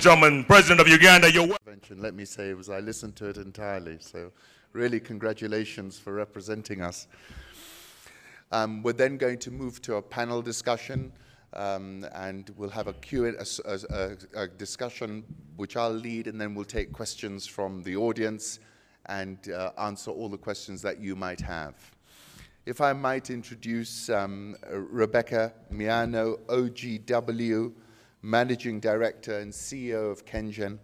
gentlemen, President of Uganda, Let me say, I listened to it entirely, so really congratulations for representing us. We're then going to move to a panel discussion, and we'll have a discussion which I'll lead, and then we'll take questions from the audience and answer all the questions that you might have. If I might introduce Rebecca Miano, OGW, Managing Director and CEO of KenGen.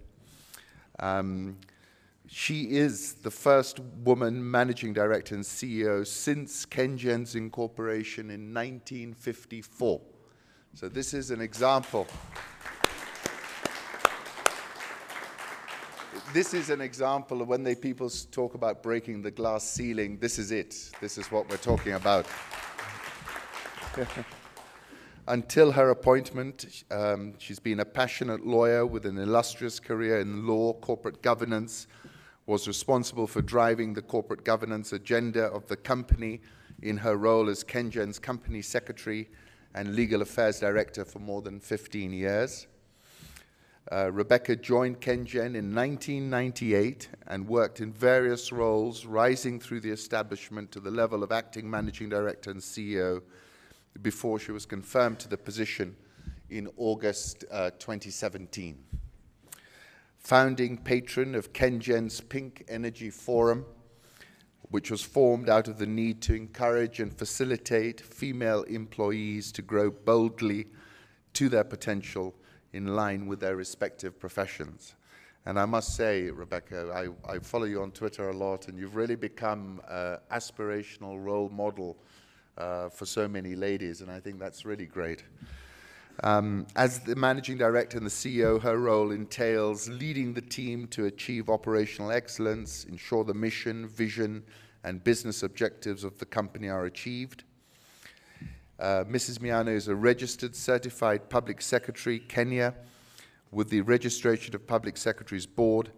She is the first woman Managing Director and CEO since KenGen's incorporation in 1954. So this is an example. This is an example of when people talk about breaking the glass ceiling, this is it. This is what we're talking about. Until her appointment, she's been a passionate lawyer with an illustrious career in law, corporate governance, was responsible for driving the corporate governance agenda of the company in her role as KenGen's company secretary and legal affairs director for more than 15 years. Rebecca joined KenGen in 1998 and worked in various roles, rising through the establishment to the level of acting managing director and CEO before she was confirmed to the position in August 2017. Founding patron of KenGen's Pink Energy Forum, which was formed out of the need to encourage and facilitate female employees to grow boldly to their potential in line with their respective professions. And I must say, Rebecca, I follow you on Twitter a lot, and you've really become an aspirational role model for so many ladies, and I think that's really great. As the Managing Director and the CEO, her role entails leading the team to achieve operational excellence, ensure the mission, vision, and business objectives of the company are achieved. Mrs. Miano is a registered certified public secretary, Kenya, with the Registration of Public Secretaries Board,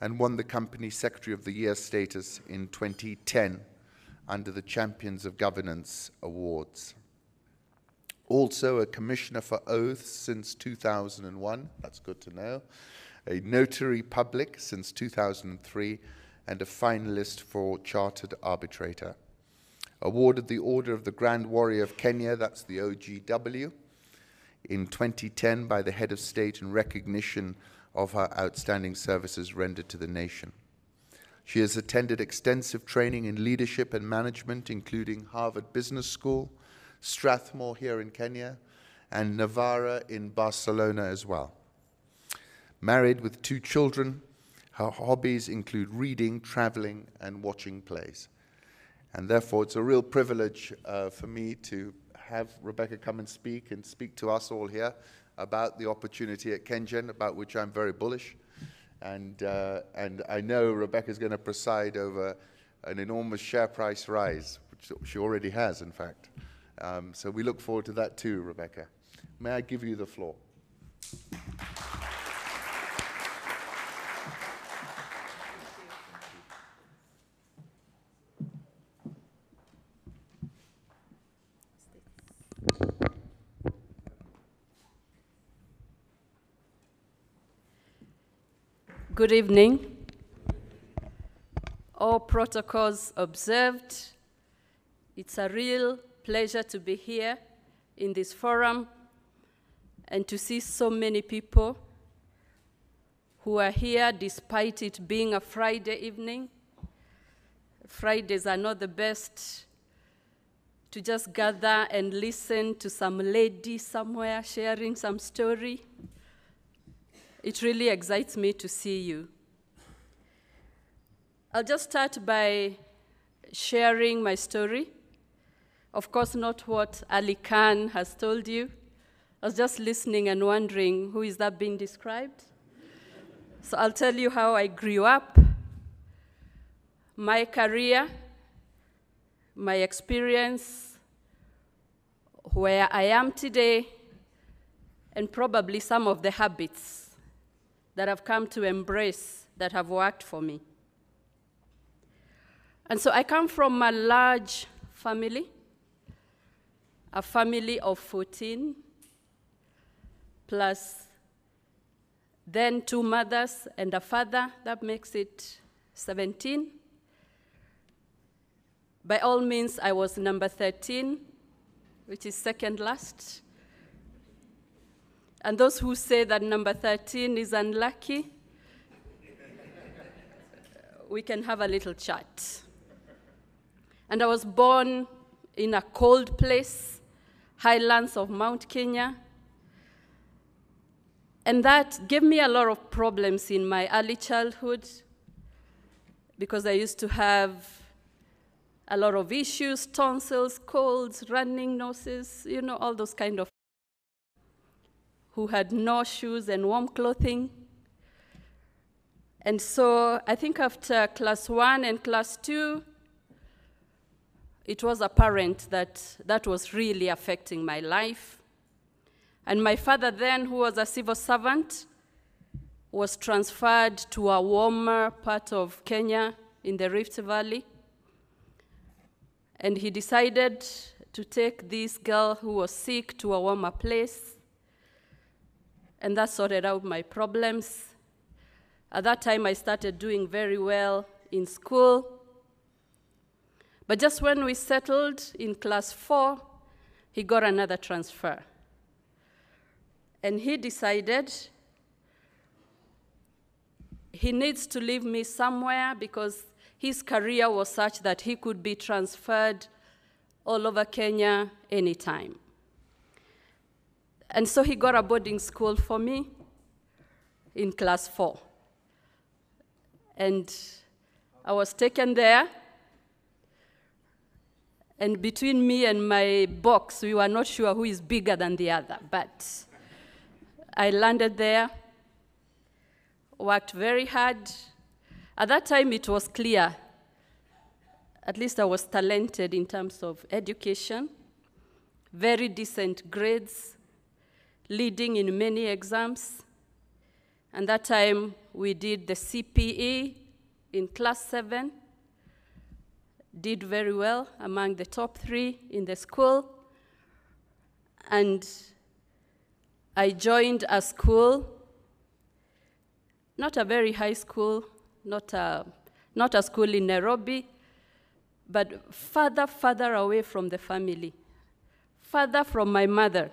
and won the company Secretary of the Year status in 2010 under the Champions of Governance Awards. Also a Commissioner for Oaths since 2001, that's good to know, a Notary Public since 2003, and a finalist for Chartered Arbitrator. Awarded the Order of the Grand Warrior of Kenya, that's the OGW, in 2010 by the Head of State in recognition of her outstanding services rendered to the nation. She has attended extensive training in leadership and management, including Harvard Business School, Strathmore here in Kenya, and Navarra in Barcelona as well. Married with 2 children, her hobbies include reading, traveling, and watching plays. And therefore, it's a real privilege for me to have Rebecca come and speak to us all here about the opportunity at KenGen, about which I'm very bullish. And I know Rebecca's going to preside over an enormous share price rise, which she already has, in fact. So we look forward to that too, Rebecca. May I give you the floor? Good evening. All protocols observed. It's a real pleasure to be here in this forum and to see so many people who are here despite it being a Friday evening. Fridays are not the best to just gather and listen to some lady somewhere sharing some story. It really excites me to see you. I'll just start by sharing my story. Of course, not what Ali Khan has told you. I was just listening and wondering, who is that being described? So I'll tell you how I grew up, my career, my experience, where I am today, and probably some of the habits that I've come to embrace that have worked for me. And so I come from a large family, a family of 14, plus then 2 mothers and a father. That makes it 17. By all means, I was number 13, which is second last. And those who say that number 13 is unlucky, we can have a little chat. And I was born in a cold place, highlands of Mount Kenya. And that gave me a lot of problems in my early childhood because I used to have a lot of issues, tonsils, colds, running noses, you know, all those kind of who had no shoes and warm clothing. And so I think after class 1 and class 2, it was apparent that that was really affecting my life. And my father then, who was a civil servant, was transferred to a warmer part of Kenya in the Rift Valley. And he decided to take this girl who was sick to a warmer place. And that sorted out my problems. At that time, I started doing very well in school. But just when we settled in class 4, he got another transfer. And he decided he needs to leave me somewhere because his career was such that he could be transferred all over Kenya anytime. And so he got a boarding school for me in class 4. And I was taken there. And between me and my box, we were not sure who is bigger than the other. But I landed there, worked very hard. At that time, it was clear, at least I was talented in terms of education, very decent grades, leading in many exams. And that time, we did the CPE in class 7, did very well among the top 3 in the school. And I joined a school, not a very high school, not a school in Nairobi, but further away from the family, further from my mother,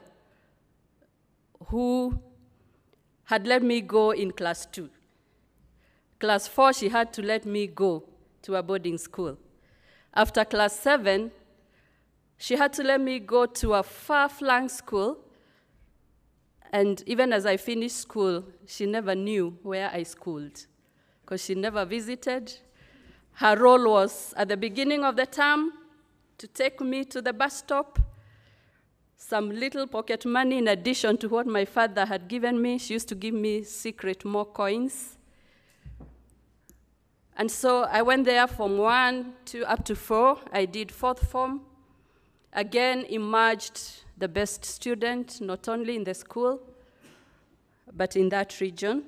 who had let me go in class 2. Class 4, she had to let me go to a boarding school. After class 7, she had to let me go to a far-flung school. And even as I finished school, she never knew where I schooled because she never visited. Her role was, at the beginning of the term, to take me to the bus stop, some little pocket money in addition to what my father had given me. She used to give me secret more coins. And so I went there from 1 to up to 4. I did 4th form. Again, emerged the best student, not only in the school, but in that region.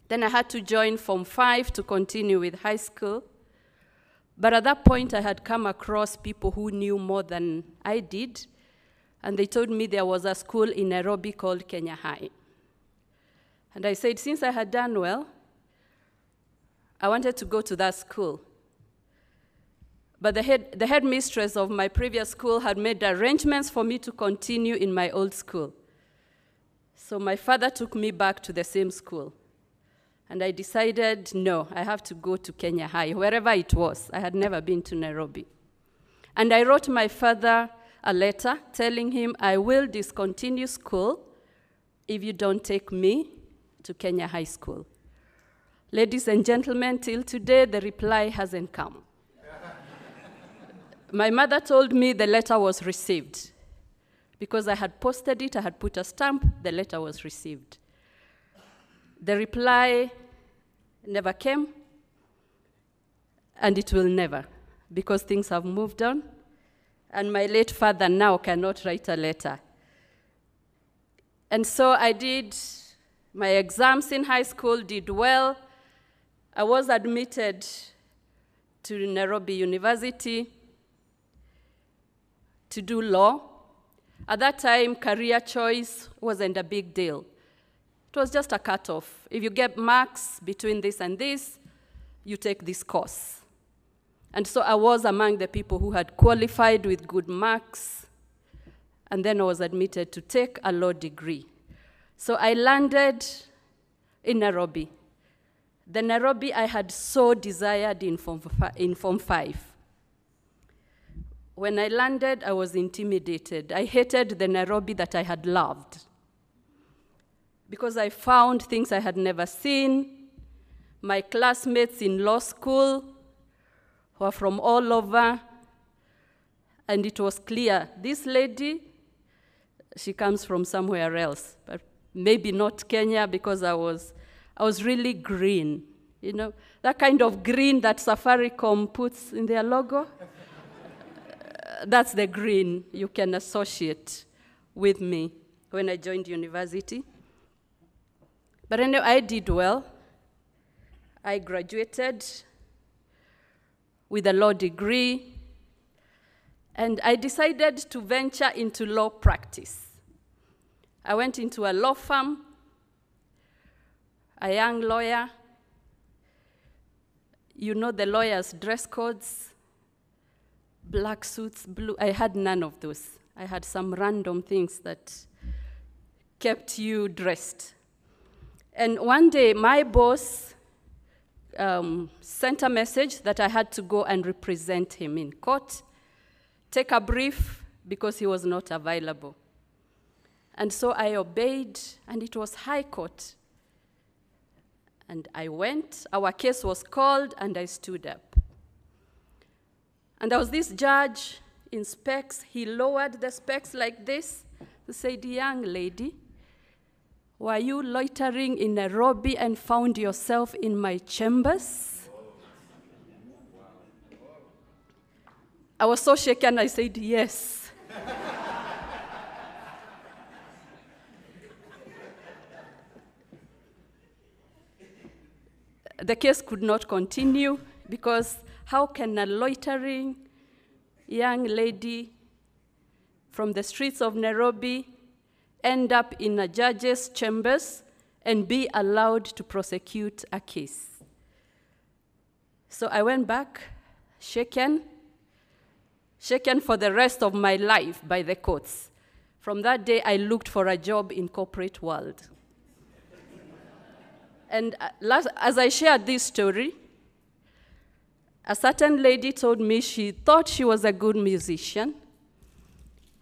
Then I had to join Form 5 to continue with high school. But at that point, I had come across people who knew more than I did, and they told me there was a school in Nairobi called Kenya High. And I said, since I had done well, I wanted to go to that school. But the headmistress of my previous school had made arrangements for me to continue in my old school. So my father took me back to the same school. And I decided, no, I have to go to Kenya High, wherever it was. I had never been to Nairobi. And I wrote my father a letter telling him I will discontinue school if you don't take me to Kenya High School. Ladies and gentlemen, till today, the reply hasn't come. My mother told me the letter was received. Because I had posted it, I had put a stamp, the letter was received. The reply never came, and it will never, because things have moved on, and my late father now cannot write a letter. And so I did my exams in high school, did well. I was admitted to Nairobi University to do law. At that time, career choice wasn't a big deal. It was just a cutoff. If you get marks between this and this, you take this course. And so I was among the people who had qualified with good marks, and then I was admitted to take a law degree. So I landed in Nairobi. The Nairobi I had so desired in Form 5. When I landed, I was intimidated. I hated the Nairobi that I had loved, because I found things I had never seen. My classmates in law school were from all over, and it was clear, this lady, she comes from somewhere else, but maybe not Kenya, because I was really green, you know, that kind of green that Safaricom puts in their logo. That's the green you can associate with me when I joined university. But anyway, I did well. I graduated with a law degree, and I decided to venture into law practice. I went into a law firm, a young lawyer. You know the lawyers' dress codes, black suits, blue. I had none of those. I had some random things that kept you dressed. And one day, my boss sent a message that I had to go and represent him in court, take a brief, because he was not available. And so I obeyed, and it was High Court. And I went, our case was called, and I stood up. And there was this judge in specs. He lowered the specs like this. He said, young lady, were you loitering in Nairobi and found yourself in my chambers? I was so shaken, I said, yes. The case could not continue, because how can a loitering young lady from the streets of Nairobi end up in a judge's chambers and be allowed to prosecute a case? So I went back, shaken for the rest of my life by the courts. From that day, I looked for a job in corporate world. And as I shared this story, a certain lady told me she thought she was a good musician,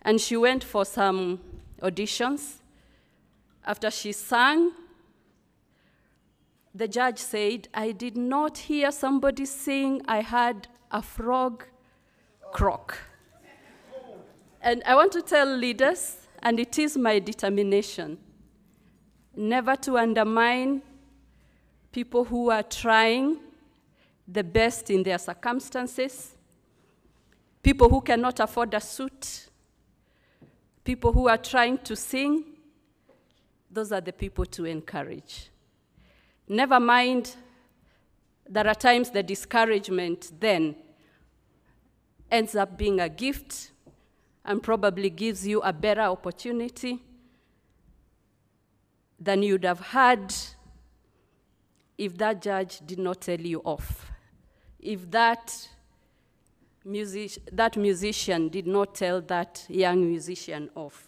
and she went for some auditions. After she sang, the judge said, I did not hear somebody sing, I heard a frog croak. And I want to tell leaders, and it is my determination, never to undermine people who are trying the best in their circumstances, people who cannot afford a suit, people who are trying to sing. Those are the people to encourage. Never mind, there are times the discouragement then ends up being a gift and probably gives you a better opportunity than you'd have had if that judge did not tell you off, if that musician did not tell that young musician off.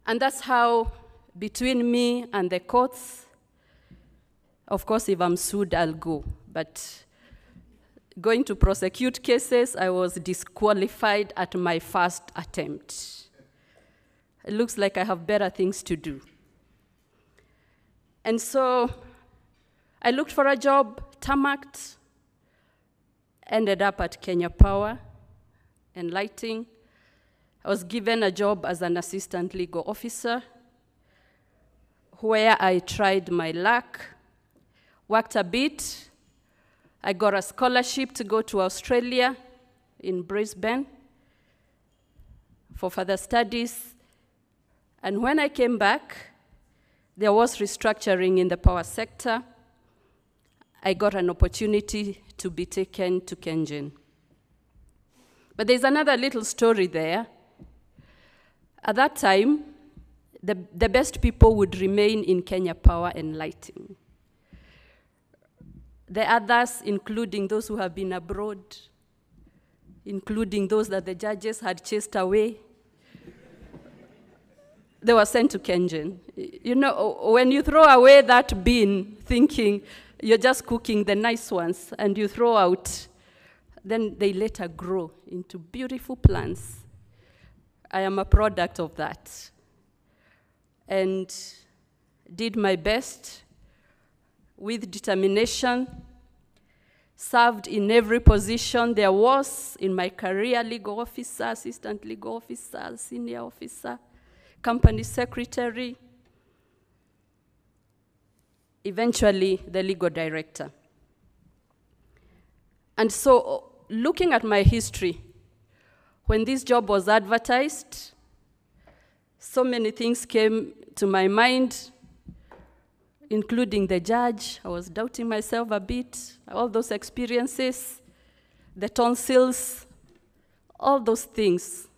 And that's how, between me and the courts, of course, if I'm sued, I'll go. But going to prosecute cases, I was disqualified at my first attempt. It looks like I have better things to do. And so I looked for a job, tarmacked, ended up at Kenya Power and Lighting. I was given a job as an assistant legal officer, where I tried my luck, worked a bit. I got a scholarship to go to Australia in Brisbane for further studies. And when I came back, there was restructuring in the power sector. I got an opportunity to be taken to KenGen. But there's another little story there. At that time, the best people would remain in Kenya Power and Lighting. The others, including those who have been abroad, including those that the judges had chased away, they were sent to KenGen. You know, when you throw away that bin thinking you're just cooking the nice ones and you throw out, then they later grow into beautiful plants. I am a product of that. And did my best with determination, served in every position there was in my career: legal officer, assistant legal officer, senior officer, company secretary, eventually the legal director. And so, looking at my history, when this job was advertised, so many things came to my mind, including the judge. I was doubting myself a bit, all those experiences, the tonsils, all those things.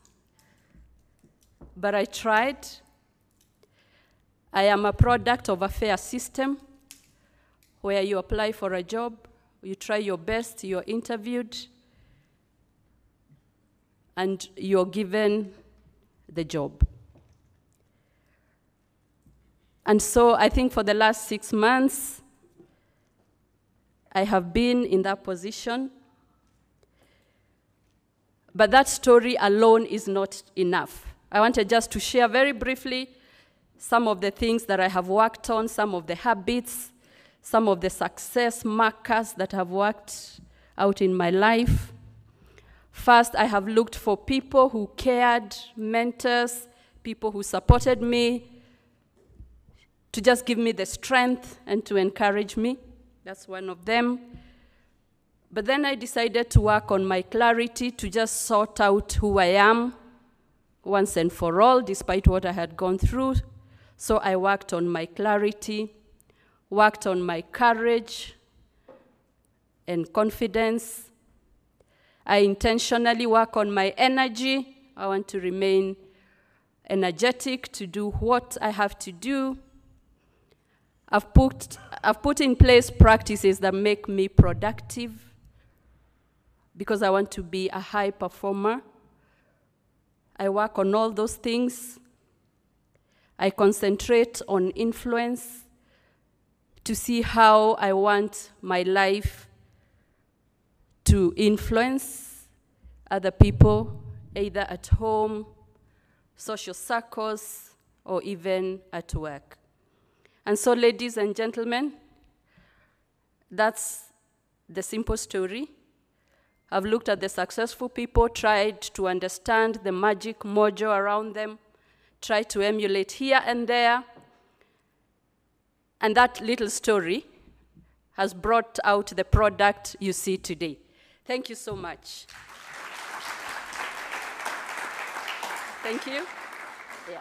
But I tried. I am a product of a fair system where you apply for a job, you try your best, you're interviewed, and you're given the job. And so I think for the last 6 months, I have been in that position. But that story alone is not enough. I wanted just to share very briefly some of the things that I have worked on, some of the habits, some of the success markers that have worked out in my life. First, I have looked for people who cared, mentors, people who supported me, to just give me the strength and to encourage me. That's one of them. But then I decided to work on my clarity, to just sort out who I am once and for all, despite what I had gone through. So I worked on my clarity, worked on my courage and confidence. I intentionally work on my energy. I want to remain energetic to do what I have to do. I've put in place practices that make me productive because I want to be a high performer. I work on all those things. I concentrate on influence to see how I want my life to influence other people, either at home, social circles, or even at work. And so, ladies and gentlemen, that's the simple story. I've looked at the successful people, tried to understand the magic mojo around them, tried to emulate here and there, and that little story has brought out the product you see today. Thank you so much. Thank you. Yeah.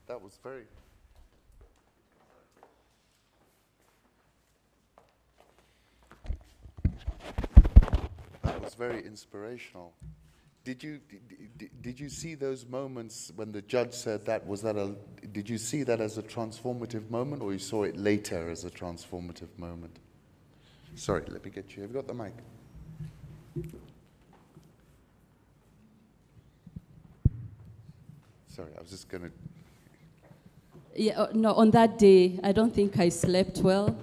That was very... That was very inspirational. Did you see those moments when the judge said that? Did you see that as a transformative moment, or you saw it later as a transformative moment? Sorry, let me get you. Have you got the mic? Sorry, I was just going to... Yeah, no, on that day, I don't think I slept well.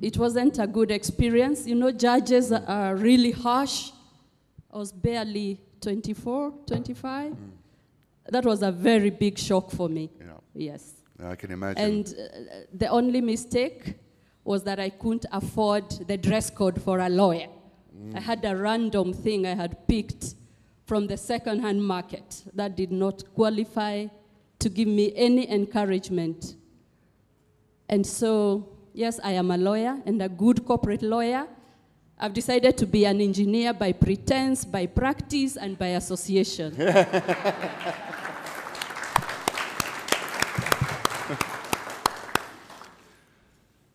It wasn't a good experience. You know, judges are really harsh. I was barely 24, 25. That was a very big shock for me. Yeah. Yes. I can imagine. And the only mistake was that I couldn't afford the dress code for a lawyer. I had a random thing I had picked from the second-hand market that did not qualify to give me any encouragement. And so, yes, I am a lawyer and a good corporate lawyer. I've decided to be an engineer by pretense, by practice, and by association.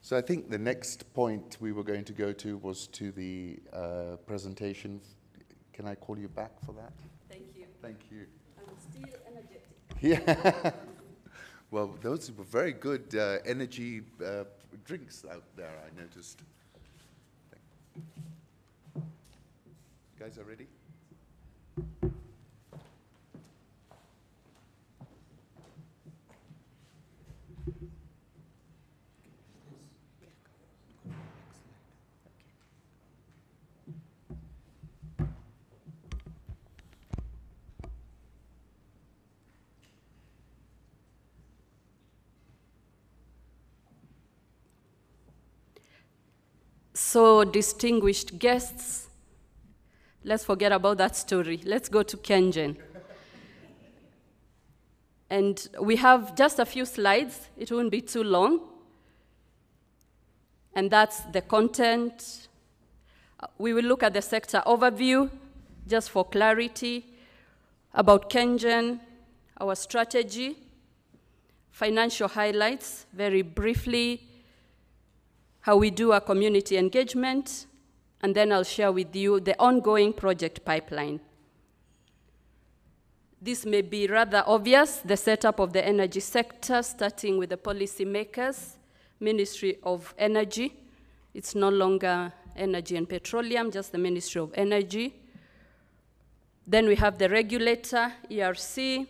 So I think the next point we were going to go to was to the presentation Can I call you back for that? Thank you. Thank you. I'm still energetic. Yeah. Well, those were very good energy drinks out there, I noticed. You guys are ready? So, distinguished guests, let's forget about that story. Let's go to KenGen. And we have just a few slides. It won't be too long. And that's the content. We will look at the sector overview, just for clarity, about KenGen, our strategy, financial highlights, very briefly, how we do our community engagement, and then I'll share with you the ongoing project pipeline. This may be rather obvious, the setup of the energy sector, starting with the policymakers, Ministry of Energy. It's no longer Energy and Petroleum, just the Ministry of Energy. Then we have the regulator, ERC.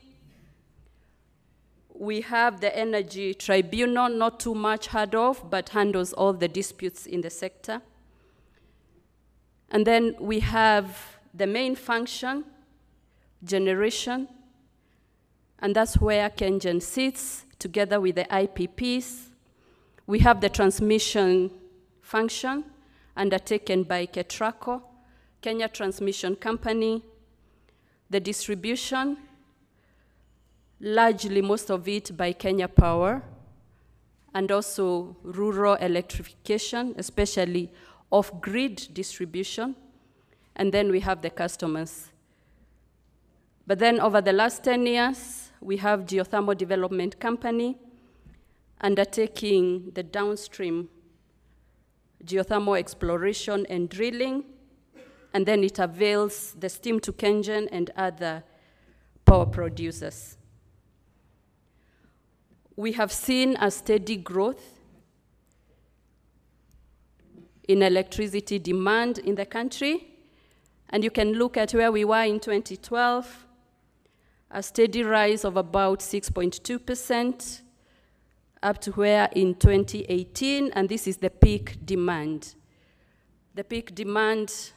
We have the Energy Tribunal, not too much heard of, but handles all the disputes in the sector. And then we have the main function, generation, and that's where KenGen sits, together with the IPPs. We have the transmission function, undertaken by KETRACO, Kenya Transmission Company, the distribution, largely most of it by Kenya Power, and also rural electrification, especially off-grid distribution, and then we have the customers. But then over the last 10 years, we have Geothermal Development Company undertaking the downstream geothermal exploration and drilling, and then it avails the steam to KenGen and other power producers. We have seen a steady growth in electricity demand in the country, and you can look at where we were in 2012, a steady rise of about 6.2%, up to where in 2018, and this is the peak demand. The peak demand,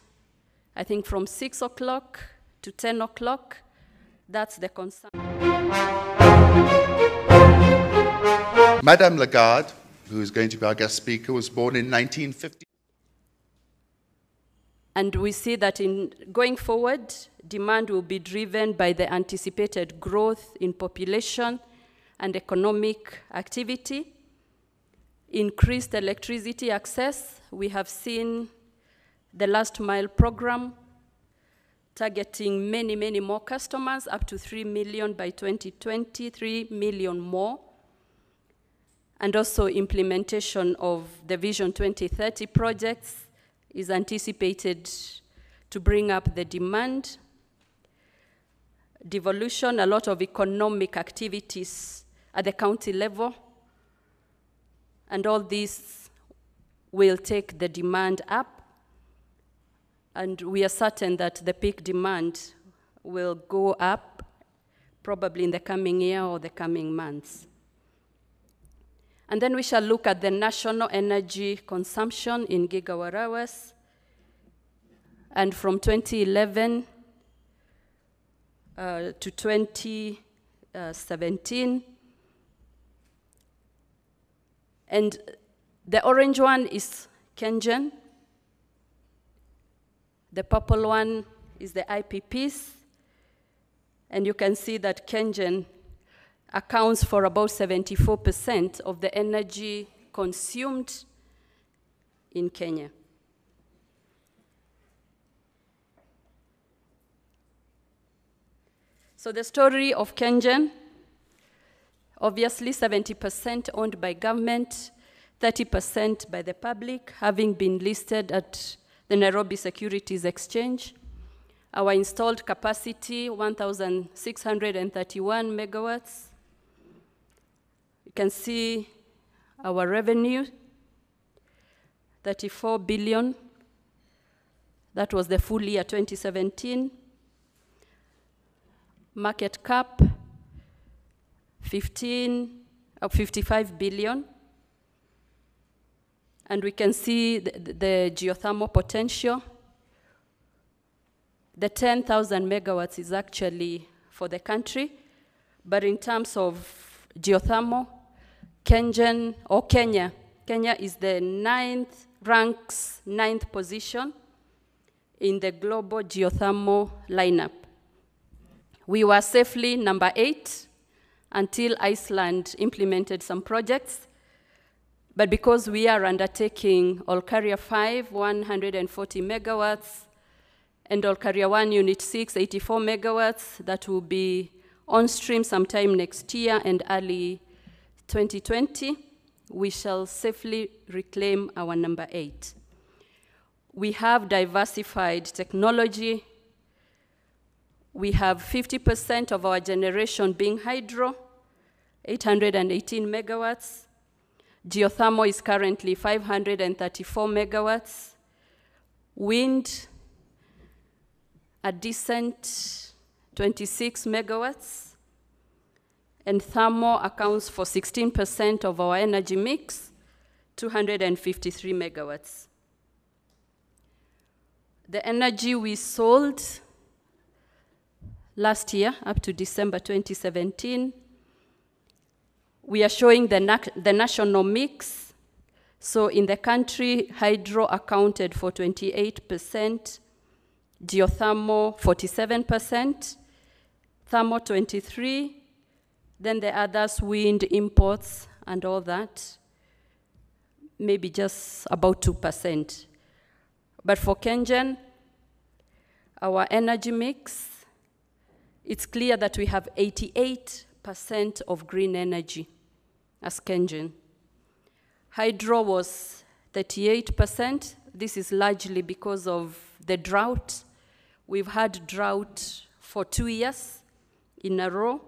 I think from 6 o'clock to 10 o'clock, that's the consumption. Madame Lagarde, who is going to be our guest speaker, was born in 1950. And we see that in going forward, demand will be driven by the anticipated growth in population and economic activity. Increased electricity access. We have seen the last mile program targeting many, many more customers, up to 3 million by 2020, 3 million more. And also implementation of the Vision 2030 projects is anticipated to bring up the demand. Devolution, a lot of economic activities at the county level, and all this will take the demand up, and we are certain that the peak demand will go up probably in the coming year or the coming months. And then we shall look at the national energy consumption in gigawatt hours. And from 2011 to 2017. And the orange one is KenGen. The purple one is the IPPs. And you can see that KenGen accounts for about 74% of the energy consumed in Kenya. So the story of KenGen, obviously 70% owned by government, 30% by the public, having been listed at the Nairobi Securities Exchange. Our installed capacity, 1,631 megawatts. You can see our revenue, 34 billion. That was the full year 2017. Market cap, 55 billion. And we can see the geothermal potential. The 10,000 megawatts is actually for the country, but in terms of geothermal, KenGen, or Kenya is the ranks 9th position in the global geothermal lineup. We were safely number 8 until Iceland implemented some projects. But because we are undertaking Olkaria 5, 140 megawatts, and Olkaria 1, Unit 6, 84 megawatts, that will be on stream sometime next year and early 2020, we shall safely reclaim our number 8. We have diversified technology. We have 50% of our generation being hydro, 818 megawatts. Geothermal is currently 534 megawatts. Wind, a decent 26 megawatts. And thermal accounts for 16% of our energy mix, 253 megawatts. The energy we sold last year, up to December 2017, we are showing the national mix. So in the country, hydro accounted for 28%, geothermal 47%, thermal 23%, then the others, wind, imports, and all that, maybe just about 2%. But for KenGen, our energy mix, it's clear that we have 88% of green energy as KenGen. Hydro was 38%. This is largely because of the drought. We've had drought for 2 years in a row.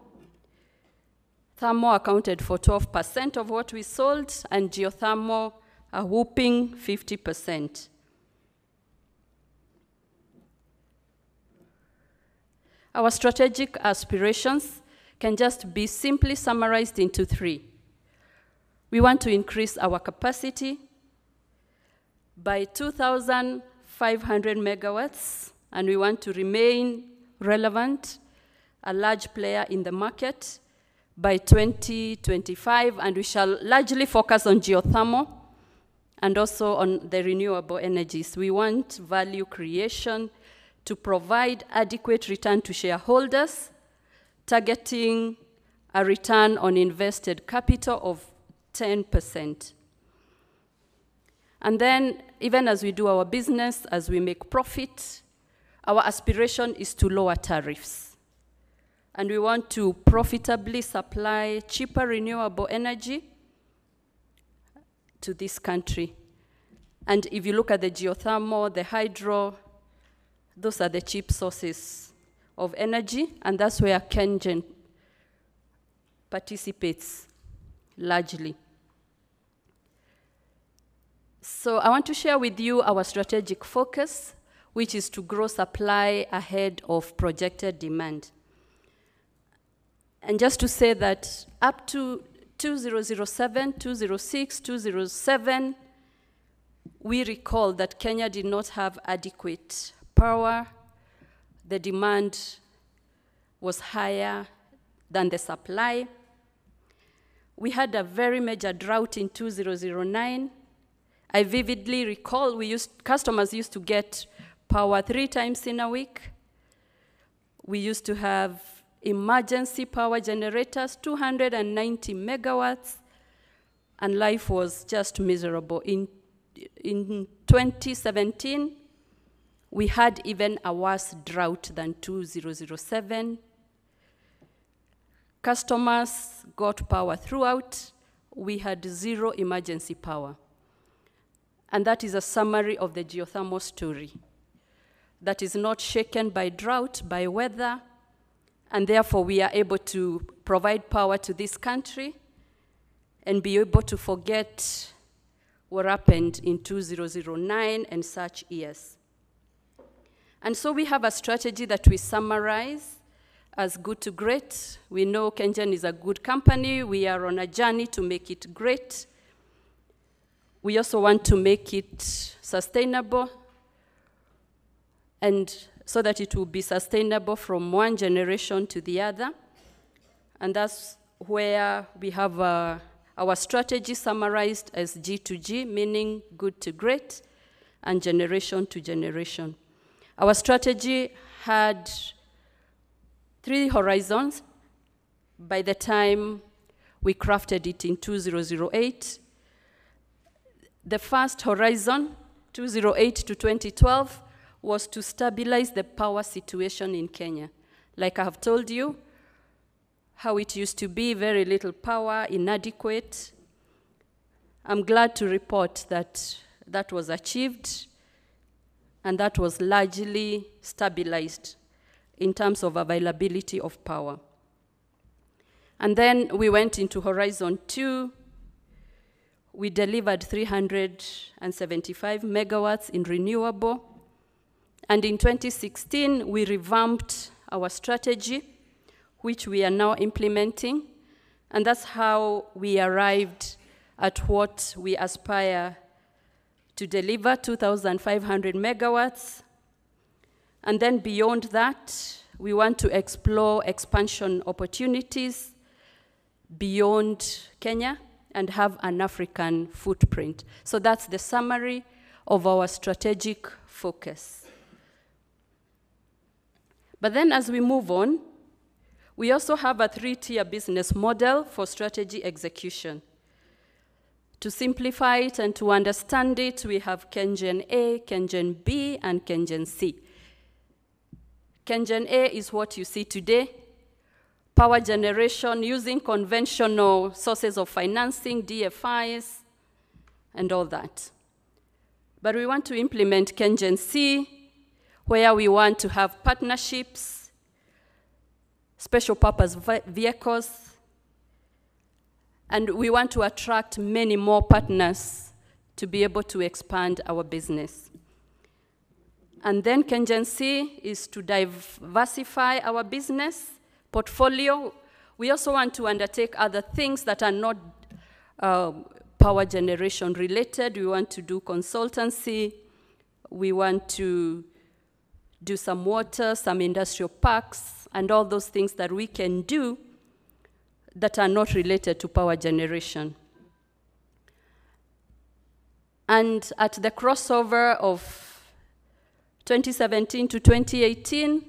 Thermal accounted for 12% of what we sold, and geothermal a whopping 50%. Our strategic aspirations can just be simply summarized into 3. We want to increase our capacity by 2,500 megawatts, and we want to remain relevant, a large player in the market by 2025, and we shall largely focus on geothermal and also on the renewable energies. We want value creation to provide adequate return to shareholders, targeting a return on invested capital of 10%. And then, even as we do our business, as we make profit, our aspiration is to lower tariffs. And we want to profitably supply cheaper renewable energy to this country. And if you look at the geothermal, the hydro, those are the cheap sources of energy, and that's where KenGen participates largely. So I want to share with you our strategic focus, which is to grow supply ahead of projected demand. And just to say that up to 2007, 2006, 2007, we recall that Kenya did not have adequate power. The demand was higher than the supply. We had a very major drought in 2009. I vividly recall customers used to get power 3 times in a week. We used to have emergency power generators, 290 megawatts, and life was just miserable. In 2017, we had even a worse drought than 2007. Customers got power throughout. We had 0 emergency power. And that is a summary of the geothermal story. that is not shaken by drought, by weather, and therefore we are able to provide power to this country and be able to forget what happened in 2009 and such years. And so we have a strategy that we summarize as good to great. We know KenGen is a good company. We are on a journey to make it great. We also want to make it sustainable, and so that it will be sustainable from one generation to the other. And that's where we have our strategy summarized as G2G, meaning good to great, and generation to generation. Our strategy had 3 horizons by the time we crafted it in 2008. The first horizon, 2008 to 2012, was to stabilize the power situation in Kenya. Like I have told you, how it used to be, very little power, inadequate. I'm glad to report that that was achieved, and that was largely stabilized in terms of availability of power. And then we went into Horizon 2. We delivered 375 megawatts in renewable. And in 2016, we revamped our strategy, which we are now implementing. And that's how we arrived at what we aspire to deliver, 2,500 megawatts. And then beyond that, we want to explore expansion opportunities beyond Kenya and have an African footprint. So that's the summary of our strategic focus. But then as we move on, we also have a 3-tier business model for strategy execution. To simplify it and to understand it, we have KenGen A, KenGen B, and KenGen C. KenGen A is what you see today: power generation using conventional sources of financing, DFIs, and all that. But we want to implement KenGen C, where we want to have partnerships, special purpose vehicles, and we want to attract many more partners to be able to expand our business. And then KenGen C is to diversify our business portfolio. We also want to undertake other things that are not power generation related. We want to do consultancy. We want to do some water, some industrial parks, and all those things that we can do that are not related to power generation. And at the crossover of 2017 to 2018,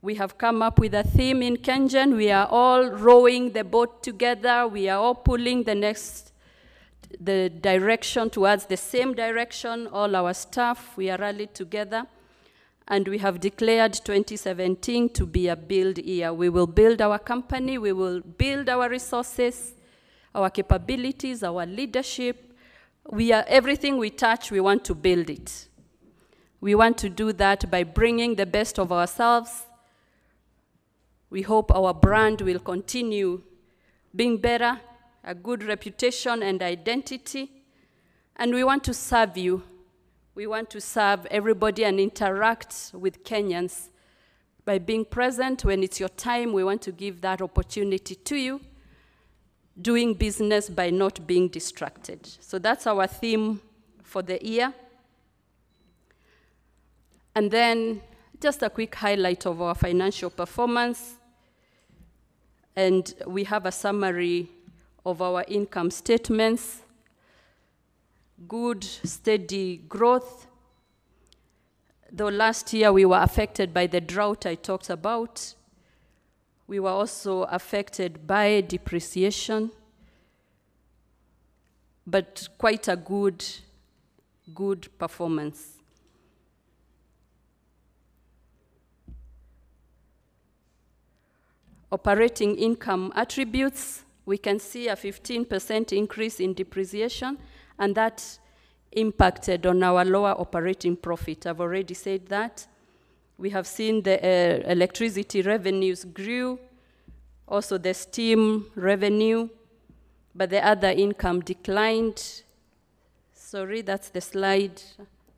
we have come up with a theme in KenGen. We are all rowing the boat together. We are all pulling the direction towards the same direction. All our staff, we are rallied together. And we have declared 2017 to be a build year. We will build our company. We will build our resources, our capabilities, our leadership. Everything we touch, we want to build it. We want to do that by bringing the best of ourselves. We hope our brand will continue being better, a good reputation and identity. And we want to serve you. We want to serve everybody and interact with Kenyans by being present. When it's your time, we want to give that opportunity to you, doing business by not being distracted. So that's our theme for the year. And then just a quick highlight of our financial performance. And we have a summary of our income statements. Good, steady growth. Though last year we were affected by the drought I talked about, we were also affected by depreciation, but quite a good performance. Operating income attributes, we can see a 15% increase in depreciation, and that impacted on our lower operating profit. I've already said that. We have seen the electricity revenues grew, also the steam revenue, but the other income declined. Sorry, that's the slide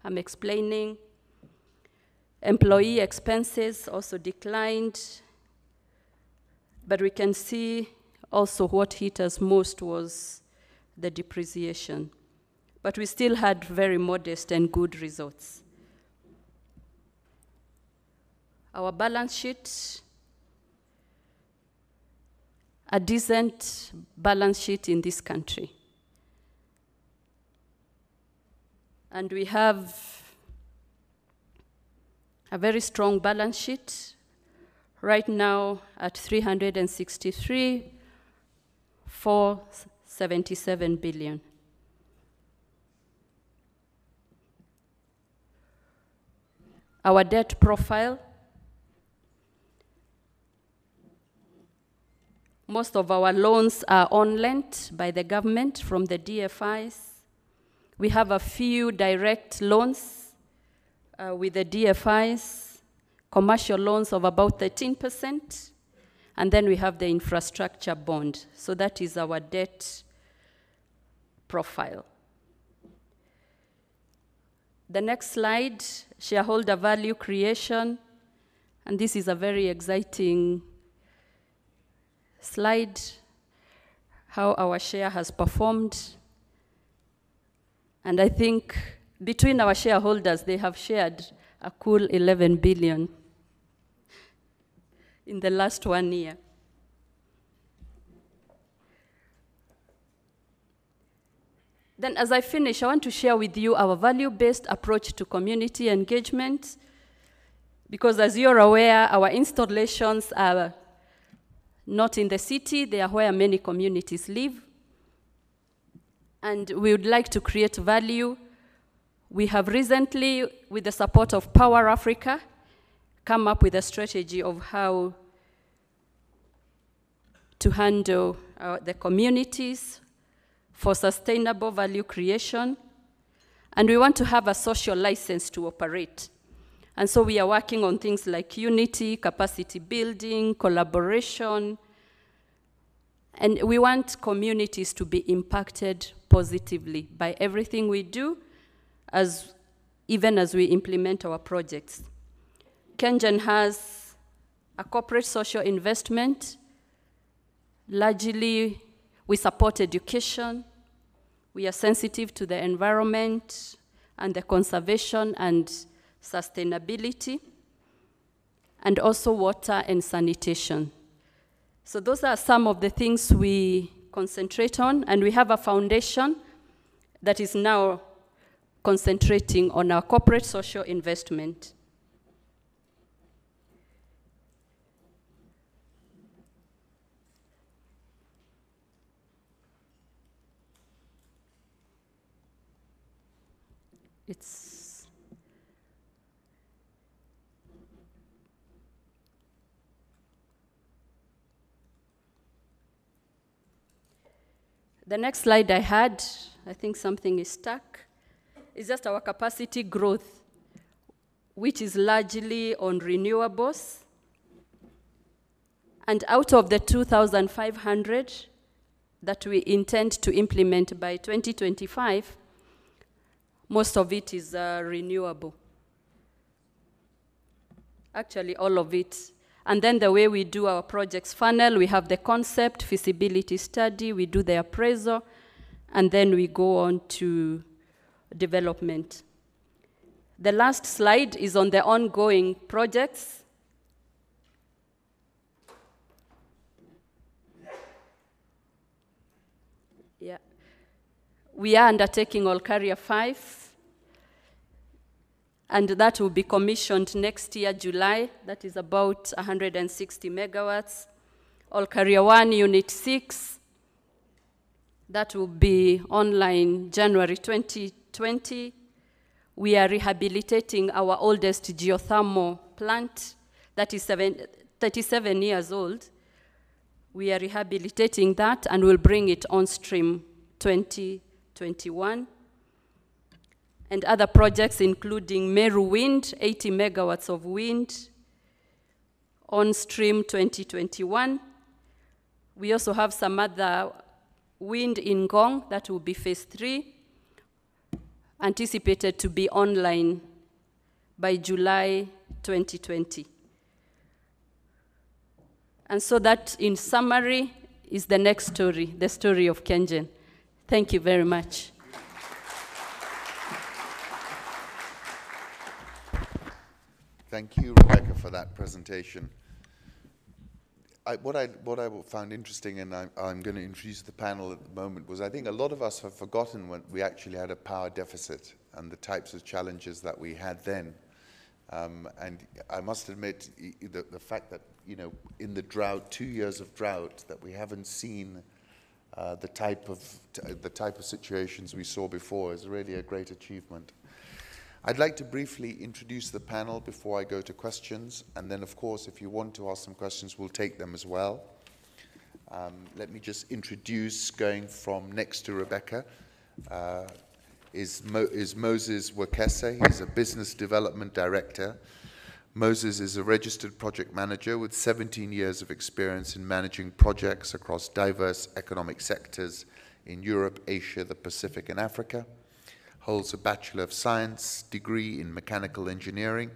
I'm explaining. Employee expenses also declined, but we can see also what hit us most was the depreciation. But we still had very modest and good results. Our balance sheet, a decent balance sheet in this country. And we have a very strong balance sheet, right now at 363,477 billion. Our debt profile, most of our loans are on-lent by the government from the DFIs. We have a few direct loans with the DFIs, commercial loans of about 13%, and then we have the infrastructure bond. So that is our debt profile. The next slide, shareholder value creation, and this is a very exciting slide, how our share has performed. And I think between our shareholders, they have shared a cool 11 billion in the last 1 year. Then as I finish, I want to share with you our value-based approach to community engagement, because as you're aware, our installations are not in the city, they are where many communities live. And we would like to create value. We have recently, with the support of Power Africa, come up with a strategy of how to handle the communities for sustainable value creation. And we want to have a social license to operate. And so we are working on things like unity, capacity building, collaboration. And we want communities to be impacted positively by everything we do, even as we implement our projects. KenGen has a corporate social investment. Largely, we support education. We are sensitive to the environment and the conservation and sustainability, and also water and sanitation. So those are some of the things we concentrate on, and we have a foundation that is now concentrating on our corporate social investment. The next slide I had, I think something is stuck, is just our capacity growth, which is largely on renewables. And out of the 2,500 that we intend to implement by 2025, most of it is renewable. Actually, all of it. And then the way we do our projects funnel, we have the concept, feasibility study, we do the appraisal, and then we go on to development. The last slide is on the ongoing projects. Yeah. We are undertaking Olkaria 5, and that will be commissioned next year, July. That is about 160 megawatts. Olkaria 1, Unit 6, that will be online January 2020. We are rehabilitating our oldest geothermal plant that is 37 years old. We are rehabilitating that and we'll bring it on stream 2021. and other projects including Meru Wind, 80 megawatts of wind, on stream 2021. We also have some other wind in Gong that will be phase 3, anticipated to be online by July 2020. And so that, in summary, is the next story, the story of KenGen. Thank you very much. Thank you, Rebecca, for that presentation. What I found interesting, and I'm going to introduce the panel at the moment, was I think a lot of us have forgotten when we actually had a power deficit and the types of challenges that we had then. And I must admit, the fact that, in the drought, 2 years of drought, that we haven't seen the type of situations we saw before is really a great achievement. I'd like to briefly introduce the panel before I go to questions, and then, of course, if you want to ask some questions, we'll take them as well. Let me just introduce, going from next to Rebecca, is Moses Wakese. He's a business development director. Moses is a registered project manager with 17 years of experience in managing projects across diverse economic sectors in Europe, Asia, the Pacific, and Africa. Holds a Bachelor of Science degree in Mechanical Engineering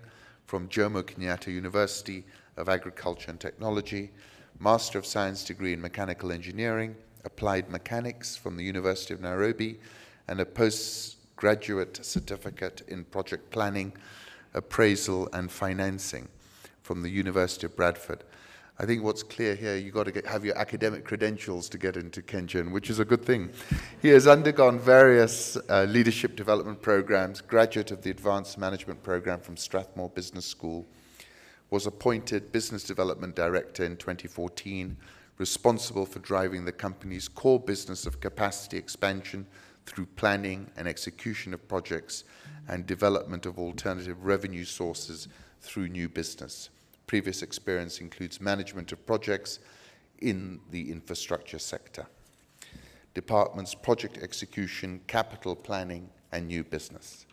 from Jomo Kenyatta University of Agriculture and Technology, Master of Science degree in Mechanical Engineering, Applied Mechanics from the University of Nairobi, and a postgraduate certificate in Project Planning, Appraisal and Financing from the University of Bradford. I think what's clear here, you've got to have your academic credentials to get into KenGen, which is a good thing. He has undergone various leadership development programs, graduate of the Advanced Management Program from Strathmore Business School, was appointed Business Development Director in 2014, responsible for driving the company's core business of capacity expansion through planning and execution of projects and development of alternative revenue sources through new business. Previous experience includes management of projects in the infrastructure sector. Departments, project execution, capital planning, and new business.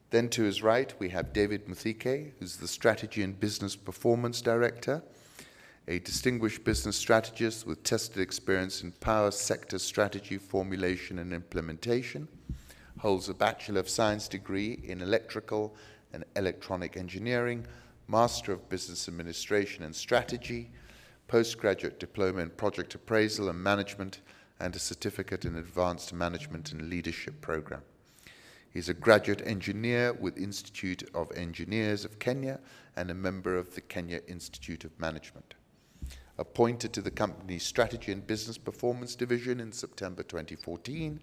Then to his right, we have David Muthike, who's the Strategy and Business Performance Director, a distinguished business strategist with tested experience in power sector strategy formulation and implementation, holds a Bachelor of Science degree in Electrical and Electronic Engineering, Master of Business Administration and Strategy, Postgraduate Diploma in Project Appraisal and Management, and a Certificate in Advanced Management and Leadership Program. He's a graduate engineer with Institute of Engineers of Kenya and a member of the Kenya Institute of Management. Appointed to the company's Strategy and Business Performance Division in September 2014,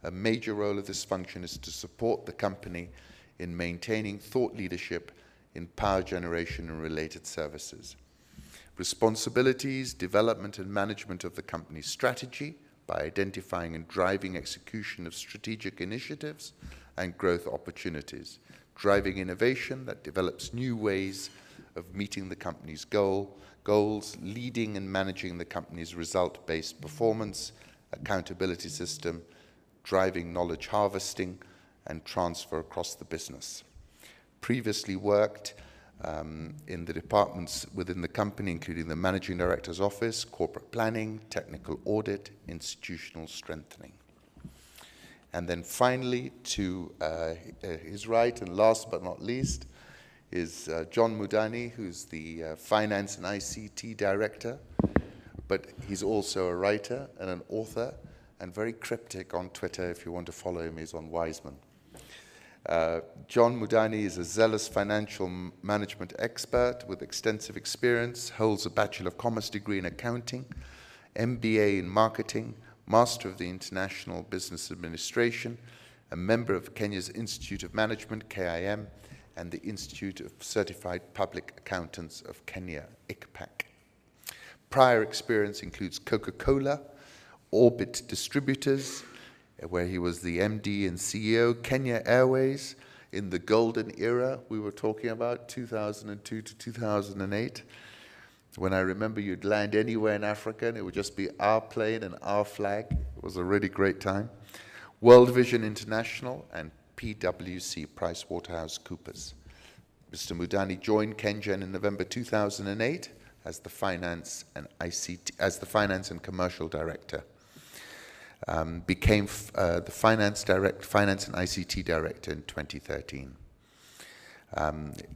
a major role of this function is to support the company in maintaining thought leadership in power generation and related services. Responsibilities, development and management of the company's strategy by identifying and driving execution of strategic initiatives and growth opportunities, driving innovation that develops new ways of meeting the company's goals, leading and managing the company's result-based performance, accountability system, driving knowledge harvesting and transfer across the business. Previously worked in the departments within the company, including the Managing Director's Office, Corporate Planning, Technical Audit, Institutional Strengthening. And then finally, to his right, and last but not least, is John Mudani, who's the Finance and ICT Director, but he's also a writer and an author, and very cryptic on Twitter. If you want to follow him, he's on Wiseman. John Mudani is a zealous financial management expert with extensive experience, holds a Bachelor of Commerce degree in accounting, MBA in marketing, Master of the International Business Administration, a member of Kenya's Institute of Management, KIM, and the Institute of Certified Public Accountants of Kenya, ICPAC. Prior experience includes Coca-Cola, Orbit Distributors, where he was the MD and CEO, Kenya Airways, in the golden era we were talking about, 2002 to 2008, when I remember you'd land anywhere in Africa and it would just be our plane and our flag. It was a really great time. World Vision International and PwC, PricewaterhouseCoopers. Mr. Mudani joined KenGen in November 2008 as the Finance and Commercial Director. Became the Finance and ICT Director in 2013.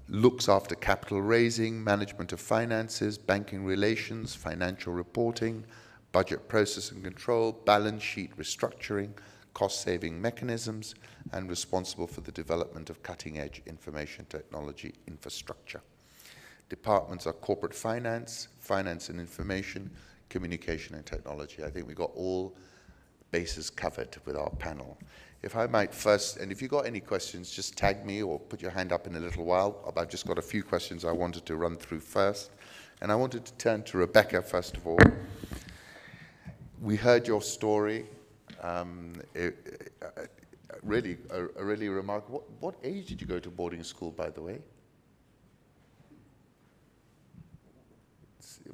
Looks after capital raising, management of finances, banking relations, financial reporting, budget process and control, balance sheet restructuring, cost-saving mechanisms, and responsible for the development of cutting-edge information technology infrastructure. Departments are corporate finance, finance and information, communication and technology. I think we got all bases covered with our panel. If I might first, and if you got any questions, just tag me or put your hand up in a little while. I've just got a few questions I wanted to run through first. And I wanted to turn to Rebecca, first of all. We heard your story. Really remarkable. What age did you go to boarding school, by the way?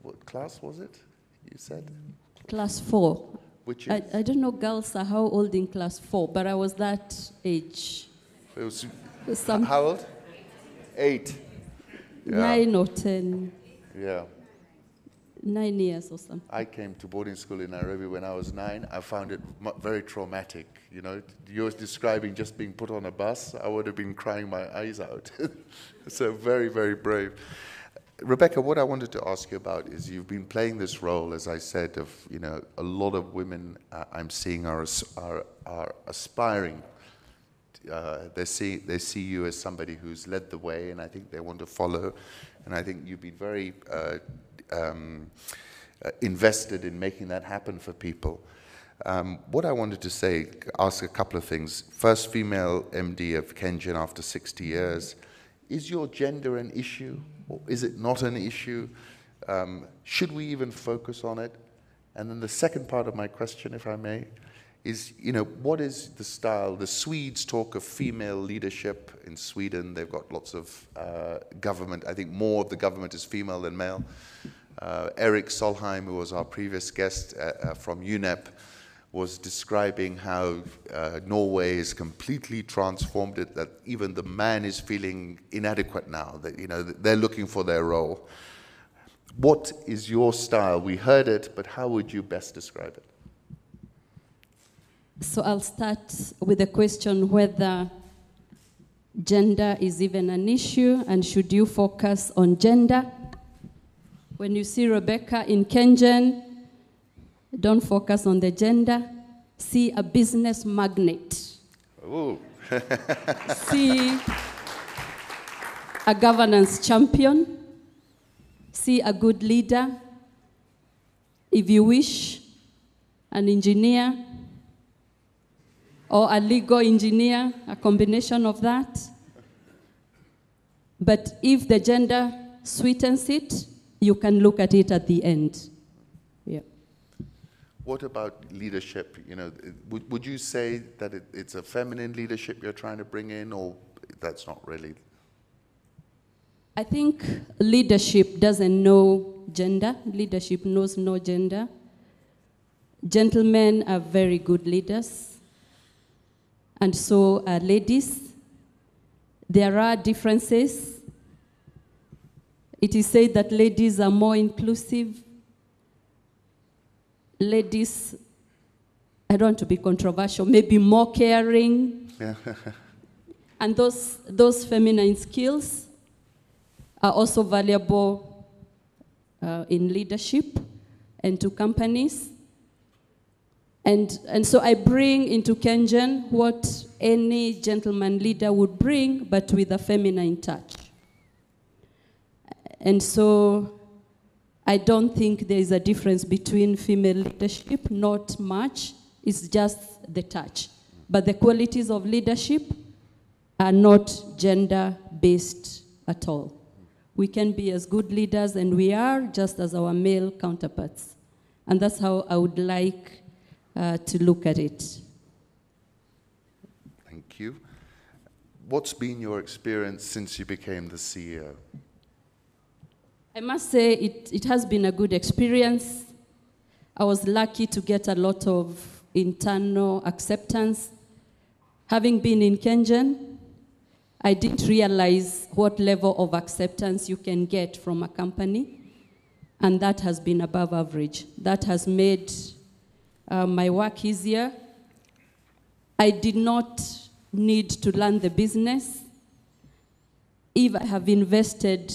What class was it, you said? Class 4. Which is? I don't know girls are how old in class 4, but I was that age. It was, how old? 8. Yeah. 9 or 10. Yeah. 9 years or something. I came to boarding school in Nairobi when I was 9. I found it very traumatic. You know, you're describing just being put on a bus. I would have been crying my eyes out. So very, very brave. Rebecca, what I wanted to ask you about is you've been playing this role, as I said, of, you know, a lot of women I'm seeing are aspiring. They see you as somebody who's led the way, and I think they want to follow. And I think you've been very invested in making that happen for people. What I wanted to say, ask a couple of things. First, female MD of KenGen after 60 years. Is your gender an issue? Or is it not an issue? Should we even focus on it? And then the second part of my question, if I may, is, you know, what is the style? The Swedes talk of female leadership in Sweden. They've got lots of government. I think more of the government is female than male. Eric Solheim, who was our previous guest from UNEP, was describing how Norway is completely transformed it, that even the man is feeling inadequate now, that, you know, they're looking for their role. What is your style? We heard it, but how would you best describe it? So I'll start with the question whether gender is even an issue, and should you focus on gender? When you see Rebecca in KenGen, don't focus on the gender. See a business magnate. Ooh. See a governance champion. See a good leader. If you wish, an engineer or a legal engineer, a combination of that. But if the gender sweetens it, you can look at it at the end. Yeah. What about leadership? You know, would you say that it's a feminine leadership you're trying to bring in, or that's not really? I think leadership doesn't know gender. Leadership knows no gender. Gentlemen are very good leaders, and so are ladies. There are differences. It is said that ladies are more inclusive. Ladies, I don't want to be controversial, maybe more caring. And those feminine skills are also valuable in leadership and to companies. And so I bring into KenGen what any gentleman leader would bring, but with a feminine touch. And so I don't think there is a difference between female leadership, not much. It's just the touch. But the qualities of leadership are not gender-based at all. We can be as good leaders, and we are, just as our male counterparts. And that's how I would like to look at it. Thank you. What's been your experience since you became the CEO? I must say it has been a good experience. I was lucky to get a lot of internal acceptance. Having been in KenGen, I didn't realize what level of acceptance you can get from a company, and that has been above average. That has made my work easier. I did not need to learn the business. If I have invested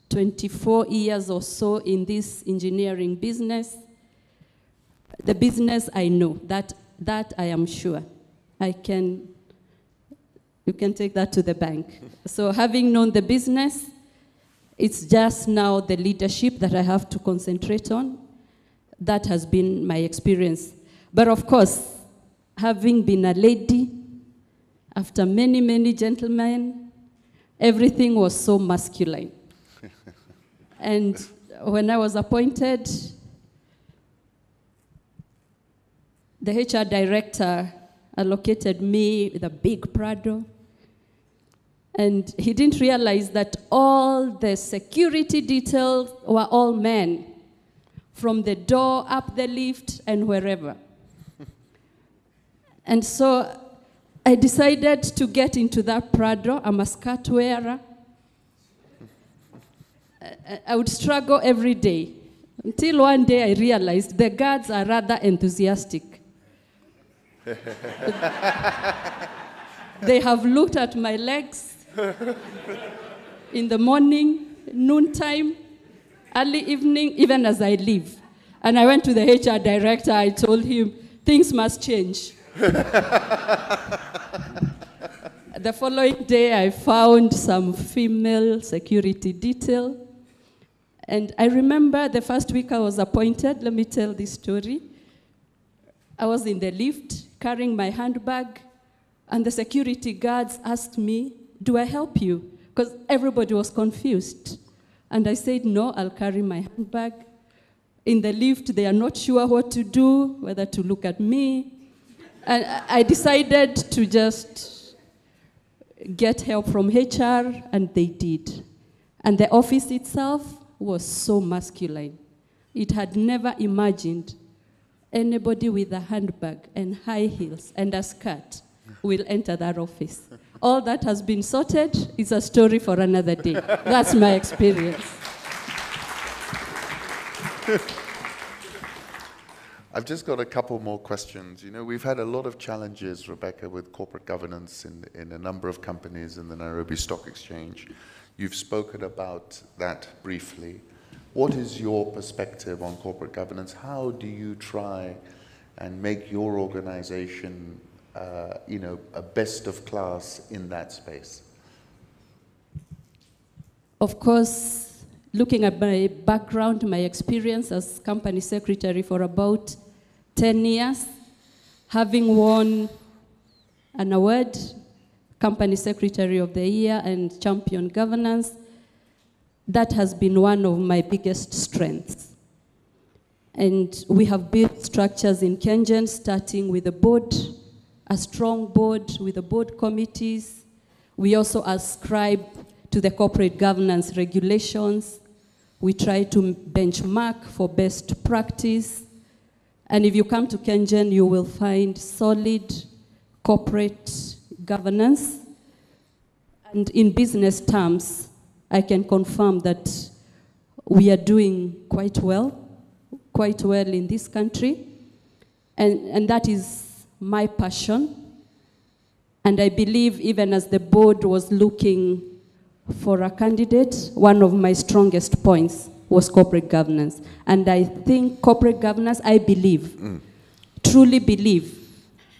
24 years or so in this engineering business, the business I know, that I am sure. You can take that to the bank. So having known the business, it's just now the leadership that I have to concentrate on. That has been my experience. But of course, having been a lady, after many, many gentlemen, everything was so masculine. And when I was appointed, the HR director allocated me with a big Prado. And he didn't realize that all the security details were all men, from the door, up the lift, and wherever. And so I decided to get into that Prado. I'm a skirt wearer. I would struggle every day, until one day I realized the guards are rather enthusiastic. They have looked at my legs in the morning, noontime, early evening, even as I leave. And I went to the HR director. I told him, things must change. The following day, I found some female security detail. And I remember the first week I was appointed, let me tell this story. I was in the lift carrying my handbag, and the security guards asked me, do I help you? Because everybody was confused. And I said, no, I'll carry my handbag. In the lift, they are not sure what to do, whether to look at me. And I decided to just get help from HR, and they did. And the office itself was so masculine. It had never imagined anybody with a handbag and high heels and a skirt will enter that office. All that has been sorted. It's a story for another day. That's my experience. I've just got a couple more questions. You know, we've had a lot of challenges, Rebecca, with corporate governance in a number of companies in the Nairobi Stock Exchange. You've spoken about that briefly. What is your perspective on corporate governance? How do you try and make your organization, a best of class in that space? Of course, looking at my background, my experience as company secretary for about 10 years, having won an award, Company Secretary of the Year and Champion Governance, that has been one of my biggest strengths. And we have built structures in KenGen, starting with the board, a strong board with the board committees. We also ascribe to the corporate governance regulations. We try to benchmark for best practice. And if you come to KenGen, you will find solid corporate governance. And in business terms, I can confirm that we are doing quite well in this country. And that is my passion. And I believe even as the board was looking for a candidate, one of my strongest points was corporate governance. And I think corporate governance, I believe, truly believe,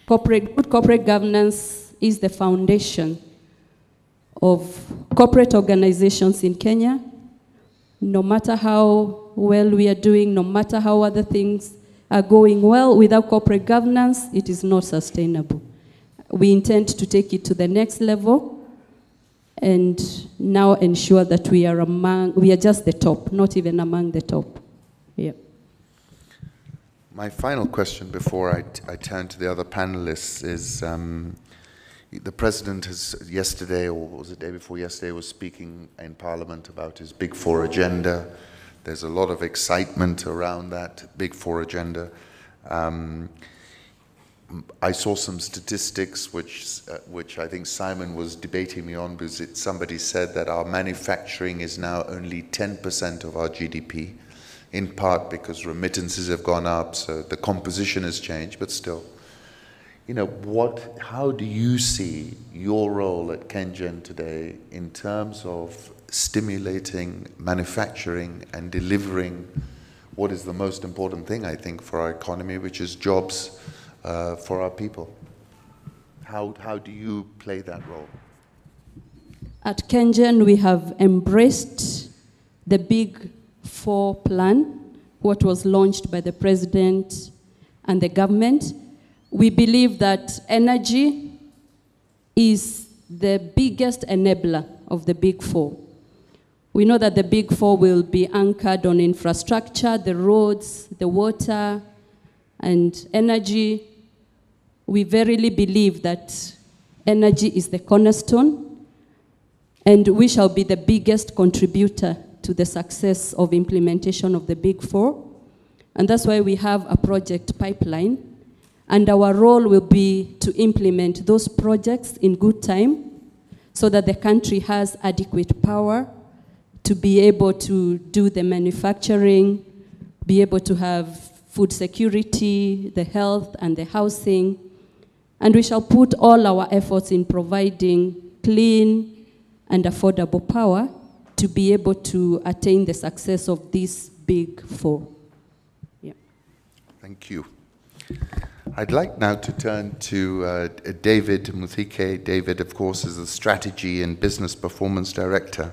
good corporate governance is the foundation of corporate organizations in Kenya. No matter how well we are doing, no matter how other things are going well, without corporate governance, it is not sustainable. We intend to take it to the next level and now ensure that we are just the top, not even among the top. Yeah. My final question before I turn to the other panelists is, the President has yesterday, or was it the day before yesterday, was speaking in Parliament about his Big Four agenda. There's a lot of excitement around that Big Four agenda. I saw some statistics which I think Simon was debating me on, because somebody said that our manufacturing is now only 10% of our GDP, in part because remittances have gone up, so the composition has changed, but still. You know, how do you see your role at KenGen today in terms of stimulating manufacturing and delivering what is the most important thing, I think, for our economy, which is jobs for our people? How do you play that role? At KenGen, we have embraced the Big Four plan, what was launched by the President and the government. We believe that energy is the biggest enabler of the Big Four. We know that the Big Four will be anchored on infrastructure, the roads, the water, and energy. We verily believe that energy is the cornerstone, and we shall be the biggest contributor to the success of implementation of the Big Four. And that's why we have a project pipeline. And our role will be to implement those projects in good time so that the country has adequate power to be able to do the manufacturing, be able to have food security, the health, and the housing. And we shall put all our efforts in providing clean and affordable power to be able to attain the success of these Big Four. Yeah. Thank you. I'd like now to turn to David Muthike. David, of course, is the Strategy and Business Performance Director.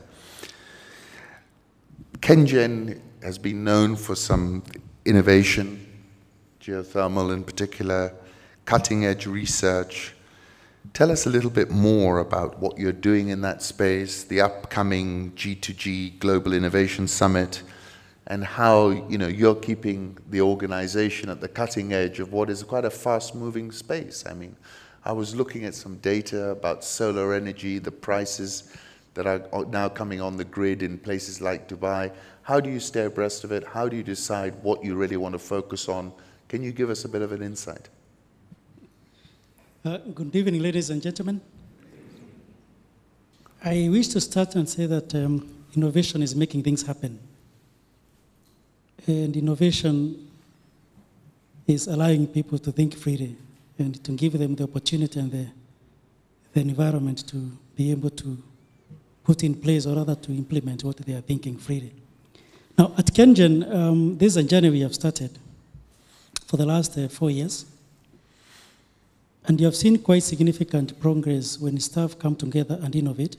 KenGen has been known for some innovation, geothermal in particular, cutting-edge research. Tell us a little bit more about what you're doing in that space, the upcoming G2G Global Innovation Summit, and how you're keeping the organization at the cutting edge of what is quite a fast-moving space. I mean, I was looking at some data about solar energy, the prices that are now coming on the grid in places like Dubai. How do you stay abreast of it? How do you decide what you really want to focus on? Can you give us a bit of an insight? Good evening, ladies and gentlemen. I wish to start and say that innovation is making things happen. And innovation is allowing people to think freely and to give them the opportunity and the environment to be able to put in place, or rather to implement what they are thinking freely. Now, at KenGen, this is a journey we have started for the last 4 years. And you have seen quite significant progress when staff come together and innovate.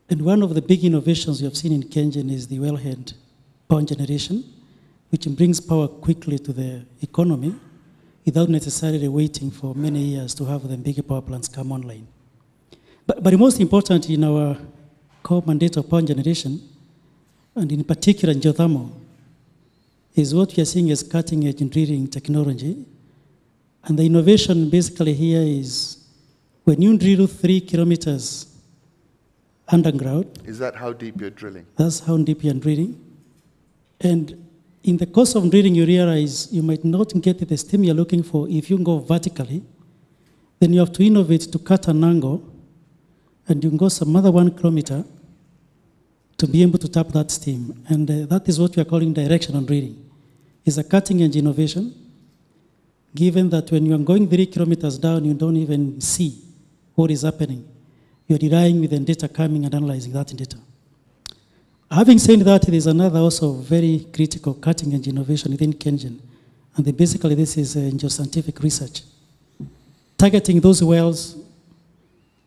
And one of the big innovations you have seen in KenGen is the wellhead power generation, which brings power quickly to the economy without necessarily waiting for many years to have the bigger power plants come online. But most important in our core mandate of power generation, and in particular in geothermal, is what we are seeing as cutting-edge drilling technology. And the innovation basically here is when you drill 3 kilometers underground. Is that how deep you're drilling? That's how deep you're drilling. And in the course of drilling, you realize you might not get the steam you're looking for if you go vertically. Then you have to innovate to cut an angle, and you can go some other 1 kilometer to be able to tap that steam. And that is what we are calling directional drilling. It's a cutting-edge innovation, given that when you are going 3 kilometers down, you don't even see what is happening. You're relying with the data coming and analyzing that data. Having said that, there is another also very critical cutting-edge innovation within KenGen. And basically this is geoscientific research. Targeting those wells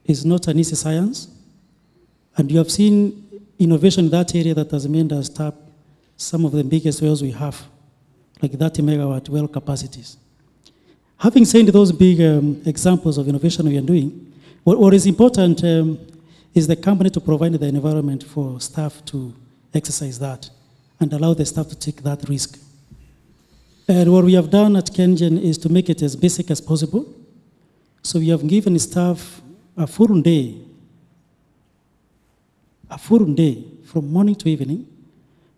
is not an easy science. And you have seen innovation in that area that has made us tap some of the biggest wells we have, like 30 megawatt well capacities. Having said those big examples of innovation we are doing, what is important is the company to provide the environment for staff to exercise that and allow the staff to take that risk. And what we have done at KenGen is to make it as basic as possible. So we have given staff a full day from morning to evening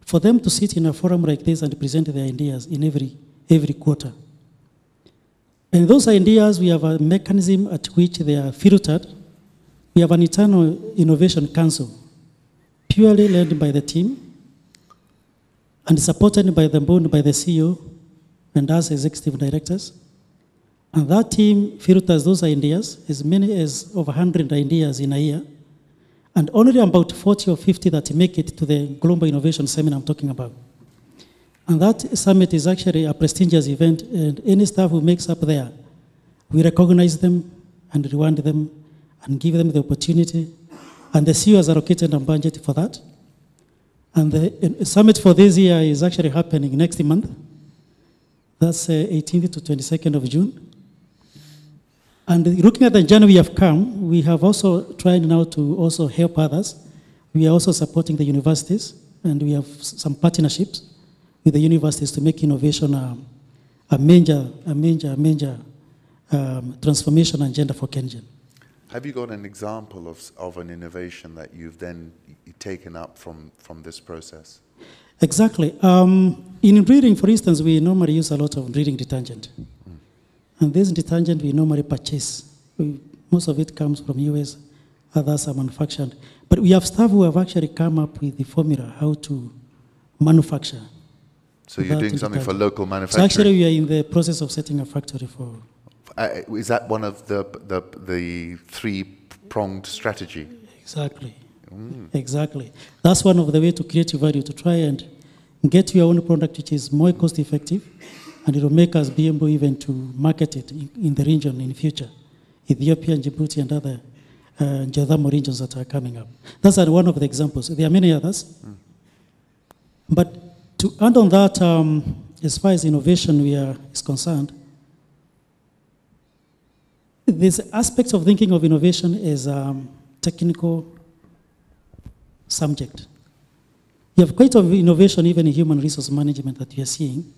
for them to sit in a forum like this and present their ideas in every quarter. And those ideas, we have a mechanism at which they are filtered. We have an internal innovation council, purely led by the team and supported by the board, by the CEO and us executive directors. And that team filters those ideas, as many as over 100 ideas in a year, and only about 40 or 50 that make it to the Global Innovation Seminar I'm talking about. And that summit is actually a prestigious event, and any staff who makes up there, we recognize them and reward them and give them the opportunity. And the CEO has allocated a budget for that. And the summit for this year is actually happening next month. That's 18th to 22nd of June. And looking at the journey we have come, we have also tried now to also help others. We are also supporting the universities, and we have some partnerships with the universities to make innovation a major transformation agenda for KenGen. Have you got an example of an innovation that you've then taken up from this process? Exactly. In breeding, for instance, we normally use a lot of breeding detergent. And this detergent we normally purchase. Most of it comes from US, others are manufactured. But we have staff who have actually come up with the formula how to manufacture. So you're doing something for local manufacturing? So actually we are in the process of setting a factory for... is that one of the three-pronged strategy? Exactly. Exactly. That's one of the ways to create value, to try and get your own product which is more cost-effective, and it will make us be able even to market it in the region in the future. Ethiopia and Djibouti and other geothermal regions that are coming up. That's one of the examples. There are many others. But to add on that, as far as innovation is concerned, there's aspects of thinking of innovation as technical subject. You have quite a bit of innovation even in human resource management that we are seeing.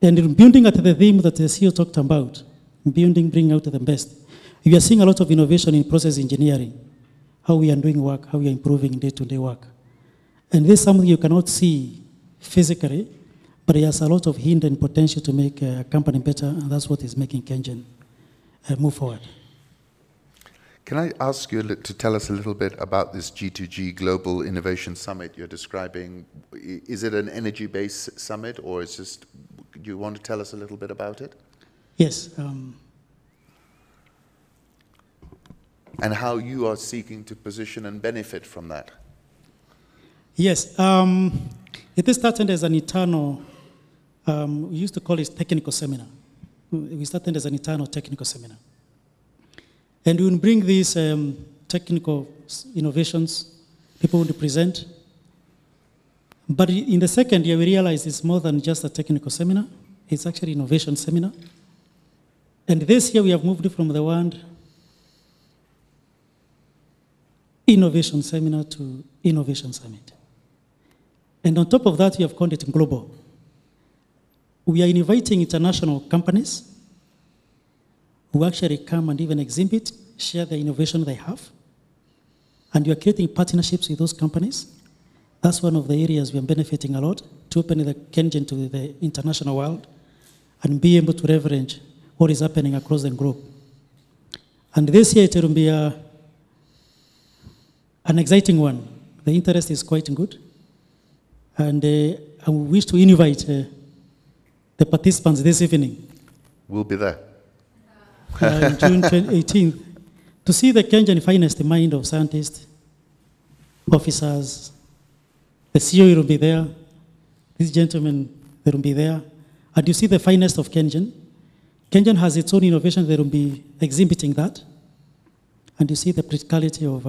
And in building at the theme that the CEO talked about, building, bring out the best. We are seeing a lot of innovation in process engineering, how we are doing work, how we are improving day-to-day work. And this is something you cannot see physically, but it has a lot of hint and potential to make a company better, and that's what is making KenGen move forward. Can I ask you to tell us a little bit about this G2G Global Innovation Summit you're describing? Is it an energy-based summit, or is just, do you want to tell us a little bit about it? Yes. And how you are seeking to position and benefit from that? Yes. It started as an internal, we used to call it technical seminar. We started as an internal technical seminar. And we will bring these technical innovations, people will present. But in the second year, we realized it's more than just a technical seminar. It's actually an innovation seminar. And this year, we have moved from the word innovation seminar to innovation summit. And on top of that, we have called it global. We are inviting international companies who actually come and even exhibit, share the innovation they have. And we are creating partnerships with those companies. That's one of the areas we are benefiting a lot, to open the KenGen to the international world and be able to leverage what is happening across the globe. And this year, it will be an exciting one. The interest is quite good. And I wish to invite the participants this evening. We'll be there. June 18th, to see the KenGen finest mind of scientists, officers. The CEO will be there. These gentlemen, they will be there. And you see the finest of KenGen. KenGen has its own innovation. They will be exhibiting that. And you see the practicality of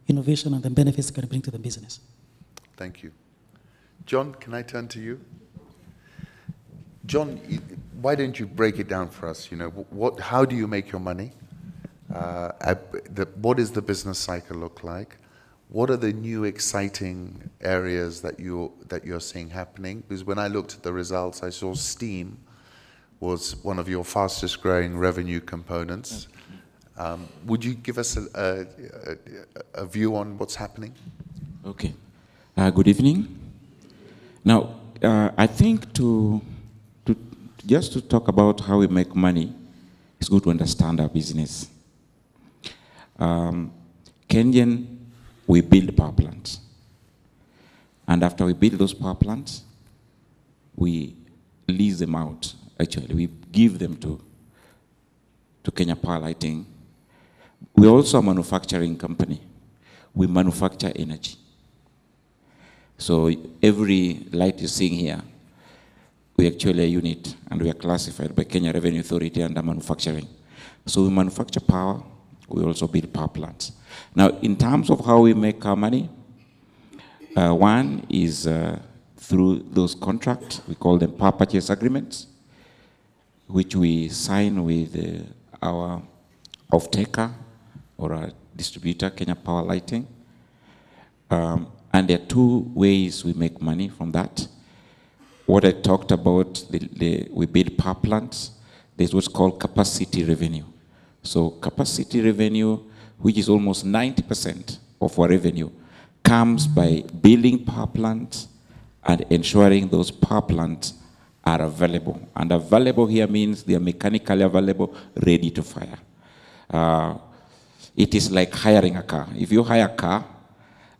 innovation and the benefits it can bring to the business. Thank you. John, can I turn to you? John, why don't you break it down for us? You know, how do you make your money? What does the business cycle look like? What are the new exciting areas that you're seeing happening? Because when I looked at the results, I saw steam was one of your fastest growing revenue components. Would you give us a view on what's happening? Okay. Good evening. Now, I think to just to talk about how we make money, it's good to understand our business. KenGen, we build power plants. And after we build those power plants, we lease them out, actually. We give them to Kenya Power Lighting. We're also a manufacturing company. We manufacture energy. So every light you're seeing here, we actually a unit, and we are classified by Kenya Revenue Authority under manufacturing. So we manufacture power, we also build power plants. Now, in terms of how we make our money, one is through those contracts. We call them power purchase agreements, which we sign with our off-taker or a distributor, Kenya Power Lighting. And there are two ways we make money from that. What I talked about, we build power plants. There's what's called capacity revenue. So capacity revenue, which is almost 90% of our revenue, comes by building power plants and ensuring those power plants are available. And available here means they are mechanically available, ready to fire. It is like hiring a car. If you hire a car,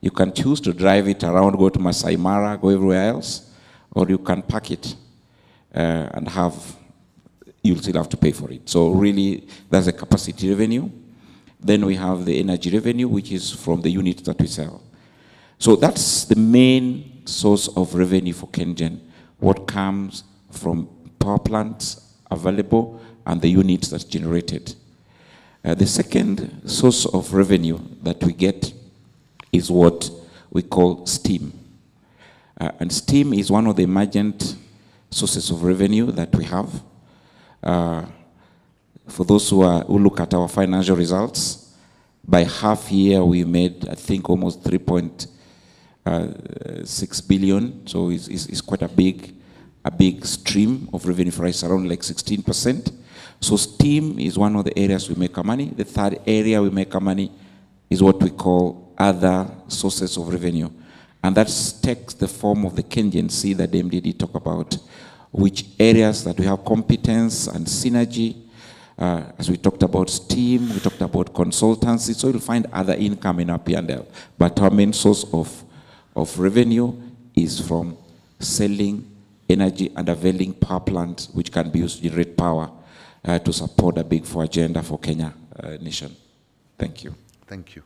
you can choose to drive it around, go to Masai Mara, go everywhere else, or you can park it and you'll still have to pay for it. So really, that's a capacity revenue. Then we have the energy revenue, which is from the units that we sell. So that's the main source of revenue for KenGen, what comes from power plants available and the units that's generated. The second source of revenue that we get is what we call steam. And steam is one of the emergent sources of revenue that we have. For those who look at our financial results, by half year we made, I think, almost 3.6 billion. So it's quite a big stream of revenue for us, around like 16%. So steam is one of the areas we make our money. The third area we make our money is what we call other sources of revenue. And that takes the form of the KenGen C that the MDD talked about, which areas that we have competence and synergy. As we talked about steam, we talked about consultancy, so you'll find other income in our P&L. But our main source of revenue is from selling energy and availing power plants, which can be used to generate power to support a Big Four agenda for Kenya nation. Thank you. Thank you.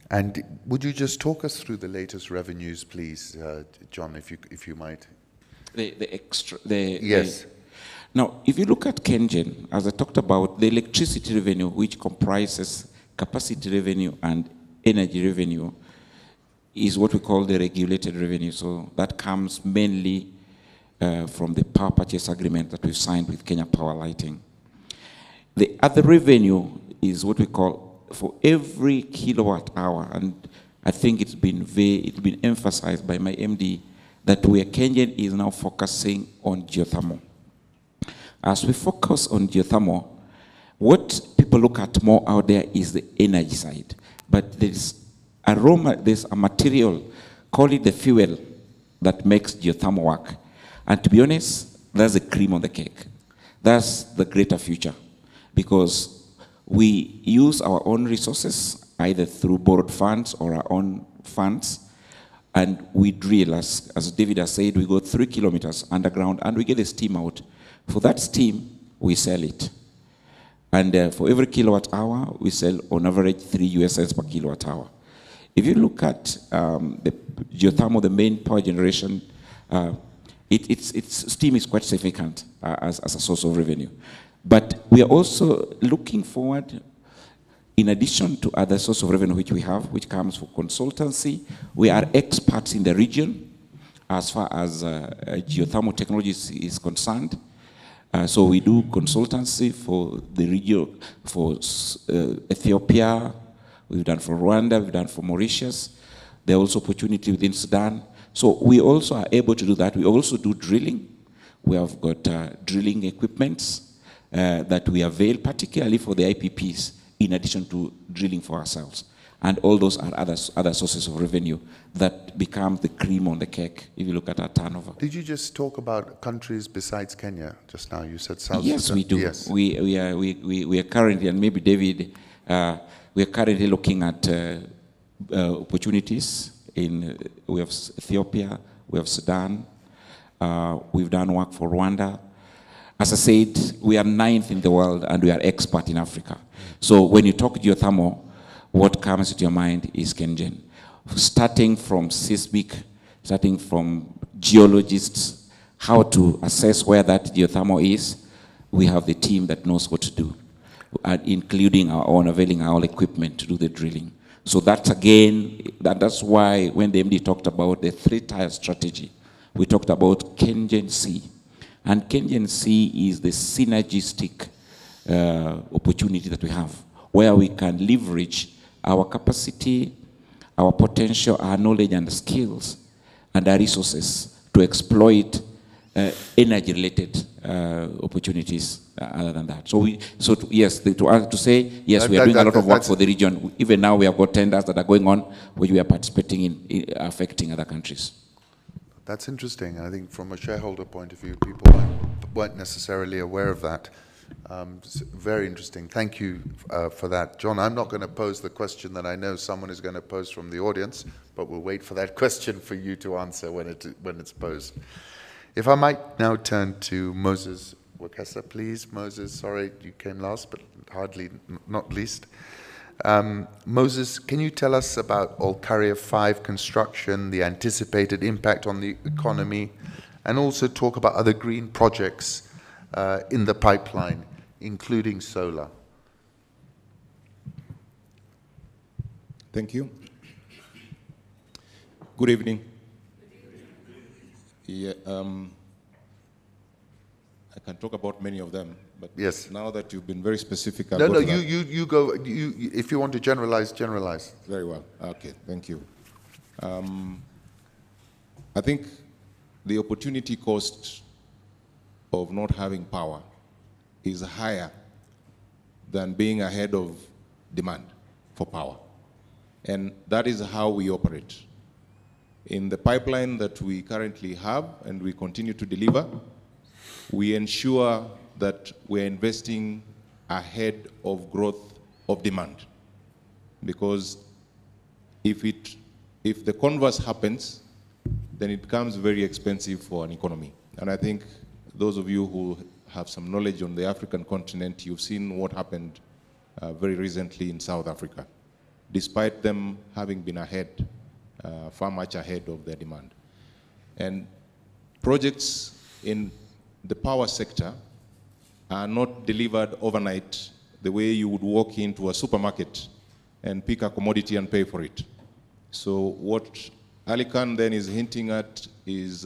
And would you just talk us through the latest revenues, please, John, if you might? Yes. Now, if you look at KenGen, as I talked about, the electricity revenue, which comprises capacity revenue and energy revenue, is what we call the regulated revenue. So that comes mainly from the power purchase agreement that we've signed with Kenya Power Lighting. The other revenue is what we call, for every kilowatt hour, and I think it's been emphasized by my MD, that KenGen is now focusing on geothermal. As we focus on geothermal, what people look at more out there is the energy side. But there's a material, call it the fuel, that makes geothermal work. And to be honest, that's the cream on the cake. That's the greater future. Because we use our own resources, either through borrowed funds or our own funds, and we drill, as David has said, we go 3 kilometers underground and we get the steam out. For that steam, we sell it. And for every kilowatt hour, we sell on average 3 US cents per kilowatt hour. If you look at the geothermal, the main power generation, steam is quite significant as a source of revenue. But we are also looking forward, in addition to other sources of revenue which we have, which comes for consultancy. We are experts in the region as far as geothermal technology is concerned. So we do consultancy for the region, for Ethiopia, we've done for Rwanda, we've done for Mauritius. There are also opportunities within Sudan. So we also are able to do that. We also do drilling. We have got drilling equipments that we avail, particularly for the IPPs, in addition to drilling for ourselves. And all those are other sources of revenue that become the cream on the cake if you look at our turnover. Did you just talk about countries besides Kenya just now? You said South Yes, Sudan. we do. Yes. We are currently, and maybe David, we are currently looking at opportunities in, we have Ethiopia, we have Sudan, we've done work for Rwanda. As I said, we are 9th in the world and we are expert in Africa. So when you talk geothermal, what comes to your mind is KenGen. Starting from seismic, starting from geologists, how to assess where that geothermal is, we have the team that knows what to do, including our own, availing our own equipment to do the drilling. So that's again, that's why when the MD talked about the 3-tier strategy, we talked about KenGen C. And KenGen C is the synergistic opportunity that we have, where we can leverage our capacity, our potential, our knowledge and skills, and our resources to exploit energy-related opportunities other than that. So, yes, to say, yes, we are doing a lot of work for the region. Even now we have got tenders that are going on, which we are participating in affecting other countries. That's interesting. I think from a shareholder point of view, people weren't necessarily aware of that. Very interesting. Thank you for that. John, I'm not going to pose the question that I know someone is going to pose from the audience, but we'll wait for that question for you to answer when it's posed. If I might now turn to Moses Wakesa, please. Moses, sorry you came last, but hardly not least. Moses, can you tell us about Olkaria 5 construction, the anticipated impact on the economy, and also talk about other green projects in the pipeline, including solar? Thank you. Good evening. Yeah, I can talk about many of them, but yes, now that you've been very specific, no, you go. If you want to generalize, generalize. Very well. Okay, thank you. I think the opportunity cost of not having power is higher than being ahead of demand for power, and that is how we operate. In the pipeline that we currently have and we continue to deliver, we ensure that we're investing ahead of growth of demand. Because if the converse happens, then it becomes very expensive for an economy. And I think those of you who have some knowledge on the African continent, you've seen what happened very recently in South Africa, despite them having been ahead, far much ahead of their demand. And projects in the power sector are not delivered overnight the way you would walk into a supermarket and pick a commodity and pay for it. So what Ali Khan then is hinting at is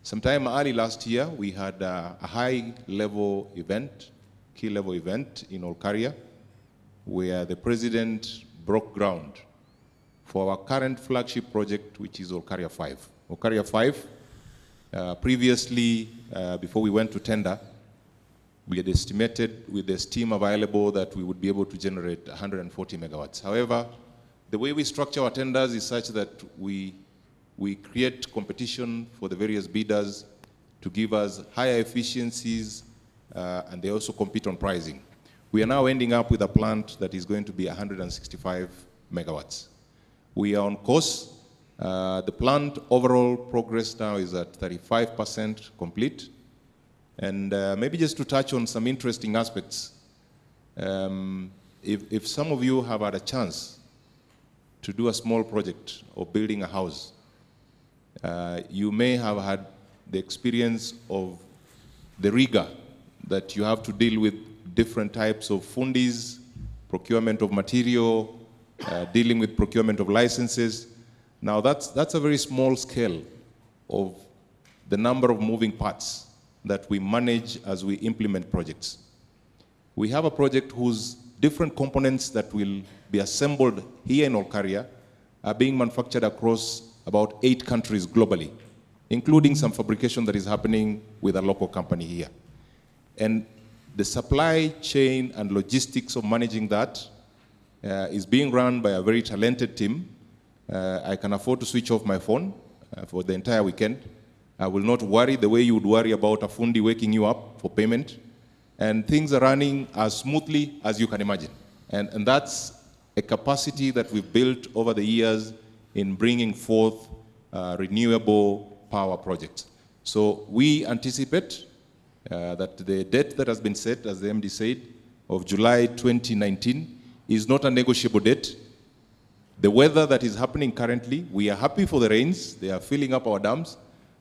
sometime early last year, we had a high-level event, key-level event in Olkaria, where the president broke ground for our current flagship project, which is Olkaria 5. Olkaria 5, previously, before we went to tender, we had estimated with the steam available that we would be able to generate 140 megawatts. However, the way we structure our tenders is such that we create competition for the various bidders to give us higher efficiencies, and they also compete on pricing. We are now ending up with a plant that is going to be 165 megawatts. We are on course. The plant overall progress now is at 35% complete. And maybe just to touch on some interesting aspects, if some of you have had a chance to do a small project of building a house, you may have had the experience of the rigor that you have to deal with different types of fundis, procurement of material, dealing with procurement of licenses. Now that's a very small scale of the number of moving parts that we manage as we implement projects. We have a project whose different components that will be assembled here in Olkaria are being manufactured across about 8 countries globally, including some fabrication that is happening with a local company here. And the supply chain and logistics of managing that is being run by a very talented team. I can afford to switch off my phone for the entire weekend. I will not worry the way you would worry about a fundi waking you up for payment. And things are running as smoothly as you can imagine. And that's a capacity that we've built over the years in bringing forth renewable power projects. So we anticipate that the date that has been set, as the MD said, of July 2019 is not a negotiable date. The weather that is happening currently, we are happy for the rains, they are filling up our dams,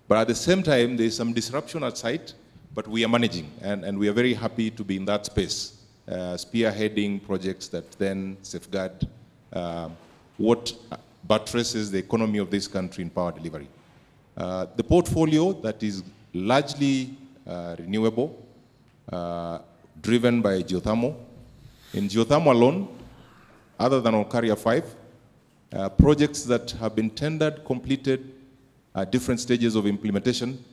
but at the same time, there is some disruption at site, but we are managing, and we are very happy to be in that space, spearheading projects that then safeguard what buttresses the economy of this country in power delivery. The portfolio that is largely renewable, driven by geothermal. In geothermal alone, other than Olkaria 5, projects that have been tendered, completed, at different stages of implementation,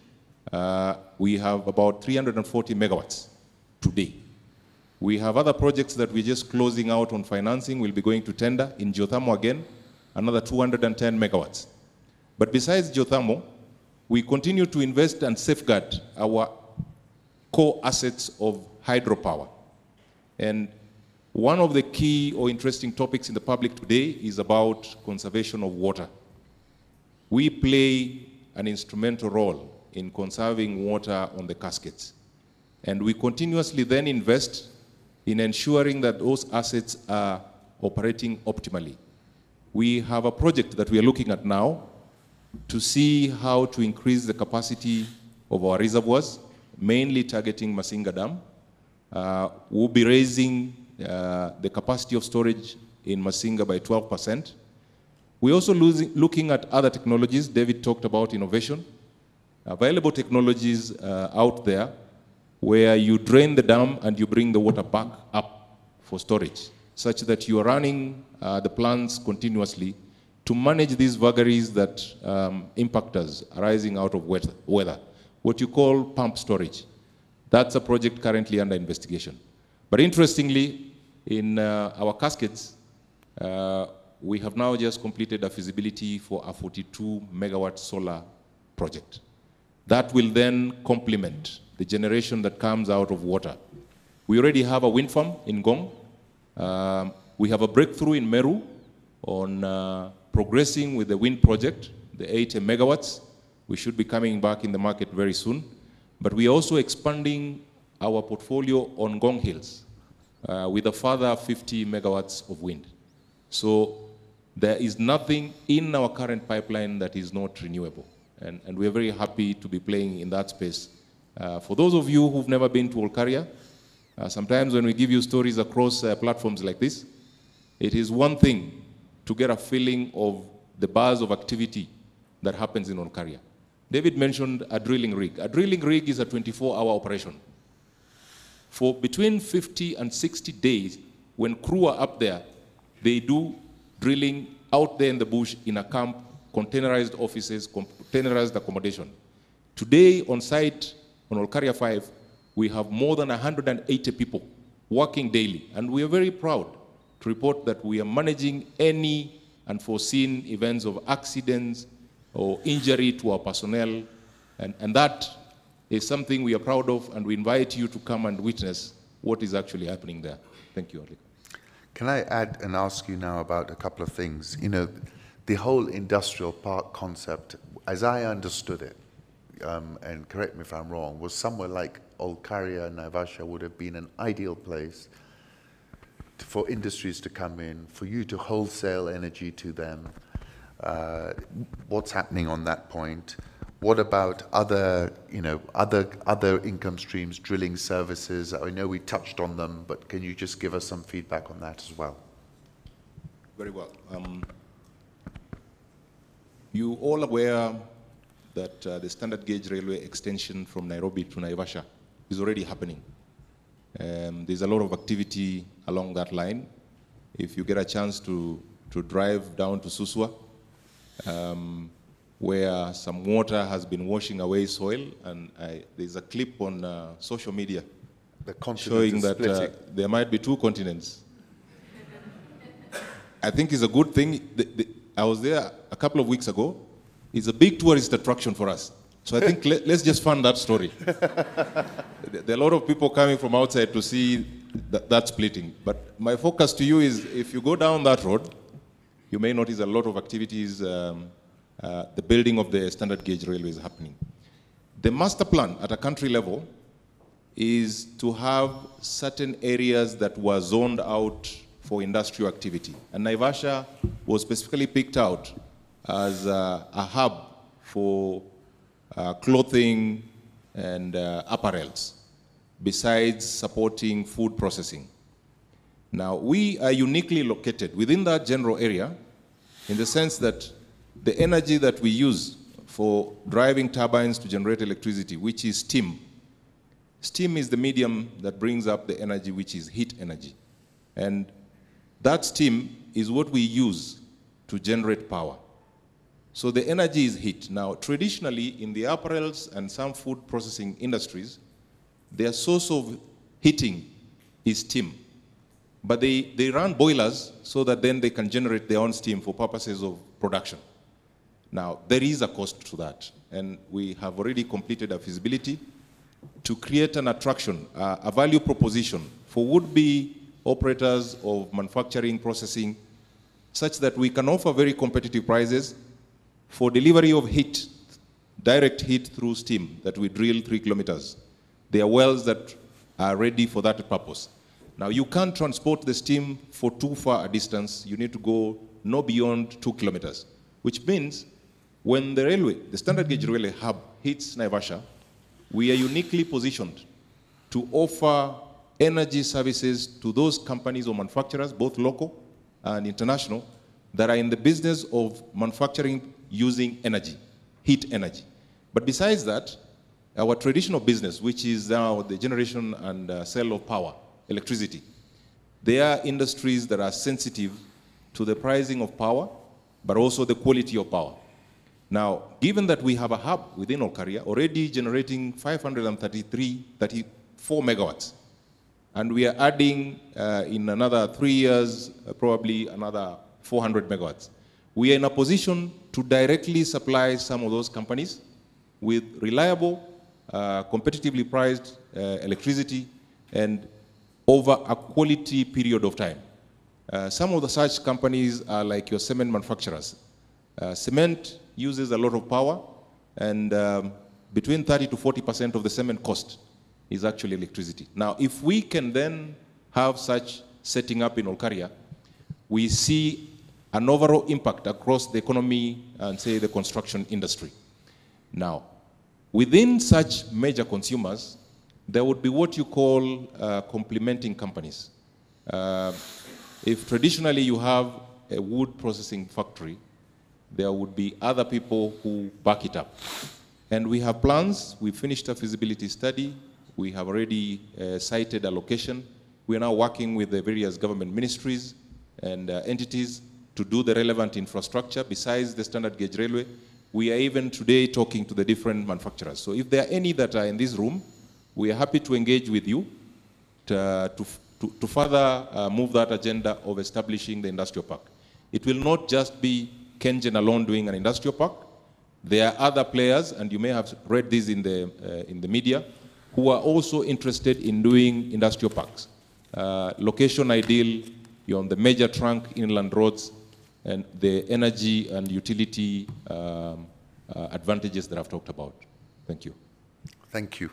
we have about 340 megawatts today. We have other projects that we're just closing out on financing. We'll be going to tender in geothermal again, another 210 megawatts. But besides geothermal, we continue to invest and safeguard our core assets of hydropower. And one of the key or interesting topics in the public today is about conservation of water. We play an instrumental role in conserving water on the cascades. And we continuously then invest in ensuring that those assets are operating optimally. We have a project that we are looking at now to see how to increase the capacity of our reservoirs, mainly targeting Masinga Dam. We'll be raising the capacity of storage in Masinga by 12%. We're also looking at other technologies. David talked about innovation. Available technologies out there where you drain the dam and you bring the water back up for storage, such that you are running the plants continuously to manage these vagaries that impact us arising out of weather, what you call pump storage. That's a project currently under investigation. But interestingly, in our cascades, we have now just completed a feasibility for a 42 megawatt solar project. That will then complement the generation that comes out of water. We already have a wind farm in Gong. We have a breakthrough in Meru on progressing with the wind project, the 80 megawatts. We should be coming back in the market very soon. But we are also expanding our portfolio on Gong Hills with a further 50 megawatts of wind. So there is nothing in our current pipeline that is not renewable. And we are very happy to be playing in that space. For those of you who've never been to Olkaria, sometimes when we give you stories across platforms like this, it is one thing to get a feeling of the buzz of activity that happens in Olkaria. David mentioned a drilling rig. A drilling rig is a 24-hour operation. For between 50 and 60 days, when crew are up there, they do drilling out there in the bush in a camp, containerized offices, containerized accommodation. Today on site, on Olkaria 5, we have more than 180 people working daily. And we are very proud to report that we are managing any unforeseen events of accidents or injury to our personnel. And that is something we are proud of, and we invite you to come and witness what is actually happening there. Thank you, Ali. Can I add and ask you now about a couple of things? You know, the whole industrial park concept, as I understood it, and correct me if I'm wrong, was somewhere like Olkaria and Naivasha would have been an ideal place for industries to come in, for you to wholesale energy to them. What's happening on that point? What about other, you know, other income streams, drilling services? I know we touched on them, but can you just give us some feedback on that as well? Very well. You all aware that the standard gauge railway extension from Nairobi to Naivasha is already happening. There's a lot of activity along that line. If you get a chance to drive down to Suswa, where some water has been washing away soil, and there's a clip on social media showing that there might be 2 continents. I think is a good thing. I was there a couple of weeks ago. It's a big tourist attraction for us. So I think let's just fund that story. There are a lot of people coming from outside to see that splitting. But my focus to you is, if you go down that road, you may notice a lot of activities. The building of the standard gauge railway is happening. The master plan at a country level is to have certain areas that were zoned out for industrial activity. And Naivasha was specifically picked out as a hub for clothing and apparels, besides supporting food processing. Now, we are uniquely located within that general area in the sense that the energy that we use for driving turbines to generate electricity, which is steam. Steam is the medium that brings up the energy, which is heat energy. And that steam is what we use to generate power. So the energy is heat. Now, traditionally, in the apparels and some food processing industries, their source of heating is steam. But they run boilers so that then they can generate their own steam for purposes of production. Now, there is a cost to that. And we have already completed a feasibility to create an attraction, a value proposition for would-be operators of manufacturing, processing, such that we can offer very competitive prices for delivery of heat, direct heat through steam that we drill 3 kilometers. There are wells that are ready for that purpose. Now, you can't transport the steam for too far a distance. You need to go no beyond 2 kilometers, which means when the railway, the standard gauge railway hub hits Naivasha, we are uniquely positioned to offer energy services to those companies or manufacturers, both local and international, that are in the business of manufacturing using energy, heat energy. But besides that, our traditional business, which is now the generation and sale of power, electricity, they are industries that are sensitive to the pricing of power, but also the quality of power. Now, given that we have a hub within Olkaria already generating 534 megawatts, and we are adding in another 3 years, probably another 400 megawatts, we are in a position to directly supply some of those companies with reliable, competitively priced electricity and over a quality period of time. Some of the such companies are like your cement manufacturers. Cement uses a lot of power, and between 30 to 40% of the cement cost is actually electricity. Now, if we can then have such setting up in Olkaria, we see an overall impact across the economy and, say, the construction industry. Now, within such major consumers, there would be what you call complementing companies. If traditionally you have a wood processing factory, there would be other people who back it up. And we have plans. We finished a feasibility study. We have already cited a location. We are now working with the various government ministries and entities to do the relevant infrastructure. Besides the standard gauge railway, we are even today talking to the different manufacturers. So if there are any that are in this room, we are happy to engage with you to further move that agenda of establishing the industrial park. It will not just be KenGen alone doing an industrial park. There are other players, and you may have read this in the media, who are also interested in doing industrial parks. Location ideal, you're on the major trunk inland roads, and the energy and utility advantages that I've talked about. Thank you. Thank you.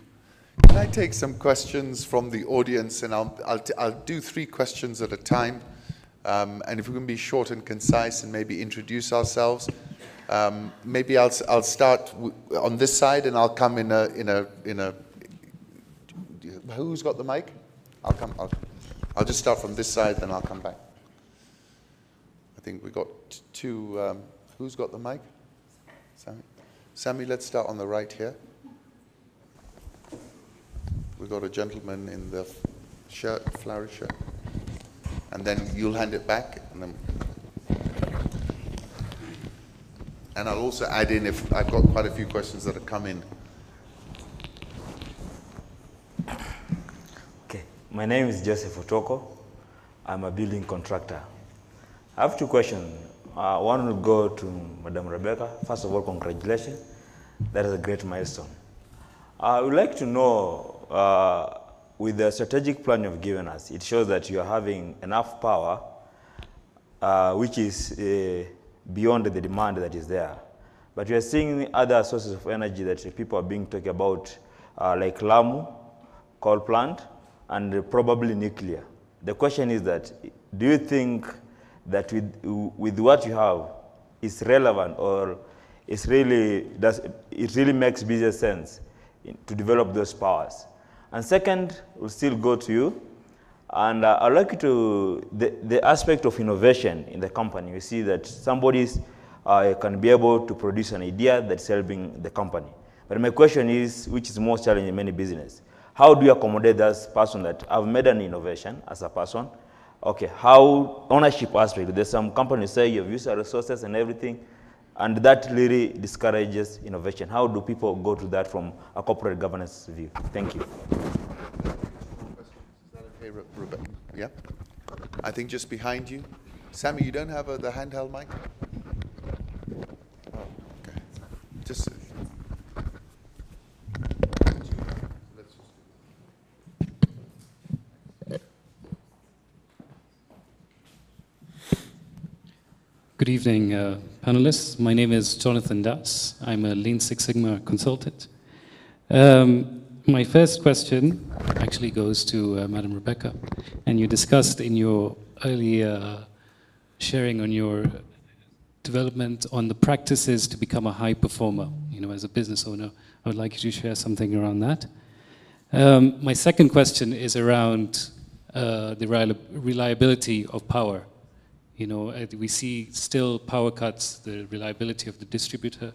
Can I take some questions from the audience? And I'll do 3 questions at a time. And if we can be short and concise and maybe introduce ourselves, maybe I'll start on this side, and I'll come in a. Who's got the mic? I'll just start from this side, then I'll come back. I think we got 2. Who's got the mic? Sammy. Sammy, let's start on the right here. We got a gentleman in the shirt, flowery shirt. And then you'll hand it back, and I'll also add in if I've got quite a few questions that have come in. Okay, my name is Joseph Otoko. I'm a building contractor. I have two questions. One will go to Madam Rebecca. First of all, congratulations. That is a great milestone. I would like to know, with the strategic plan you've given us, it shows that you are having enough power, which is beyond the demand that is there. But we are seeing other sources of energy that people are being talked about, like Lamu, coal plant, and probably nuclear. The question is that, do you think that with what you have is relevant, or it really makes business sense to develop those powers? And second, we'll still go to you. And I'd like you to, the aspect of innovation in the company. We see that somebody can be able to produce an idea that's helping the company. But my question is, which is most challenging in many business, how do you accommodate that person that I've made an innovation as a person? Okay, how ownership aspect? There's some companies say you've used our resources and everything, and that really discourages innovation. How do people go to that from a corporate governance view? Thank you. Is that okay, Rebecca? Yeah? I think just behind you. Sammy, you don't have the handheld mic? Oh, okay. Just... Good evening, panelists. My name is Jonathan Das. I'm a Lean Six Sigma consultant. My first question actually goes to Madam Rebecca. And you discussed in your earlier sharing on your development on the practices to become a high performer. You know, as a business owner, I would like you to share something around that. My second question is around the reliability of power. You know, we see still power cuts, the reliability of the distributor.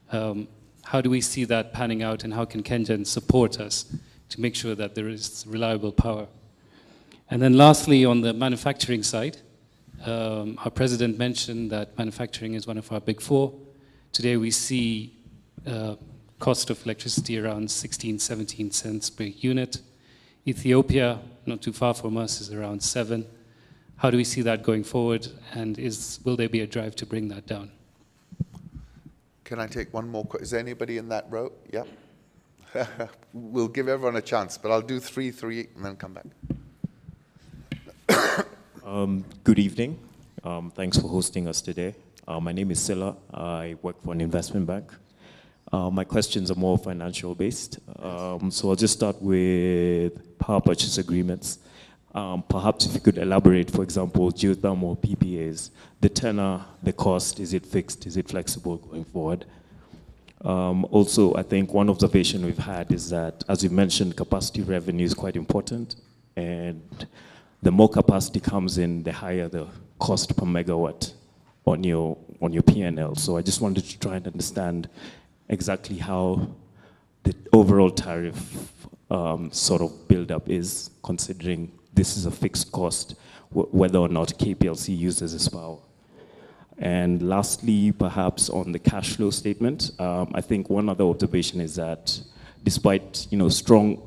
How do we see that panning out, and how can KenGen support us to make sure that there is reliable power? And then lastly, on the manufacturing side, our president mentioned that manufacturing is one of our big four. Today we see cost of electricity around 16, 17 cents per unit. Ethiopia, not too far from us, is around 7. How do we see that going forward, and will there be a drive to bring that down? Can I take one more? Is there anybody in that row? Yeah. We'll give everyone a chance, but I'll do three, and then come back. Good evening. Thanks for hosting us today. My name is Silla. I work for an investment bank. My questions are more financial based. So I'll just start with power purchase agreements. Perhaps if you could elaborate, for example, geothermal PPAs, the tenor, the cost, is it fixed, is it flexible going forward? Also, I think one observation we've had is that, as you mentioned, capacity revenue is quite important, and the more capacity comes in, the higher the cost per megawatt on your P&L. So I just wanted to try and understand exactly how the overall tariff sort of build-up is, considering this is a fixed cost, whether or not KPLC uses this power. And lastly, perhaps on the cash flow statement, I think one other observation is that despite strong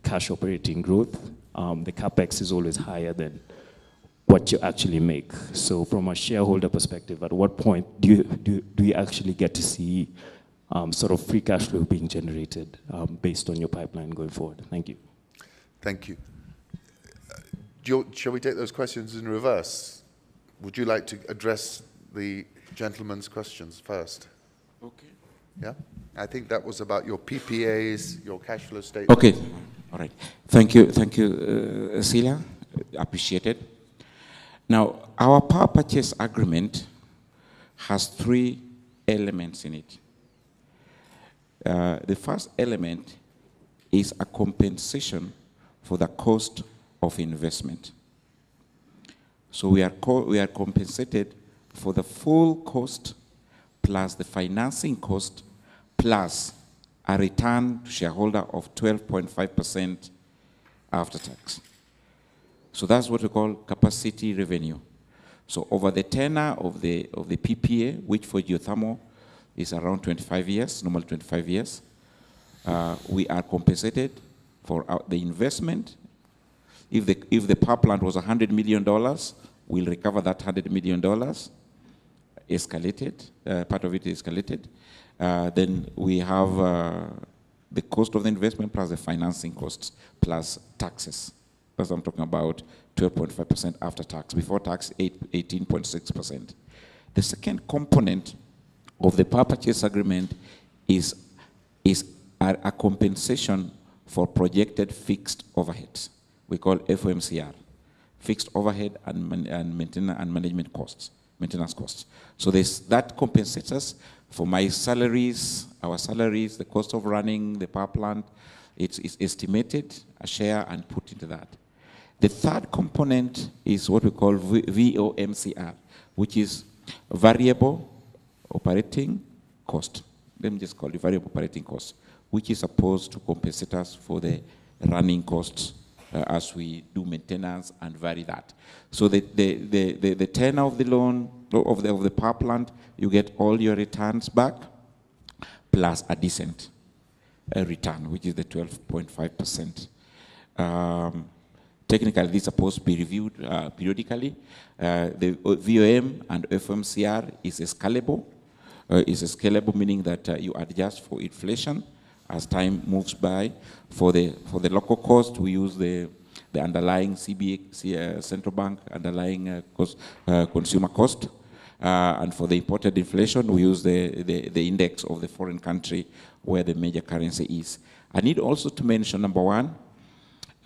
cash operating growth, the capex is always higher than what you actually make. So from a shareholder perspective, at what point do you actually get to see sort of free cash flow being generated based on your pipeline going forward? Thank you. Thank you. Shall we take those questions in reverse? Would you like to address the gentleman's questions first? Okay. Yeah? I think that was about your PPAs, your cash flow statement. Okay. All right. Thank you, Celia. Appreciate it. Now, our power purchase agreement has 3 elements in it. The first element is a compensation for the cost of investment. So we are compensated for the full cost plus the financing cost plus a return to shareholder of 12.5% after tax. So that's what we call capacity revenue. So over the tenor of the PPA, which for geothermal is around 25 years, normal 25 years, we are compensated for the investment. If the power plant was $100 million, we'll recover that $100 million, escalated, part of it is escalated. Then we have the cost of the investment plus the financing costs plus taxes. That's what I'm talking about, 12.5% after tax. Before tax, 18.6%. The second component of the power purchase agreement is a compensation for projected fixed overheads. We call FOMCR, fixed overhead and maintenance and management costs, maintenance costs. So that compensates us for my salaries, our salaries, the cost of running the power plant. It's estimated, a share, and put into that. The third component is what we call VOMCR, which is variable operating cost. Let me just call it variable operating cost, which is supposed to compensate us for the running costs as we do maintenance and vary that. So the tenor of the loan, of the power plant, you get all your returns back, plus a decent return, which is the 12.5%. Technically, this is supposed to be reviewed periodically. The VOM and FMCR is scalable. Meaning that you adjust for inflation as time moves by. For the local cost, we use the underlying CBA, central bank underlying consumer cost. And for the imported inflation, we use the index of the foreign country where the major currency is. I need also to mention, number one,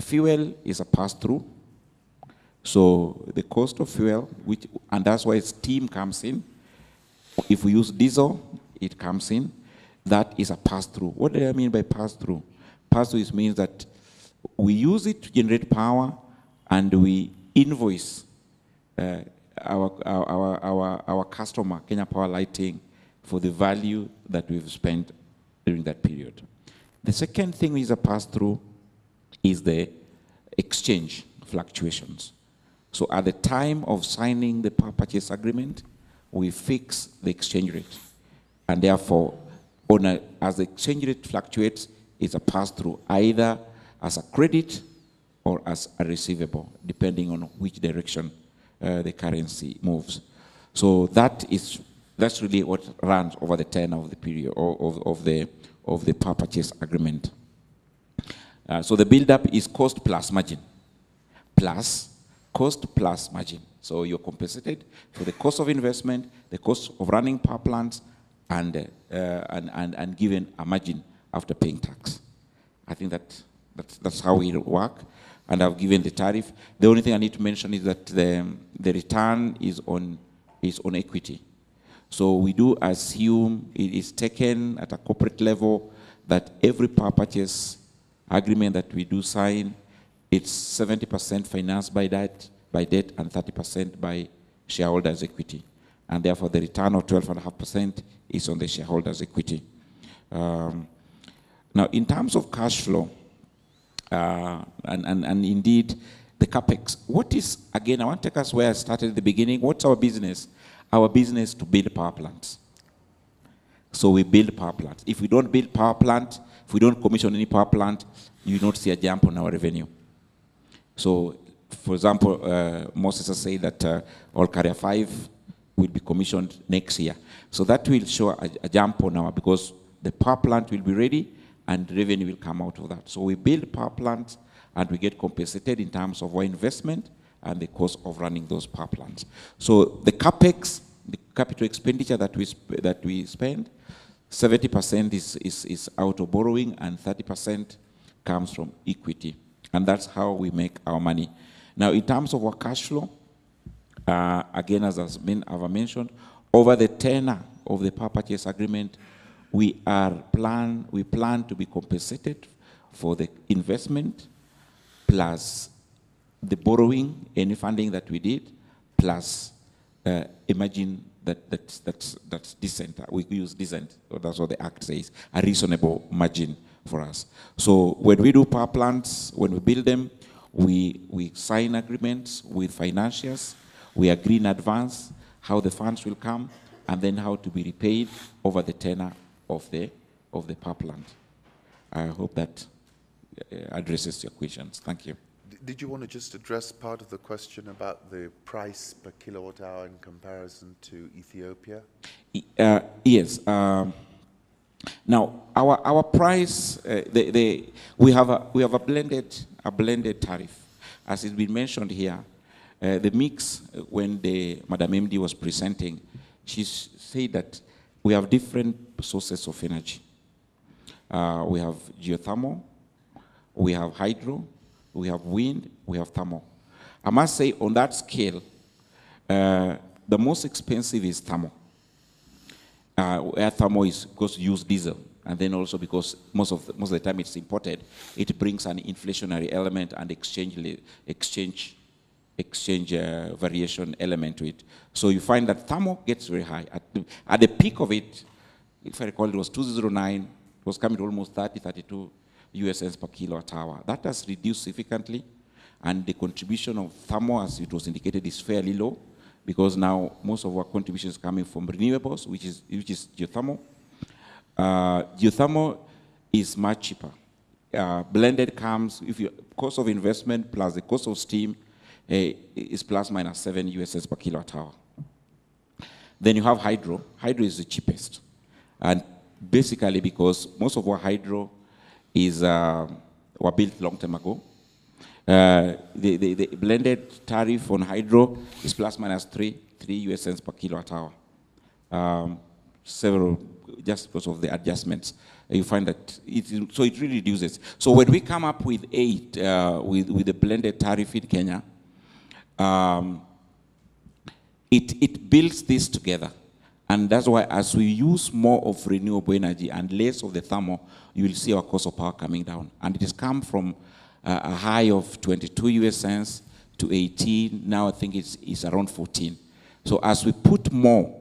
fuel is a pass-through. So the cost of fuel, and that's why steam comes in. If we use diesel, it comes in. That is a pass-through. What do I mean by pass-through? Pass-through means that we use it to generate power, and we invoice our customer, Kenya Power Lighting, for the value that we've spent during that period. The second thing is a pass-through is the exchange fluctuations. So at the time of signing the power purchase agreement, we fix the exchange rate. And therefore, as the exchange rate fluctuates, it's a pass-through, either as a credit or as a receivable, depending on which direction the currency moves. So that's really what runs over the tenor of the period of the power purchase agreement. So the build-up is cost plus margin, plus cost plus margin. So you're compensated for the cost of investment, the cost of running power plants, and given a margin after paying tax. I think that's how we work, and I've given the tariff. The only thing I need to mention is that the return is on equity. So we do assume it is taken at a corporate level that every power purchase agreement that we do sign, it's 70% financed by debt and 30% by shareholders' equity. And therefore, the return of 12.5% is on the shareholders' equity. Now, in terms of cash flow, and indeed the capex, what is, again, I want to take us where I started at the beginning. What's our business? Our business to build power plants. So we build power plants. If we don't build power plant, if we don't commission any power plant, you don't see a jump on our revenue. So, for example, Moses has said that All Carrier 5 will be commissioned next year. So that will show a jump on our, because the power plant will be ready and revenue will come out of that. So we build power plants and we get compensated in terms of our investment and the cost of running those power plants. So the capex, the capital expenditure that we spend, 70% is out of borrowing and 30% comes from equity. And that's how we make our money. Now, in terms of our cash flow, again, as I've mentioned, over the tenor of the power purchase agreement, we plan to be compensated for the investment plus the borrowing, any funding that we did, plus imagine that's decent. We use decent, or that's what the Act says, a reasonable margin for us. So when we do power plants, when we build them, we sign agreements with financiers, we agree in advance how the funds will come, and then how to be repaid over the tenor of the power plant. I hope that addresses your questions. Thank you. Did you want to just address part of the question about the price per kilowatt hour in comparison to Ethiopia? Yes. Now, our price, we have a blended tariff, as it's been mentioned here. The mix, when Madam MD was presenting, she said that we have different sources of energy. We have geothermal, we have hydro, we have wind, we have thermal. I must say, on that scale, the most expensive is thermal. Where thermal is because you use diesel, and then also because most of the time it's imported, it brings an inflationary element and exchange variation element to it. So you find that thermal gets very high. At the peak of it, if I recall, it was 2009. It was coming to almost 32 US cents per kilowatt hour. That has reduced significantly, and the contribution of thermal, as it was indicated, is fairly low, because now most of our contributions are coming from renewables, which is geothermal. Geothermal is much cheaper. Blended comes, if you cost of investment plus the cost of steam is plus minus 7 US cents per kilowatt hour. Then you have hydro. Hydro is the cheapest, and basically because most of our hydro is were built long time ago. The blended tariff on hydro is plus minus 3 US cents per kilowatt hour. Several, just because of the adjustments, you find that so it really reduces. So when we come up with 8 with the blended tariff in Kenya, it builds this together. And that's why as we use more of renewable energy and less of the thermal, you will see our cost of power coming down. And it has come from a high of 22 US cents to 18. Now I think it's around 14. So as we put more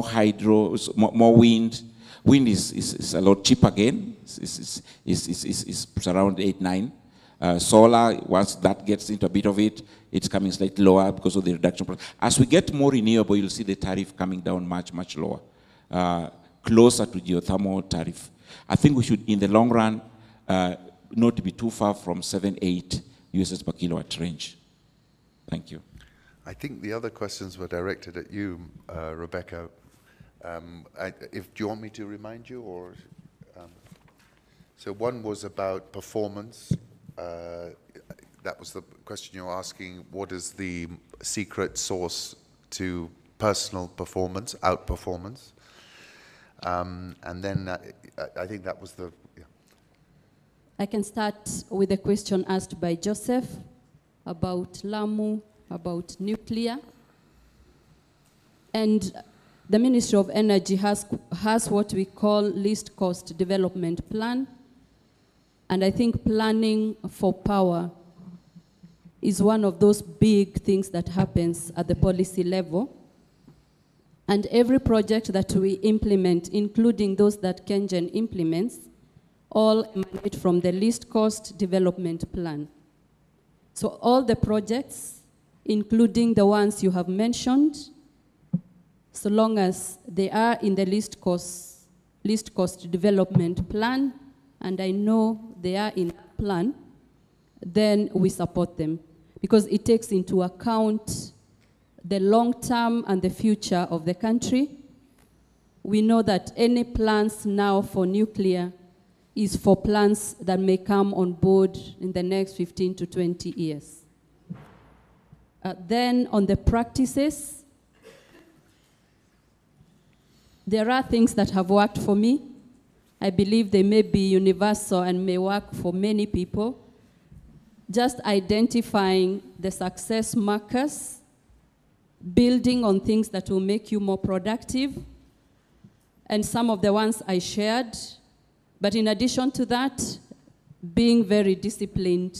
hydro, more wind is a lot cheaper again. It's around 8, 9. Solar, once that gets into a bit of it, it's coming slightly lower because of the reduction. As we get more renewable, you'll see the tariff coming down much, much lower, closer to geothermal tariff. I think we should, in the long run, not be too far from 7, 8 US per kilowatt range. Thank you. I think the other questions were directed at you, Rebecca. Do you want me to remind you, or? So one was about performance. That was the question you're asking. What is the secret sauce to personal performance, outperformance? And then I think that was the... Yeah. I can start with a question asked by Joseph about Lamu, about nuclear. And the Ministry of Energy has what we call least cost development plan. And I think planning for power is one of those big things that happens at the policy level. And every project that we implement, including those that KenGen implements, all emanate from the least cost development plan. So all the projects, including the ones you have mentioned, so long as they are in the least cost development plan, and I know they are in that plan, then we support them, because it takes into account the long term and the future of the country. We know that any plans now for nuclear is for plans that may come on board in the next 15 to 20 years. Then on the practices, there are things that have worked for me. I believe they may be universal and may work for many people. Just identifying the success markers, building on things that will make you more productive, and some of the ones I shared. But in addition to that, being very disciplined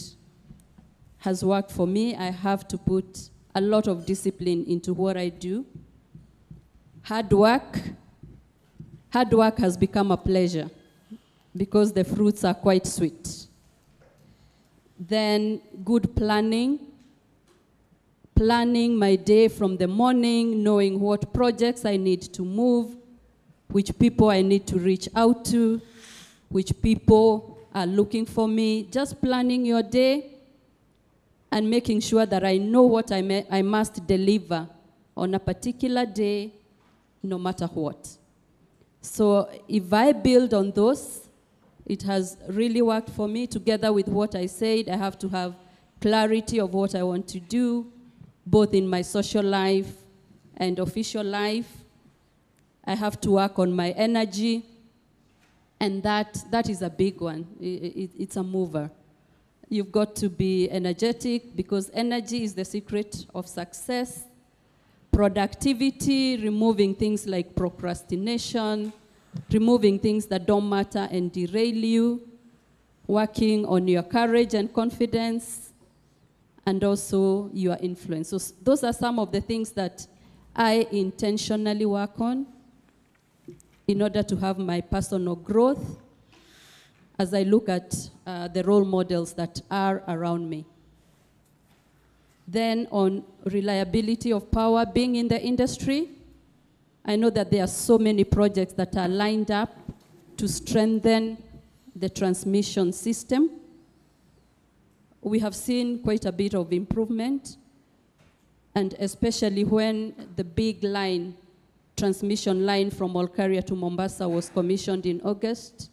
has worked for me. I have to put a lot of discipline into what I do. Hard work has become a pleasure because the fruits are quite sweet. Then good planning my day from the morning, knowing what projects I need to move, which people I need to reach out to, which people are looking for me. Just planning your day and making sure that I know what I must deliver on a particular day, no matter what. So if I build on those, it has really worked for me. Together with what I said, I have to have clarity of what I want to do, both in my social life and official life. I have to work on my energy, and that is a big one. It's a mover. You've got to be energetic, because energy is the secret of success. Productivity, removing things like procrastination, removing things that don't matter and derail you, working on your courage and confidence, and also your influence. So those are some of the things that I intentionally work on in order to have my personal growth as I look at the role models that are around me. Then on reliability of power, being in the industry, I know that there are so many projects that are lined up to strengthen the transmission system. We have seen quite a bit of improvement, and especially when the big line, transmission line from Olkaria to Mombasa was commissioned in August,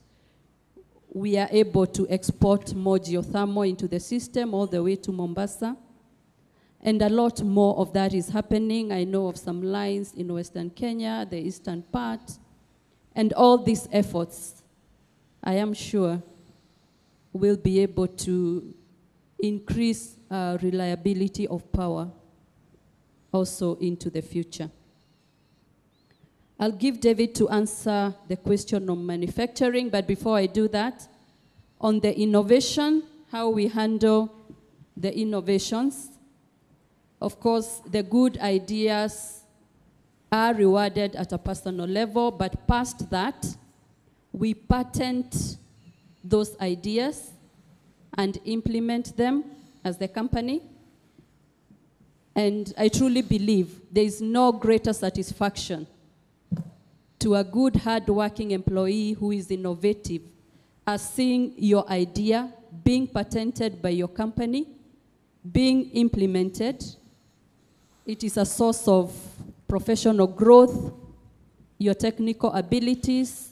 we are able to export more geothermal into the system all the way to Mombasa. And a lot more of that is happening. I know of some lines in Western Kenya, the eastern part. And all these efforts, I am sure, will be able to increase reliability of power also into the future. I'll give David to answer the question on manufacturing, but before I do that, on the innovation, how we handle the innovations. Of course, the good ideas are rewarded at a personal level, but past that, we patent those ideas and implement them as the company. And I truly believe there is no greater satisfaction to a good, hard-working employee who is innovative as seeing your idea being patented by your company, being implemented. It is a source of professional growth, your technical abilities,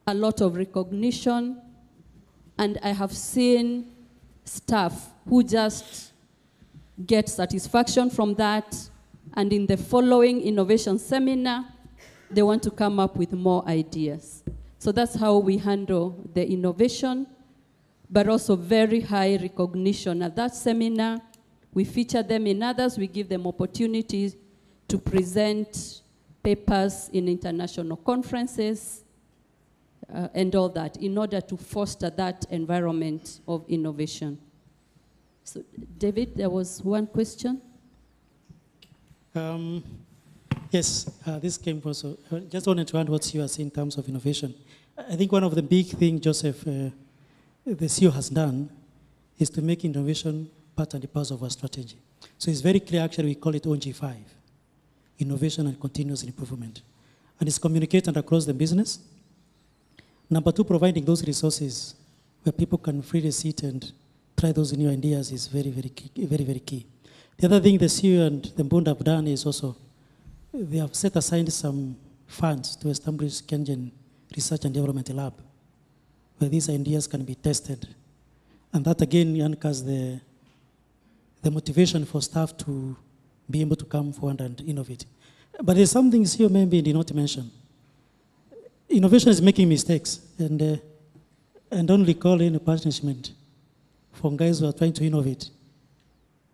a lot of recognition, and I have seen staff who just get satisfaction from that, and in the following innovation seminar, they want to come up with more ideas. So that's how we handle the innovation, but also very high recognition. At that seminar, we feature them in others, we give them opportunities to present papers in international conferences, and all that, in order to foster that environment of innovation. So, David, there was one question. Yes, this came also. I just wanted to add what you are saying in terms of innovation. I think one of the big things Joseph, the CEO, has done is to make innovation part and parcel of our strategy. So it's very clear, actually, we call it ONG5, innovation and continuous improvement. And it's communicated across the business. Number two, providing those resources where people can freely sit and try those new ideas is very, very key, very, very key. The other thing the CEO and the board have done is also they have set aside some funds to establish KenGen Research and Development Lab, where these ideas can be tested. And that again anchors the motivation for staff to be able to come forward and innovate. But there's something CEO maybe did not mention. Innovation is making mistakes, and don't recall any punishment for guys who are trying to innovate.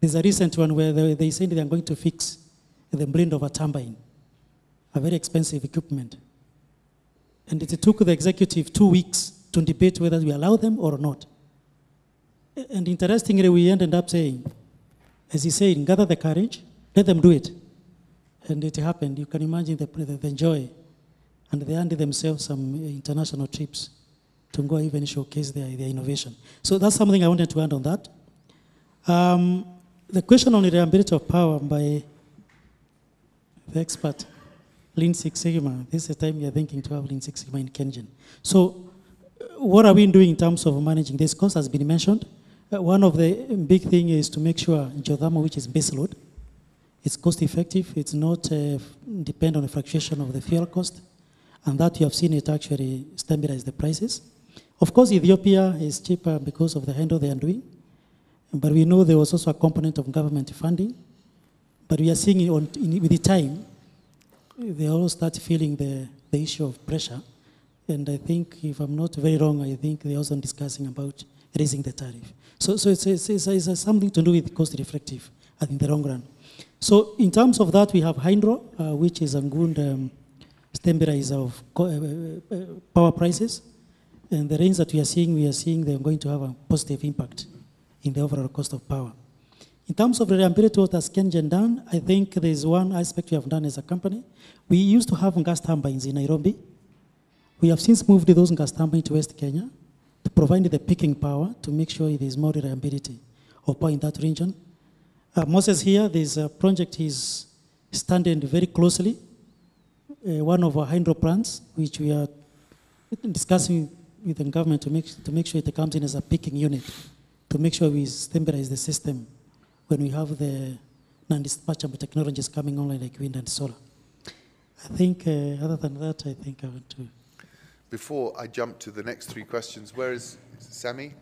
There's a recent one where they said they are going to fix the blade of a turbine, a very expensive equipment. And it took the executive 2 weeks to debate whether we allow them or not. And interestingly, we ended up saying, as he said, gather the courage, let them do it. And it happened. You can imagine the joy. And they earned themselves some international trips to go even showcase their innovation. So that's something I wanted to add on that. The question on reliability of power by the expert, Lean Six Sigma. This is the time we are thinking to have Lean Six Sigma in KenGen. So what are we doing in terms of managing this? Cost has been mentioned. One of the big things is to make sure geothermal, which is base load, it's cost effective, it's not depend on the fluctuation of the fuel cost, and that you have seen it actually stabilize the prices. Of course, Ethiopia is cheaper because of the handle they are doing, but we know there was also a component of government funding, but we are seeing it with the time, they all start feeling the issue of pressure, and I think, if I'm not very wrong, I think they're also discussing about raising the tariff. So it's something to do with cost reflective in the long run. So in terms of that, we have hydro, which is a good stabilizer of power prices. And the rains that we are seeing they're going to have a positive impact in the overall cost of power. In terms of reliability, what has KenGen done, I think there's one aspect we have done as a company. We used to have gas turbines in Nairobi. We have since moved those gas turbines to West Kenya to provide the peaking power to make sure there is more reliability of power in that region. Moses here, there's a project he's standing very closely, one of our hydro plants, which we are discussing with the government to make sure it comes in as a peaking unit, to make sure we stabilize the system when we have the non-dispatchable technologies coming online like wind and solar. I think, other than that, I think I want to... Before I jump to the next three questions, where is Sammy?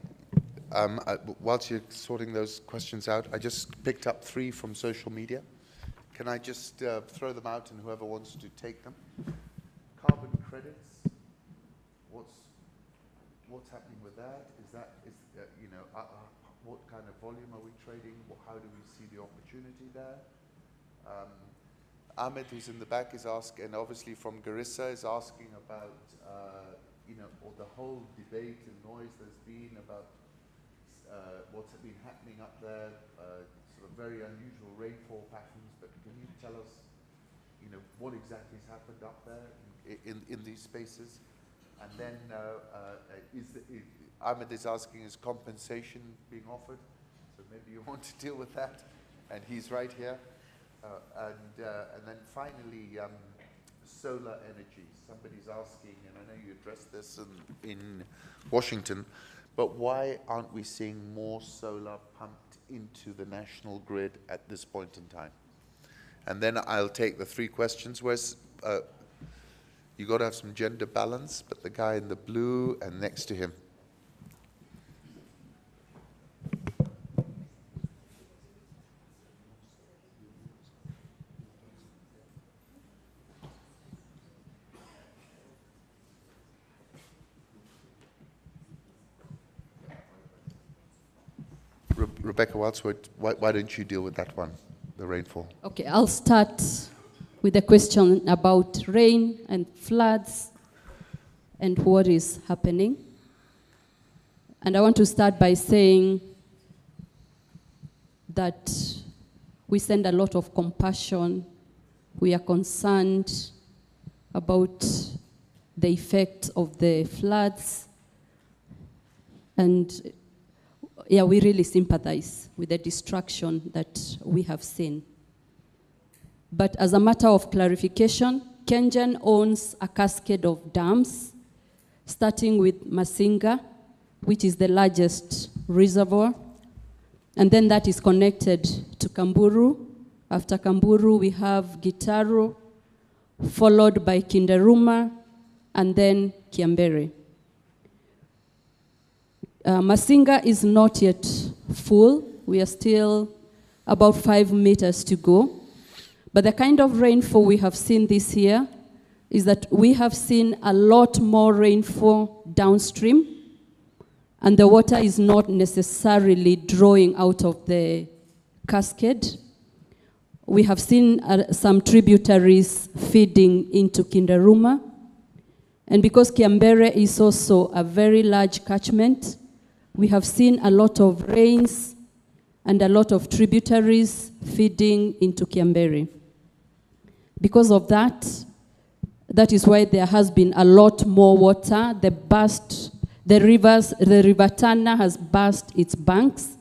Whilst you're sorting those questions out, I just picked up 3 from social media. Can I just throw them out and whoever wants to take them? Carbon credits. What's happening with that? What kind of volume are we trading? How do we see the opportunity there? Ahmed, who's in the back, is asking, and obviously from Garissa, is asking about, or the whole debate and noise there's been about what's been happening up there, sort of very unusual rainfall patterns. But can you tell us, what exactly has happened up there in these spaces? And then Ahmed is asking, is compensation being offered? So maybe you want to deal with that. And he's right here. And then finally, solar energy. Somebody's asking, and I know you addressed this in Washington, but why aren't we seeing more solar pumped into the national grid at this point in time? And then I'll take the 3 questions. Where's you got to have some gender balance, but the guy in the blue and next to him. Rebecca Wadsworth, why don't you deal with that one, the rainfall? Okay, I'll start with a question about rain and floods and what is happening. And I want to start by saying that we send a lot of compassion. We are concerned about the effect of the floods. And yeah, we really sympathize with the destruction that we have seen. But as a matter of clarification, KenGen owns a cascade of dams, starting with Masinga, which is the largest reservoir. And then that is connected to Kamburu. After Kamburu, we have Gitaru, followed by Kinderuma, and then Kiambere. Masinga is not yet full. We are still about 5 meters to go. But the kind of rainfall we have seen this year is that we have seen a lot more rainfall downstream, and the water is not necessarily drawing out of the cascade. We have seen some tributaries feeding into Kinderuma. And because Kiambere is also a very large catchment, we have seen a lot of rains and a lot of tributaries feeding into Kiambere. Because of that, that is why there has been a lot more water. The river Tana has burst its banks.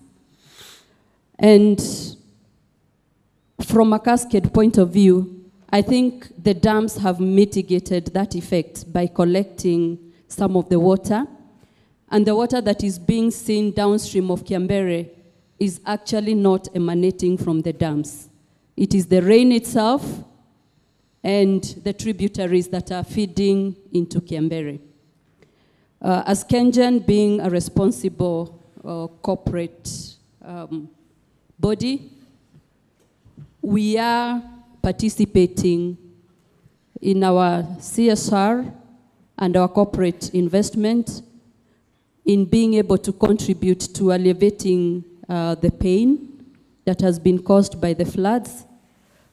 And from a cascade point of view, I think the dams have mitigated that effect by collecting some of the water. And the water that is being seen downstream of Kiambere is actually not emanating from the dams. It is the rain itself and the tributaries that are feeding into Kiambere. As KenGen, being a responsible corporate body, we are participating in our CSR and our corporate investment in being able to contribute to alleviating the pain that has been caused by the floods.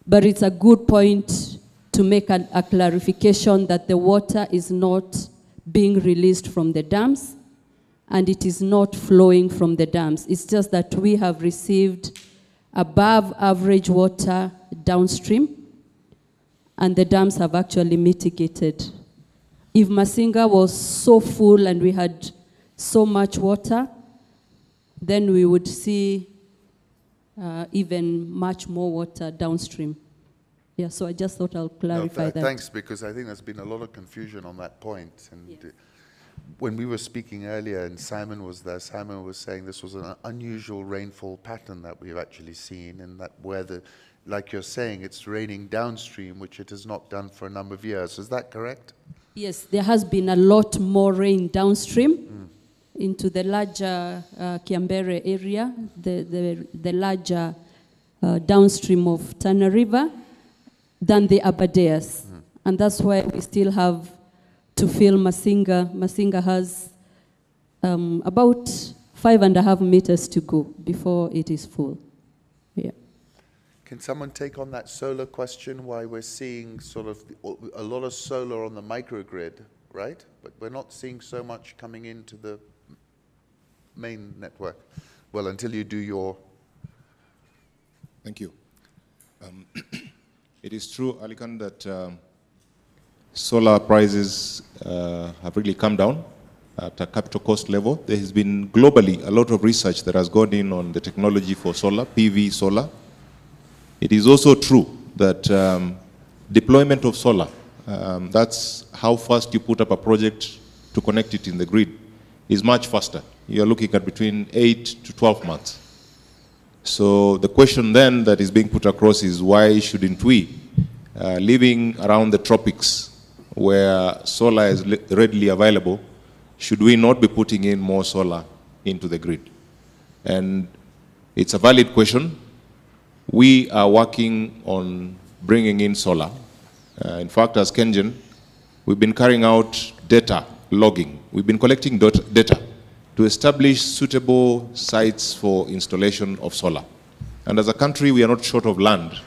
But it's a good point to make a clarification that the water is not being released from the dams and it is not flowing from the dams. It's just that we have received above average water downstream and the dams have actually mitigated. If Masinga was so full and we had so much water, then we would see even much more water downstream. Yeah, so I just thought I'll clarify that. Thanks, because I think there's been a lot of confusion on that point. And when we were speaking earlier and Simon was there, Simon was saying this was an unusual rainfall pattern that we've actually seen, and that where the, like you're saying, it's raining downstream, which it has not done for a number of years. Is that correct? Yes, there has been a lot more rain downstream into the larger Kiambere area, the larger downstream of Tana River than the Aberdares. And that's why we still have to fill Masinga. Masinga has about 5.5 meters to go before it is full. Yeah. Can someone take on that solar question? Why we're seeing sort of a lot of solar on the microgrid, right? But we're not seeing so much coming into the main network. Well, until you do your... Thank you. It is true, Alikan, that solar prices have really come down at a capital cost level. There has been globally a lot of research that has gone in on the technology for solar, PV solar. It is also true that deployment of solar, that's how fast you put up a project to connect it in the grid, is much faster. You're looking at between 8 to 12 months. So the question then that is being put across is, why shouldn't we, living around the tropics where solar is readily available, should we not be putting in more solar into the grid? And it's a valid question. We are working on bringing in solar. In fact, as KenGen, we've been carrying out data logging. We've been collecting data to establish suitable sites for installation of solar. And as a country, we are not short of land.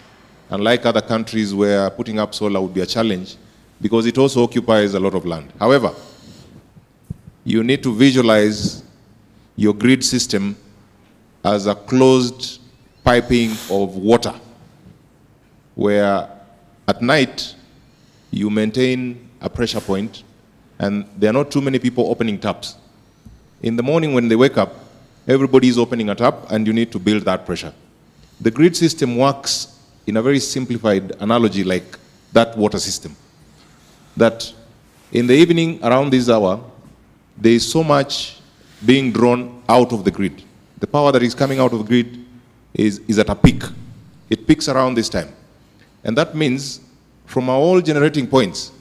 Unlike other countries where putting up solar would be a challenge, because it also occupies a lot of land. However, you need to visualize your grid system as a closed piping of water, where at night you maintain a pressure point and there are not too many people opening taps. In the morning when they wake up, everybody is opening a tap and you need to build that pressure. The grid system works in a very simplified analogy like that water system. That in the evening around this hour, there is so much being drawn out of the grid. The power that is coming out of the grid is at a peak. It peaks around this time. And that means from our all generating points,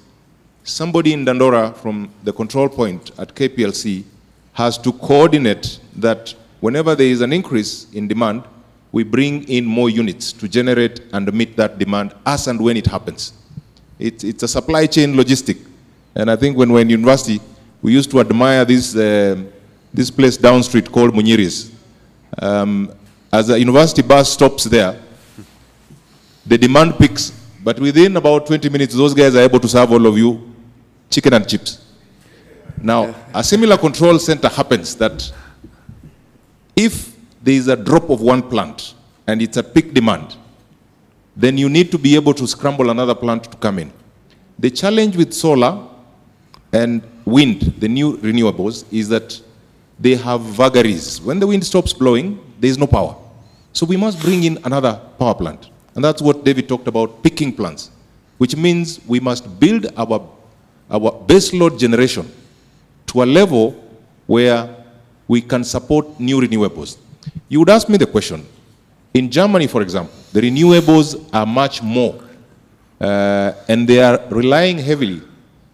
somebody in Dandora from the control point at KPLC has to coordinate that whenever there is an increase in demand, we bring in more units to generate and meet that demand as and when it happens. It's a supply chain logistic. And I think when we're in university, we used to admire this place down street called Munyiris. As a university bus stops there, the demand peaks, but within about 20 minutes, those guys are able to serve all of you chicken and chips. Now, a similar control center happens that if there is a drop of one plant and it's a peak demand, then you need to be able to scramble another plant to come in. The challenge with solar and wind, the new renewables, is that they have vagaries. When the wind stops blowing, there is no power. So we must bring in another power plant. And that's what David talked about, peaking plants, which means we must build our base load generation to a level where we can support new renewables. You would ask me the question, in Germany, for example, the renewables are much more, and they are relying heavily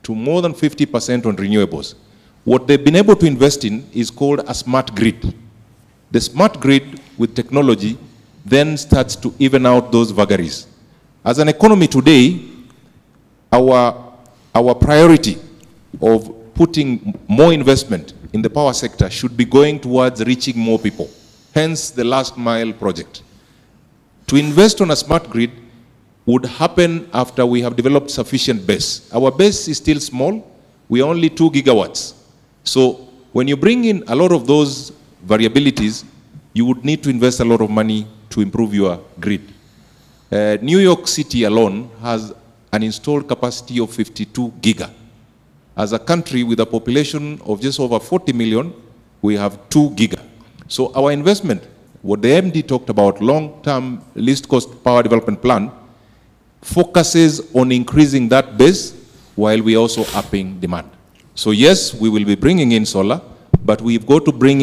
to more than 50% on renewables. What they've been able to invest in is called a smart grid. The smart grid with technology then starts to even out those vagaries. As an economy today, our priority of putting more investment in the power sector should be going towards reaching more people, hence the last mile project. To invest on a smart grid would happen after we have developed sufficient base. Our base is still small, we are only 2 gigawatts. So when you bring in a lot of those variabilities, you would need to invest a lot of money to improve your grid. New York City alone has an installed capacity of 52 giga. As a country with a population of just over 40 million, we have 2 giga. So our investment, what the MD talked about, long-term least cost power development plan, focuses on increasing that base while we are also upping demand. So yes, we will be bringing in solar, but we've got to bring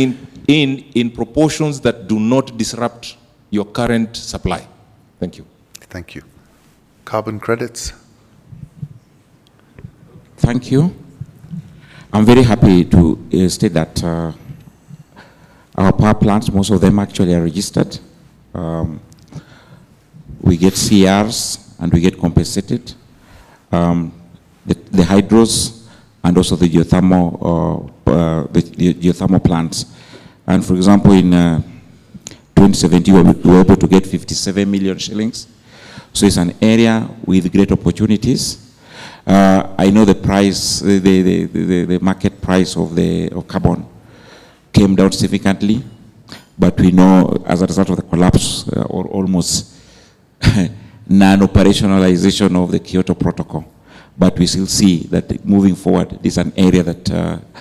in proportions that do not disrupt your current supply. Thank you. Thank you. Carbon credits. Thank you. I'm very happy to state that our power plants, most of them actually are registered. We get CRs and we get compensated. The hydros and also the geothermal plants. And for example, in 2017, we were able to get 57 million shillings. So it's an area with great opportunities. I know the price, the market price of carbon came down significantly, but we know as a result of the collapse or almost non-operationalization of the Kyoto Protocol. But we still see that moving forward, this is an area that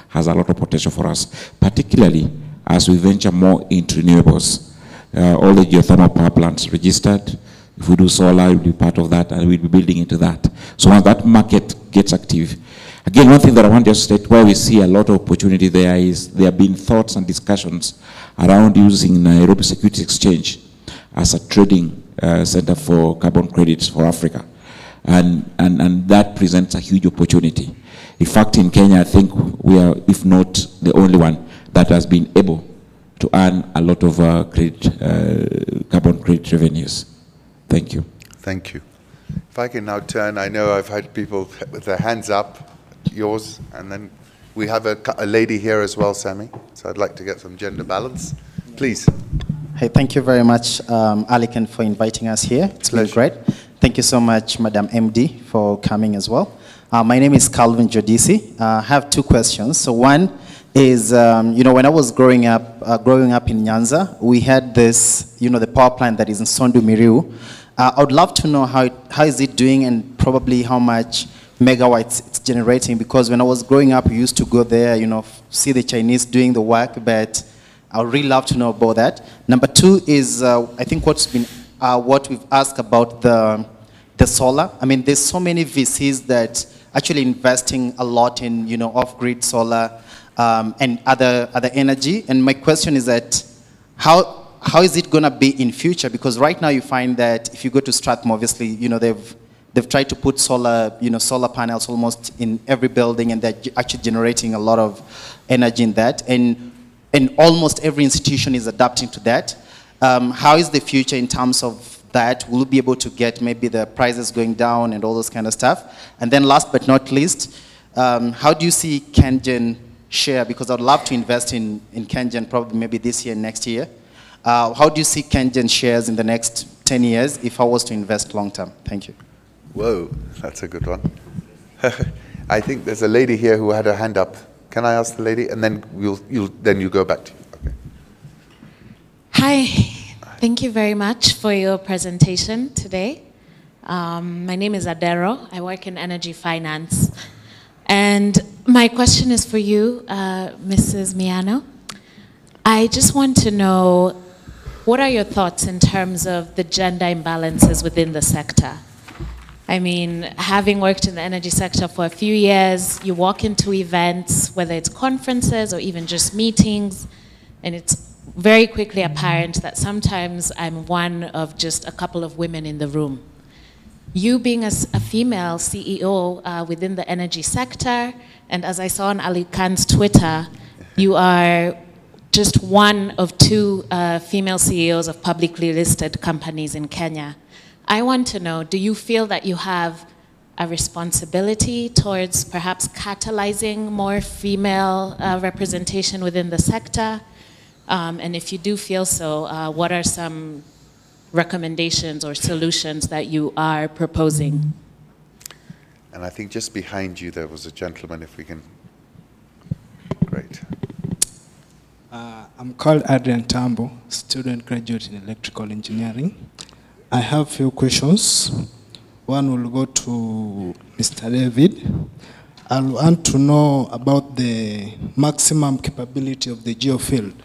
has a lot of potential for us, particularly as we venture more into renewables. All the geothermal power plants registered. If we do solar, we'll be part of that, and we'll be building into that. So once that market gets active, again, one thing that I want to just state where we see a lot of opportunity there is there have been thoughts and discussions around using Nairobi Securities Exchange as a trading center for carbon credits for Africa. And that presents a huge opportunity. In fact, in Kenya, I think we are, if not the only one, that has been able to earn a lot of carbon credit revenues. Thank you. Thank you. If I can now turn, I know I've had people with their hands up, yours, and then we have a lady here as well, Sammy. So I'd like to get some gender balance. Please. Hey, thank you very much, Alikan, for inviting us here. It's been great. Thank you so much, Madam MD, for coming as well. My name is Calvin Jodisi. I have 2 questions. So one is, when I was growing up in Nyanza, we had this, the power plant that is in Sondu Miriu. I would love to know how is it doing and probably how much megawatts it's generating, because when I was growing up, we used to go there, see the Chinese doing the work, but I would really love to know about that. Number 2 is, I think what we've asked about the solar. I mean, there's so many VCs that actually investing a lot in, off-grid solar and other energy. And my question is that how is it going to be in future? Because right now you find that if you go to Strathmore, obviously, they've tried to put solar, solar panels almost in every building, and they're actually generating a lot of energy in that. And almost every institution is adapting to that. How is the future in terms of that? Will we be able to get maybe the prices going down and all those kind of stuff? And then last but not least, how do you see KenGen share? Because I'd love to invest in KenGen probably maybe this year, next year. How do you see KenGen shares in the next 10 years if I was to invest long term? Thank you. Whoa, that's a good one. I think there's a lady here who had her hand up. Can I ask the lady? And then you go back to you. Okay. Hi, thank you very much for your presentation today. My name is Adero. I work in energy finance. And my question is for you, Mrs. Miano. I just want to know, what are your thoughts in terms of the gender imbalances within the sector? I mean, having worked in the energy sector for a few years, you walk into events, whether it's conferences or even just meetings, and it's very quickly apparent that sometimes I'm one of just a couple of women in the room. You being a female CEO within the energy sector, and as I saw on Ali Khan's Twitter, you are just one of 2 female CEOs of publicly listed companies in Kenya. I want to know, do you feel that you have a responsibility towards perhaps catalyzing more female representation within the sector? And if you do feel so, what are some recommendations or solutions that you are proposing? And I think just behind you there was a gentleman, if we can. Great. I'm called Adrian Tambo, student graduate in electrical engineering. I have few questions. One will go to Mr. David. I want to know about the maximum capability of the geofield.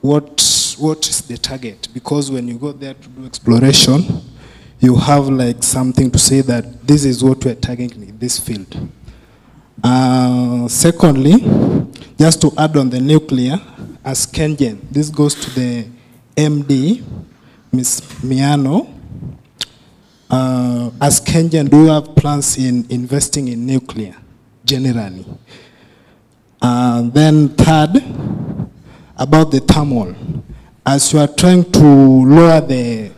What is the target? Because when you go there to do exploration, you have like something to say that this is what we're targeting in this field. Secondly, just to add on the nuclear, as KenGen, this goes to the MD, Ms. Miano. As KenGen, do you have plans in investing in nuclear, generally? Then third, about the thermal. As you are trying to lower the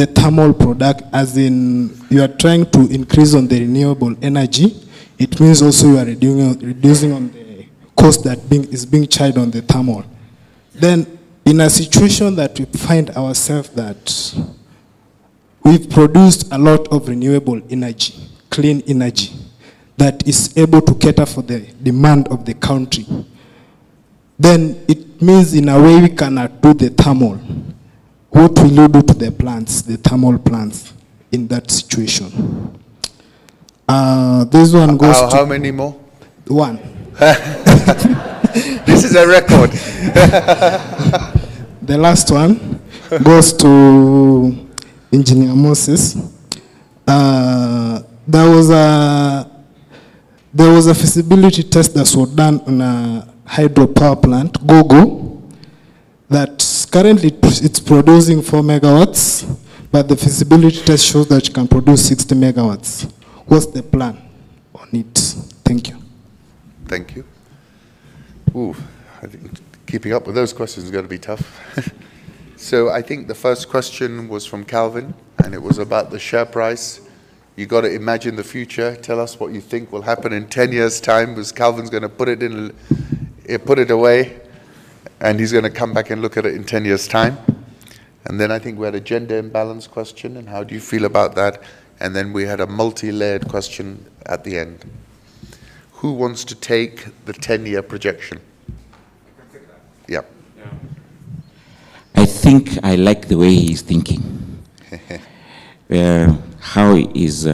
thermal product, as in you are trying to increase on the renewable energy, it means also you are reducing on the cost that is being charged on the thermal. Then in a situation that we find ourselves that we've produced a lot of renewable energy, clean energy, that is able to cater for the demand of the country, then it means in a way we cannot do the thermal. What will you do to the plants, the thermal plants, in that situation? This one goes to... How many more? One. This is a record. The last one goes to Engineer Moses. There was a feasibility test that was done on a hydropower plant, Gogo, that currently it's producing 4 megawatts, but the feasibility test shows that you can produce 60 megawatts. What's the plan on it? Thank you. Thank you. Ooh, I think keeping up with those questions is going to be tough. So I think the first question was from Calvin, and it was about the share price. You got to imagine the future. Tell us what you think will happen in 10 years' time, because Calvin's going to put it away, and he's going to come back and look at it in 10 years' time. And then I think we had a gender imbalance question, and how do you feel about that? And then we had a multi-layered question at the end. Who wants to take the 10-year projection? Yeah. I think I like the way he's thinking. How is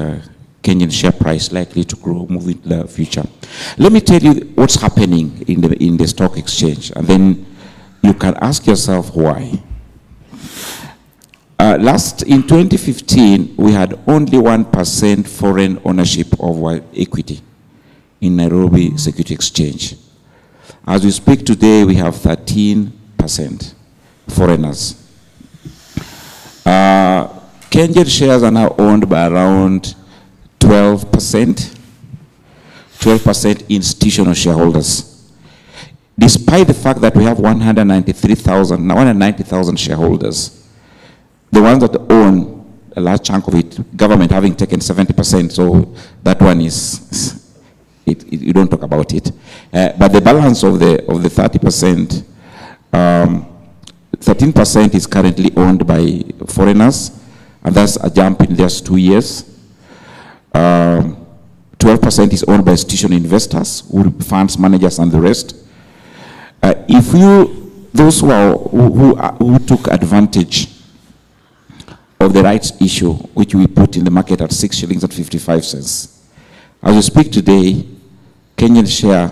Kenyan share price likely to grow, move into the future? Let me tell you what's happening in the stock exchange, and then you can ask yourself why. In 2015, we had only 1% foreign ownership of our equity in Nairobi Security Exchange. As we speak today, we have 13% foreigners. KenGen shares are now owned by around 12%, 12% institutional shareholders. Despite the fact that we have 190,000 shareholders, the ones that own a large chunk of it, government having taken 70%, so that one is, you don't talk about it. But the balance of the 30%, 13% is currently owned by foreigners, and that's a jump in just 2 years. 12% is owned by institutional investors, funds managers, and the rest. Those who took advantage of the rights issue, which we put in the market at 6 shillings and 55 cents. As we speak today, Kenyan share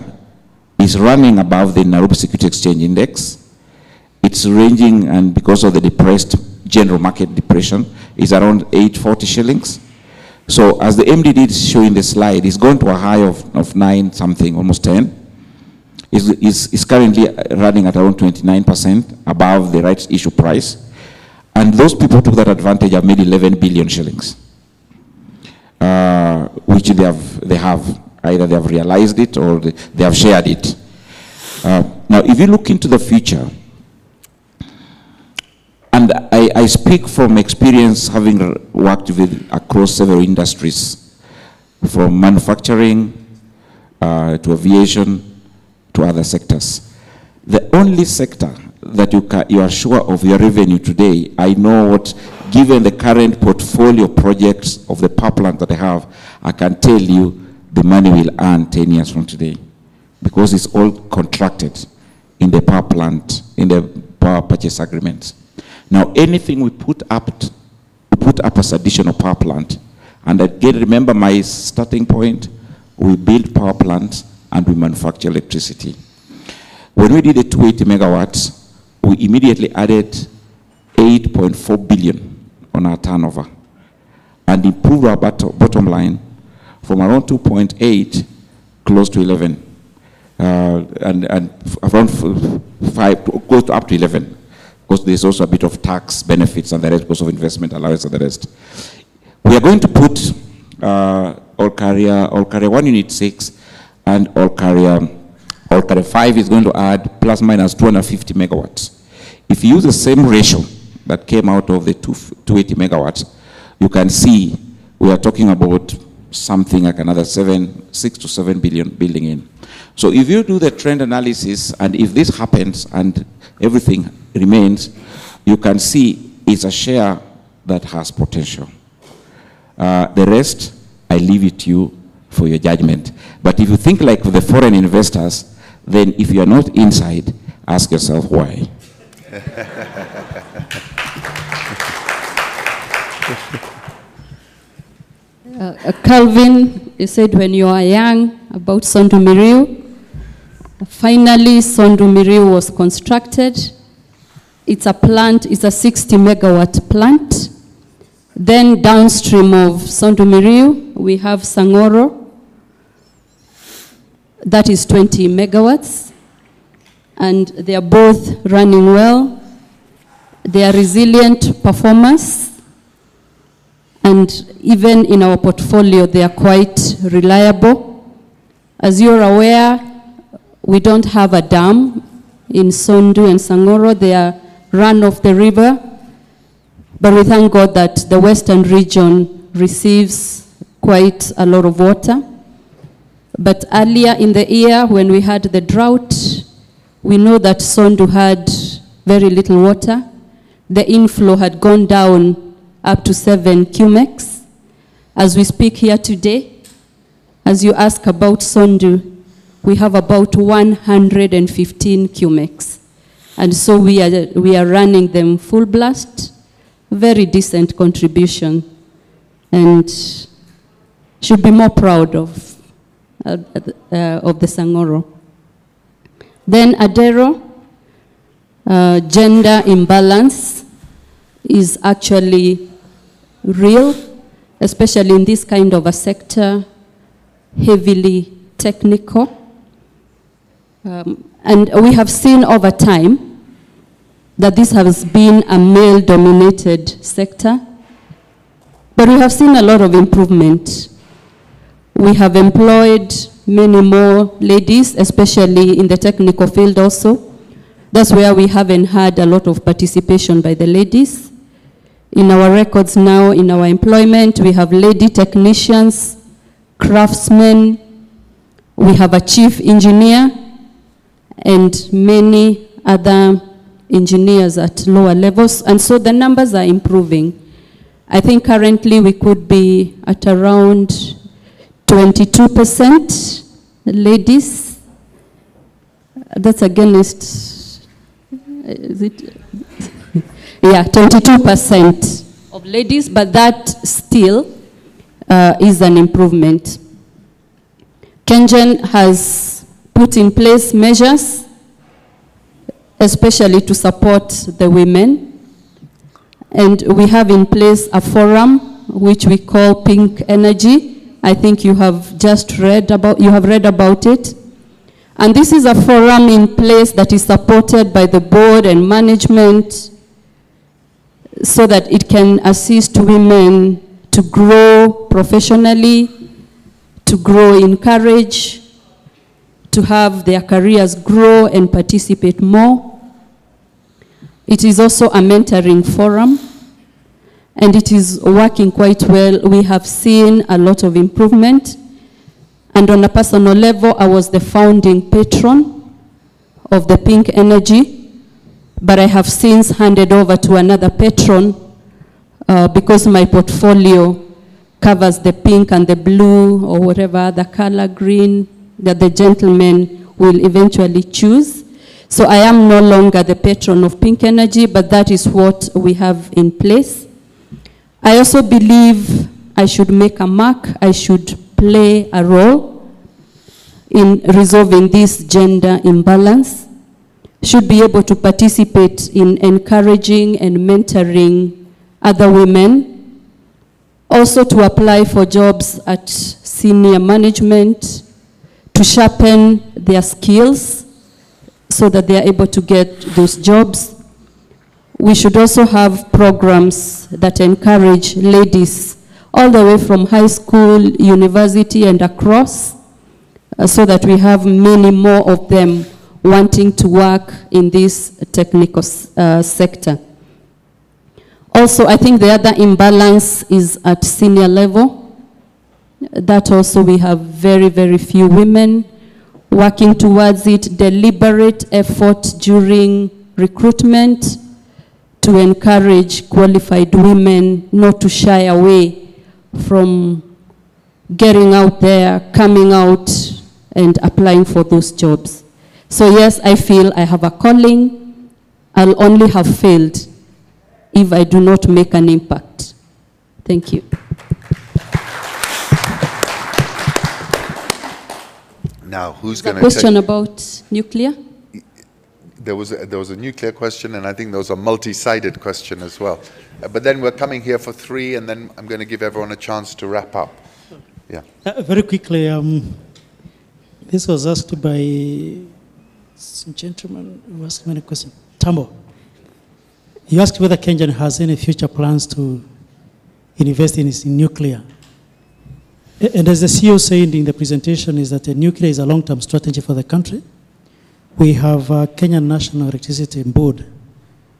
is running above the Nairobi Security Exchange Index. It's ranging, and because of the depressed general market depression, is around 840 shillings. So as the MD did show in the slide, it's gone to a high of 9 something, almost 10. It's currently running at around 29% above the rights issue price. And those people who took that advantage have made 11 billion shillings, which they have. Either they have realized it or they have shared it. Now, if you look into the future, and I speak from experience having worked across several industries, from manufacturing to aviation to other sectors. The only sector that you are sure of your revenue today, I know what, given the current portfolio projects of the power plant that I have, I can tell you the money will earn 10 years from today, because it's all contracted in the power plant, in the power purchase agreements. Now, anything we put up as additional power plant, and again, remember my starting point, we build power plants and we manufacture electricity. When we did the 280 megawatts, we immediately added 8.4 billion on our turnover and improved our bottom line from around 2.8 close to 11, and around 5 goes to up to 11, because there's also a bit of tax benefits and the rest because of investment allowance and the rest. We are going to put all carrier 1 unit 6 and all carrier 5 is going to add plus minus 250 megawatts. If you use the same ratio that came out of the 280 megawatts, you can see we are talking about something like another 6 to 7 billion building in. So if you do the trend analysis, and if this happens and everything remains, you can see it's a share that has potential. The rest, I leave it to you for your judgment. But if you think like the foreign investors, then if you are not inside, ask yourself why. Calvin, you said when you are young about Sondu Miriu. Finally, Sondu Miriu was constructed. It's a plant, it's a 60 megawatt plant. Then downstream of Sondu Miriu, we have Sangoro. That is 20 megawatts. And they are both running well. They are resilient performers. And even in our portfolio, they are quite reliable. As you're aware, we don't have a dam in Sondu and Sangoro. They are run off the river. But we thank God that the western region receives quite a lot of water. But earlier in the year, when we had the drought, we know that Sondu had very little water. The inflow had gone down up to 7 cumecs. As we speak here today, as you ask about Sondu, we have about 115 cumecs. And so we are running them full blast, very decent contribution, and should be more proud of the Sangoro. Then Adero, gender imbalance is actually real, especially in this kind of a sector, heavily technical. And we have seen over time that this has been a male-dominated sector, but we have seen a lot of improvement. We have employed many more ladies, especially in the technical field also. That's where we haven't had a lot of participation by the ladies. In our records now, in our employment, we have lady technicians, craftsmen, we have a chief engineer, and many other engineers at lower levels. And so the numbers are improving. I think currently we could be at around 22% ladies. That's against, is it? Yeah, 22% of ladies, but that still is an improvement. KenGen has put in place measures, especially to support the women. And we have in place a forum which we call Pink Energy. I think you have just read about it. And this is a forum in place that is supported by the board and management so that it can assist women to grow professionally, to grow in courage, to have their careers grow and participate more. It is also a mentoring forum, and it is working quite well. We have seen a lot of improvement. And on a personal level, I was the founding patron of the Pink Energy, but I have since handed over to another patron because my portfolio covers the pink and the blue or whatever other color, green, that the gentleman will eventually choose. So I am no longer the patron of Pink Energy, but that is what we have in place. I also believe I should make a mark, I should play a role in resolving this gender imbalance, should be able to participate in encouraging and mentoring other women, also to apply for jobs at senior management, to sharpen their skills so that they are able to get those jobs. We should also have programs that encourage ladies all the way from high school, university, and across, so that we have many more of them wanting to work in this technical sector. Also, I think the other imbalance is at senior level. That also we have very, very few women working towards it, deliberate effort during recruitment to encourage qualified women not to shy away from getting out there, coming out, and applying for those jobs. So yes, I feel I have a calling. I'll only have failed if I do not make an impact. Thank you. Now, who's going to question about nuclear? There was a nuclear question, and I think there was a multi-sided question as well. But then we're coming here for 3, and then I'm going to give everyone a chance to wrap up. Yeah. Very quickly, this was asked by some gentleman who asked me a question. Tambo, you asked whether KenGen has any future plans to invest in nuclear. And as the CEO said in the presentation, is that nuclear is a long-term strategy for the country. We have a Kenyan National Electricity Board,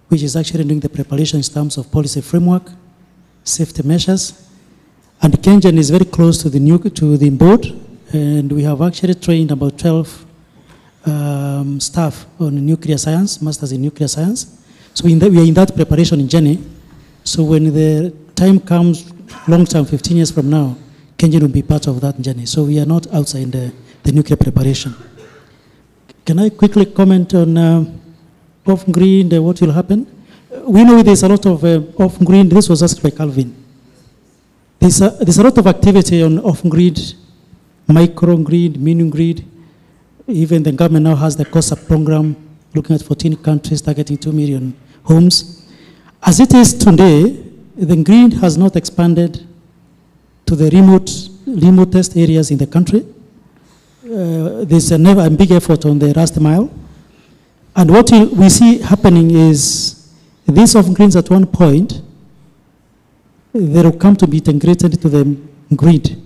which is actually doing the preparation in terms of policy framework, safety measures, and KenGen is very close to the board, and we have actually trained about 12 staff on nuclear science, masters in nuclear science. So we are in that preparation journey. So when the time comes, long term, 15 years from now, KenGen will be part of that journey. So we are not outside the nuclear preparation. Can I quickly comment on off-grid, what will happen? We know there's a lot of off-grid. This was asked by Calvin. There's a lot of activity on off-grid, micro-grid, mini-grid. Even the government now has the COSAP program, looking at 14 countries, targeting 2 million homes. As it is today, the grid has not expanded to the remotest areas in the country. There's a big effort on the last mile. And what we see happening is these off-grids at one point, they will come to be integrated to the grid.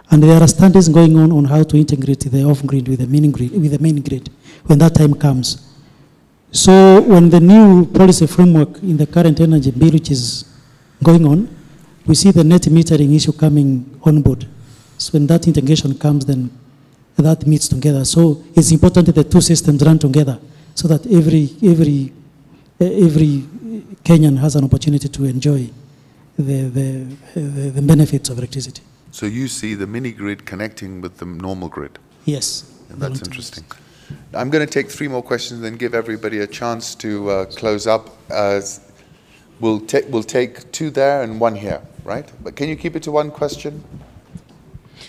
And there are studies going on how to integrate the off-grid with the main grid when that time comes. So when the new policy framework in the current energy bill, which is going on, we see the net metering issue coming on board. So when that integration comes, then that meets together. So it's important that the two systems run together so that every Kenyan has an opportunity to enjoy the benefits of electricity. So you see the mini grid connecting with the normal grid? Yes. And that's interesting. I'm going to take 3 more questions and then give everybody a chance to close up. We'll take 2 there and 1 here, right? But can you keep it to 1 question?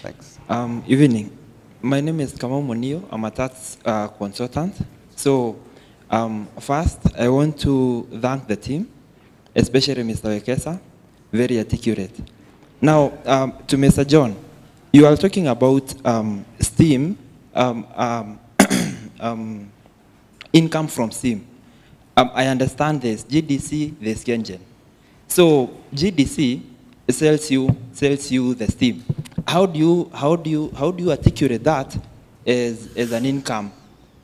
Thanks. Evening. My name is Kamau Monio. I'm a tax consultant. So first, I want to thank the team, especially Mr. Wekesa, very articulate. Now, to Mr. John, you are talking about steam, income from steam. I understand there's GDC, there's KenGen. So GDC sells you the steam. How do you articulate that as an income?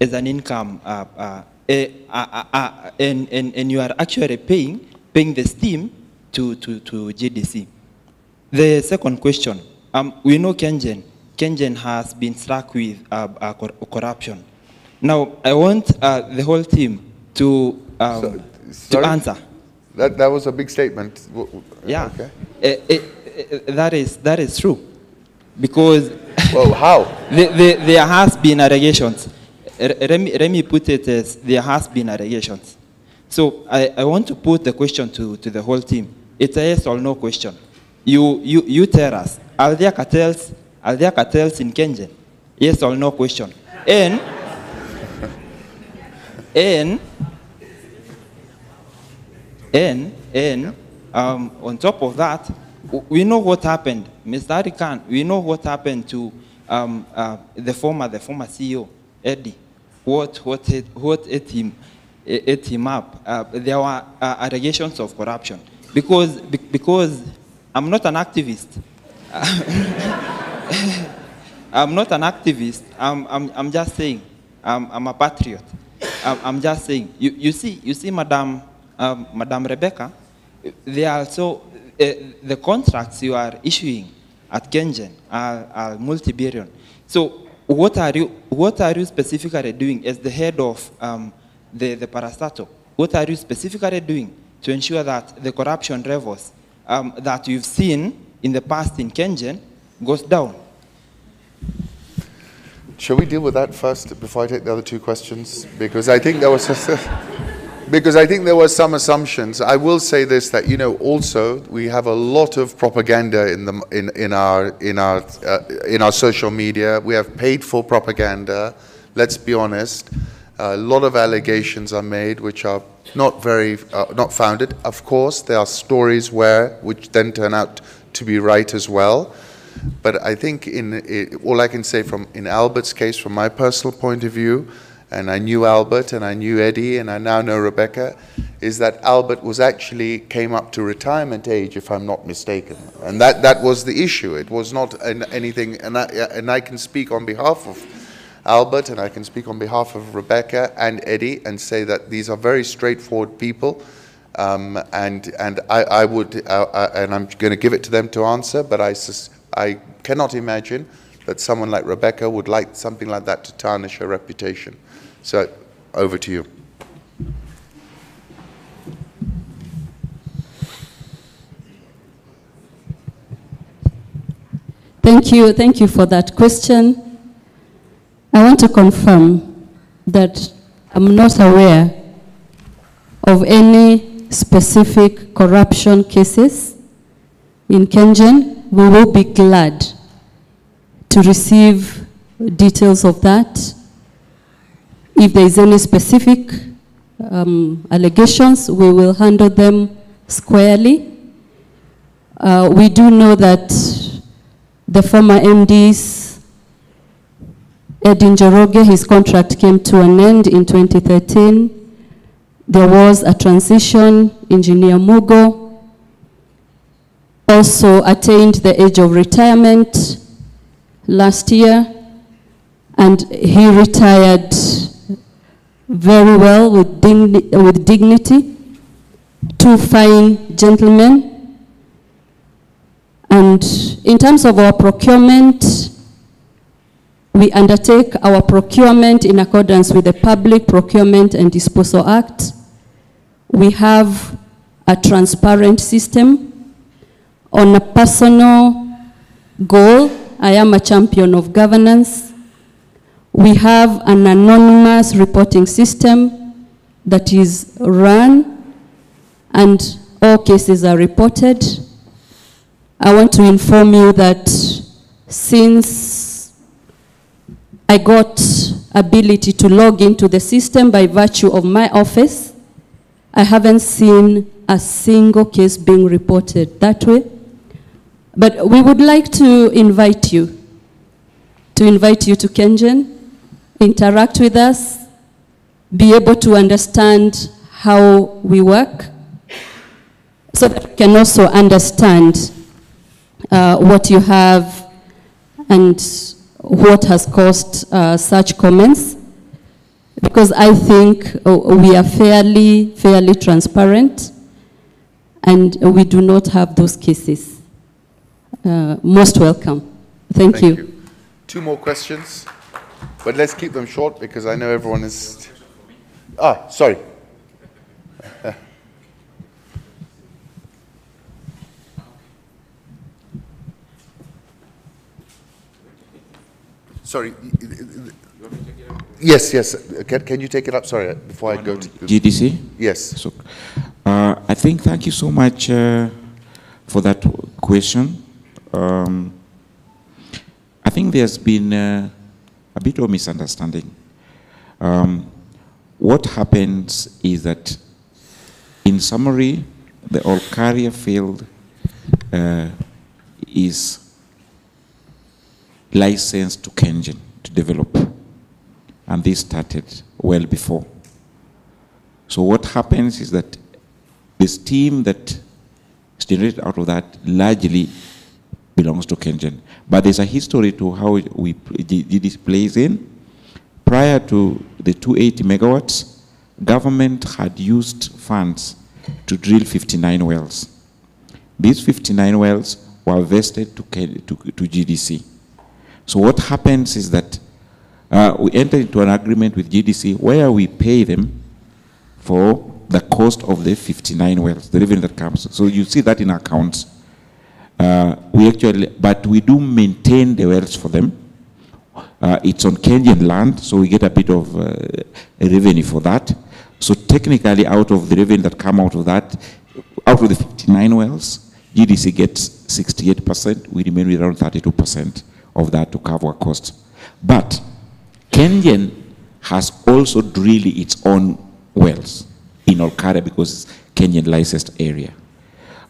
And you are actually paying the steam to GDC. The second question, we know KenGen has been struck with corruption. Now, I want the whole team to answer. That was a big statement. Yeah, okay. That is true, because well, how? there has been allegations. Let me put it as there has been allegations. So I want to put the question to the whole team. It's a yes or no question. You tell us, are there cartels in KenGen? Yes or no question. And on top of that, we know what happened, Mr. Arikan. We know what happened to the former CEO, Eddie. What ate him up? There were allegations of corruption because I'm not an activist. I'm not an activist. I'm just saying. I'm a patriot. I'm just saying. You see, Madam Rebecca, they are also the contracts you are issuing at KenGen are multi-billion. So what are you specifically doing as the head of the parastatal? What are you specifically doing to ensure that the corruption levels that you've seen in the past in KenGen goes down? Shall we deal with that first before I take the other two questions? Because I think there was some assumptions. I will say this, that also we have a lot of propaganda in our social media. We have paid for propaganda. Let's be honest. A lot of allegations are made which are not founded. Of course, there are stories which then turn out to be right as well. But I think all I can say in Albert's case, from my personal point of view, and I knew Albert and I knew Eddie and I now know Rebecca, is that Albert came up to retirement age, if I'm not mistaken. And that was the issue. It was not anything, and I can speak on behalf of Albert and I can speak on behalf of Rebecca and Eddie and say that these are very straightforward people. And I would, and I'm going to give it to them to answer, but I cannot imagine that someone like Rebecca would like something like that to tarnish her reputation. So, over to you. Thank you for that question. I want to confirm that I'm not aware of any specific corruption cases in KenGen. We will be glad to receive details of that. If there is any specific allegations, we will handle them squarely. We do know that the former MD's, Edin Njoroge, his contract came to an end in 2013. There was a transition. Engineer Mugo also attained the age of retirement last year, and he retired very well with dignity. Two fine gentlemen. And in terms of our procurement, we undertake our procurement in accordance with the Public Procurement and Disposal Act. We have a transparent system. On a personal goal, I am a champion of governance. We have an anonymous reporting system that is run, and all cases are reported. I want to inform you that since I got ability to log into the system by virtue of my office, I haven't seen a single case being reported that way. But we would like to invite you to KenGen, interact with us, be able to understand how we work, so that you can also understand what you have and what has caused such comments. Because I think we are fairly transparent, and we do not have those cases. Most welcome. Thank you. 2 more questions, but let's keep them short because I know everyone is... sorry. Sorry. Yes. Can you take it up? Sorry, before I go to... GDC? Yes. So, I think thank you so much for that question. I think there's been a bit of misunderstanding. What happens is that, in summary, the Olkaria field is licensed to KenGen to develop. And this started well before. So what happens is that the steam that is generated out of that largely belongs to KenGen. But there's a history to how GDC plays in. Prior to the 280 megawatts, government had used funds to drill 59 wells. These 59 wells were vested to GDC. So what happens is that we enter into an agreement with GDC where we pay them for the cost of the 59 wells, the revenue that comes. So you see that in accounts. But we do maintain the wells for them. It's on KenGen land, so we get a bit of revenue for that. So technically, out of the revenue that come out of that, out of the 59 wells, GDC gets 68%. We remain with around 32% of that to cover our costs. But KenGen has also drilled its own wells in Olkaria because it's KenGen licensed area.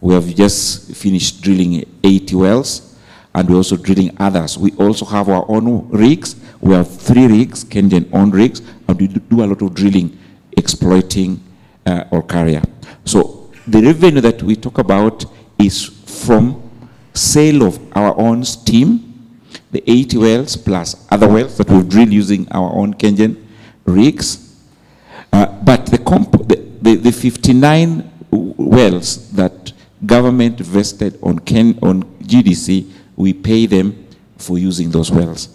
We have just finished drilling 80 wells, and we're also drilling others. We also have our own rigs. We have 3 rigs, KenGen owned rigs, and we do a lot of drilling, exploiting Olkaria. So the revenue that we talk about is from sale of our own steam, the 80 wells plus other wells that we've drilled using our own KenGen rigs. But the 59 wells that government vested on GDC, we pay them for using those wells.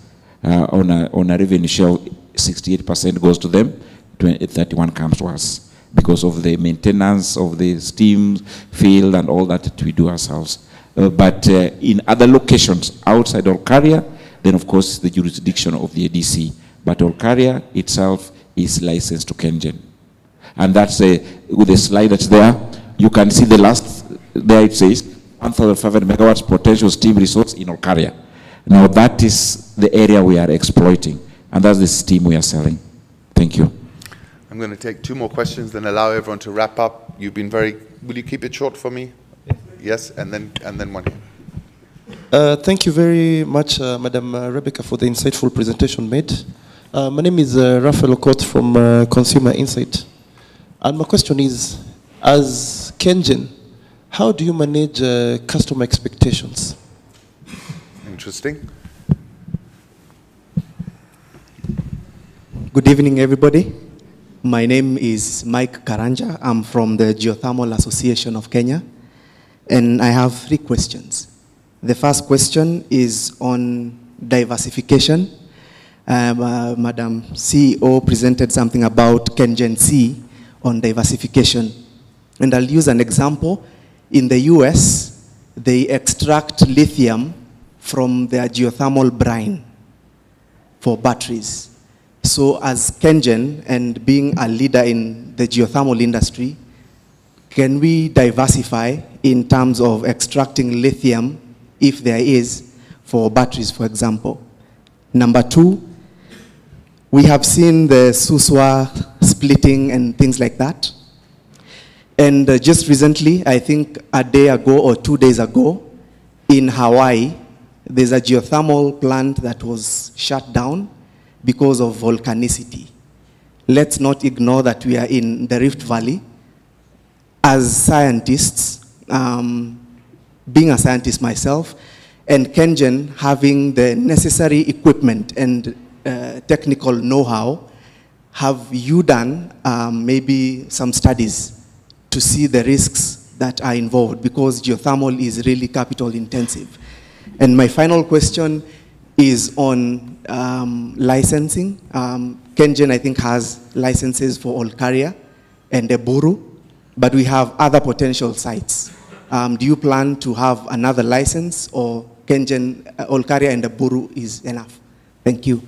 On a revenue share, 68% goes to them, 31 comes to us because of the maintenance of the steam field and all that we do ourselves. But in other locations outside Olkaria, then of course the jurisdiction of the ADC. But Olkaria itself is licensed to KenGen. And that's with the slide that's there, you can see the last, there it says 1,500 megawatts potential steam resource in Olkaria. Now that is the area we are exploiting, and that's the steam we are selling. Thank you. I'm going to take 2 more questions, then allow everyone to wrap up. You've been will you keep it short for me? Yes, and then one here. Thank you very much, Madam Rebecca, for the insightful presentation made. My name is Raphael Okot from Consumer Insight. And my question is, as KenGen, how do you manage customer expectations? Interesting. Good evening, everybody. My name is Mike Karanja. I'm from the Geothermal Association of Kenya. And I have 3 questions. The first question is on diversification. Madam CEO presented something about KenGen C on diversification. And I'll use an example. In the US, they extract lithium from their geothermal brine for batteries. So as KenGen, and being a leader in the geothermal industry, can we diversify in terms of extracting lithium, if there is, for batteries, for example? Number 2, we have seen the Suswa splitting and things like that. And just recently, I think a day ago or 2 days ago, in Hawaii, there's a geothermal plant that was shut down because of volcanicity. Let's not ignore that we are in the Rift Valley. As scientists, being a scientist myself, and KenGen having the necessary equipment and technical know-how, have you done maybe some studies to see the risks that are involved? Because geothermal is really capital intensive. And my final question is on licensing. KenGen, I think, has licenses for Olkaria and Eburu, but we have other potential sites. Do you plan to have another license, or KenGen, Olkaria and Eburu is enough? Thank you.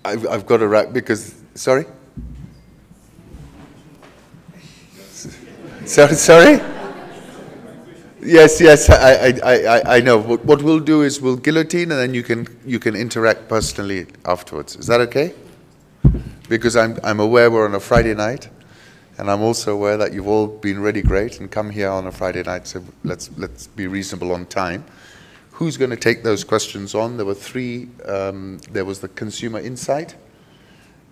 I've got to wrap because, sorry? Sorry? Yes, I know. What we'll do is we'll guillotine, and then you can interact personally afterwards. Is that okay? Because I'm aware we're on a Friday night, and I'm also aware that you've all been really great and come here on a Friday night, so let's be reasonable on time. Who's going to take those questions on? There were three. There was the consumer insight,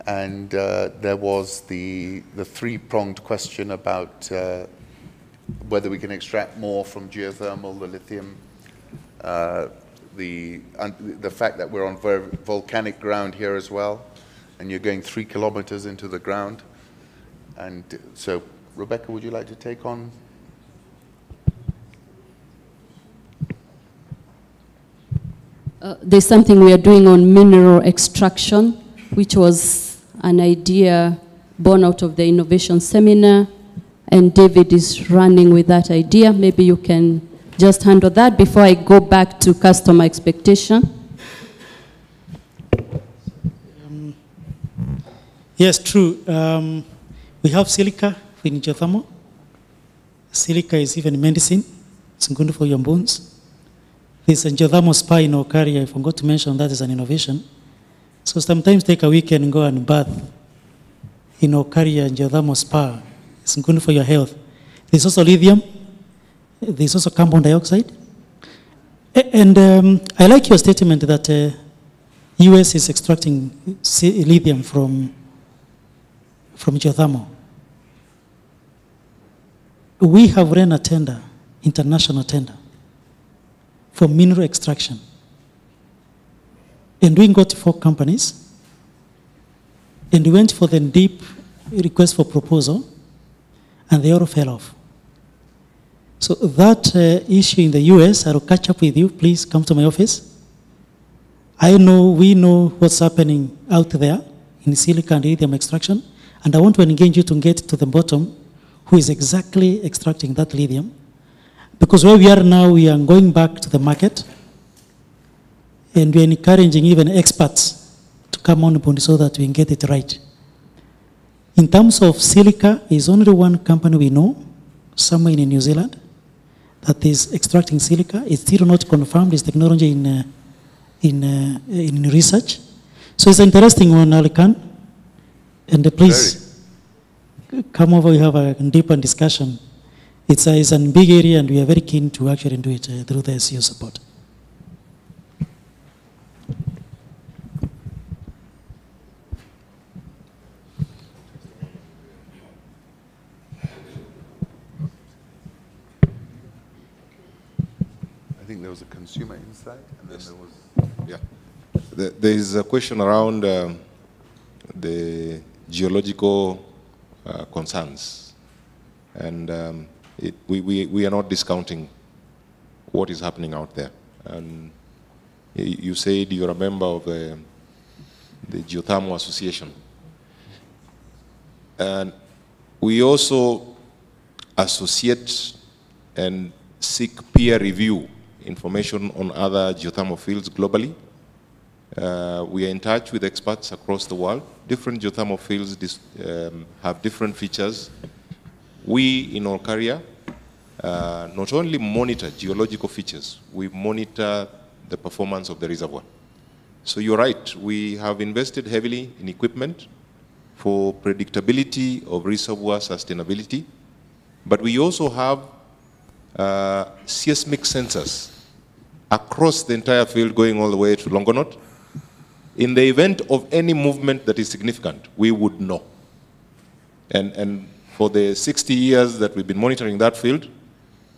and there was the three-pronged question about whether we can extract more from geothermal, the lithium, the fact that we're on volcanic ground here as well, and you're going 3 kilometers into the ground. And so, Rebecca, would you like to take on? There's something we are doing on mineral extraction, which was an idea born out of the innovation seminar, and David is running with that idea. Maybe you can just handle that before I go back to customer expectation. Yes, true. We have silica in geothermal. Silica is even medicine. It's good for your bones. There's a geothermal spa in Olkaria. I forgot to mention that is an innovation. So sometimes take a weekend and go and bath in Olkaria geothermal spa. It's good for your health. There's also lithium. There's also carbon dioxide. And I like your statement that US is extracting lithium from geothermal. We have run a tender, international tender, for mineral extraction. And we got 4 companies, and we went for the deep request for proposal, and they all fell off. So that issue in the US, I will catch up with you. Please come to my office. We know what's happening out there in silica and lithium extraction, and I want to engage you to get to the bottom who is exactly extracting that lithium. Because where we are now, we are going back to the market, and we are encouraging even experts to come on board so that we can get it right. In terms of silica, there's only one company we know, somewhere in New Zealand, that is extracting silica. It's still not confirmed. It's technology in research. So it's an interesting one, Alican. And please come over. We have a deeper discussion. It's a big area, and we are very keen to actually do it through the SEO support. I think there was a consumer insight, and then there was... Yeah. There is a question around the geological concerns. And we are not discounting what is happening out there. And you said you're a member of the Geothermal Association. And we also associate and seek peer review information on other geothermal fields globally. We are in touch with experts across the world. Different geothermal fields have different features. We in Olkaria not only monitor geological features, we monitor the performance of the reservoir. So you're right, we have invested heavily in equipment for predictability of reservoir sustainability, but we also have seismic sensors across the entire field going all the way to Longonot. In the event of any movement that is significant, we would know. And for the 60 years that we've been monitoring that field,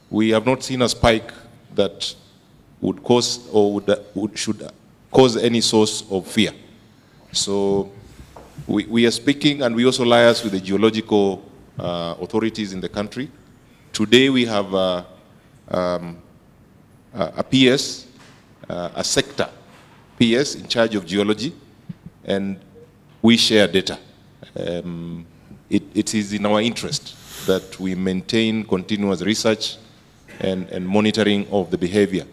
we have not seen a spike that would cause or should cause any source of fear. So we are speaking, and we also liaise with the geological authorities in the country. Today we have a PS, a sector PS in charge of geology, and we share data. It is in our interest that we maintain continuous research and monitoring of the behavior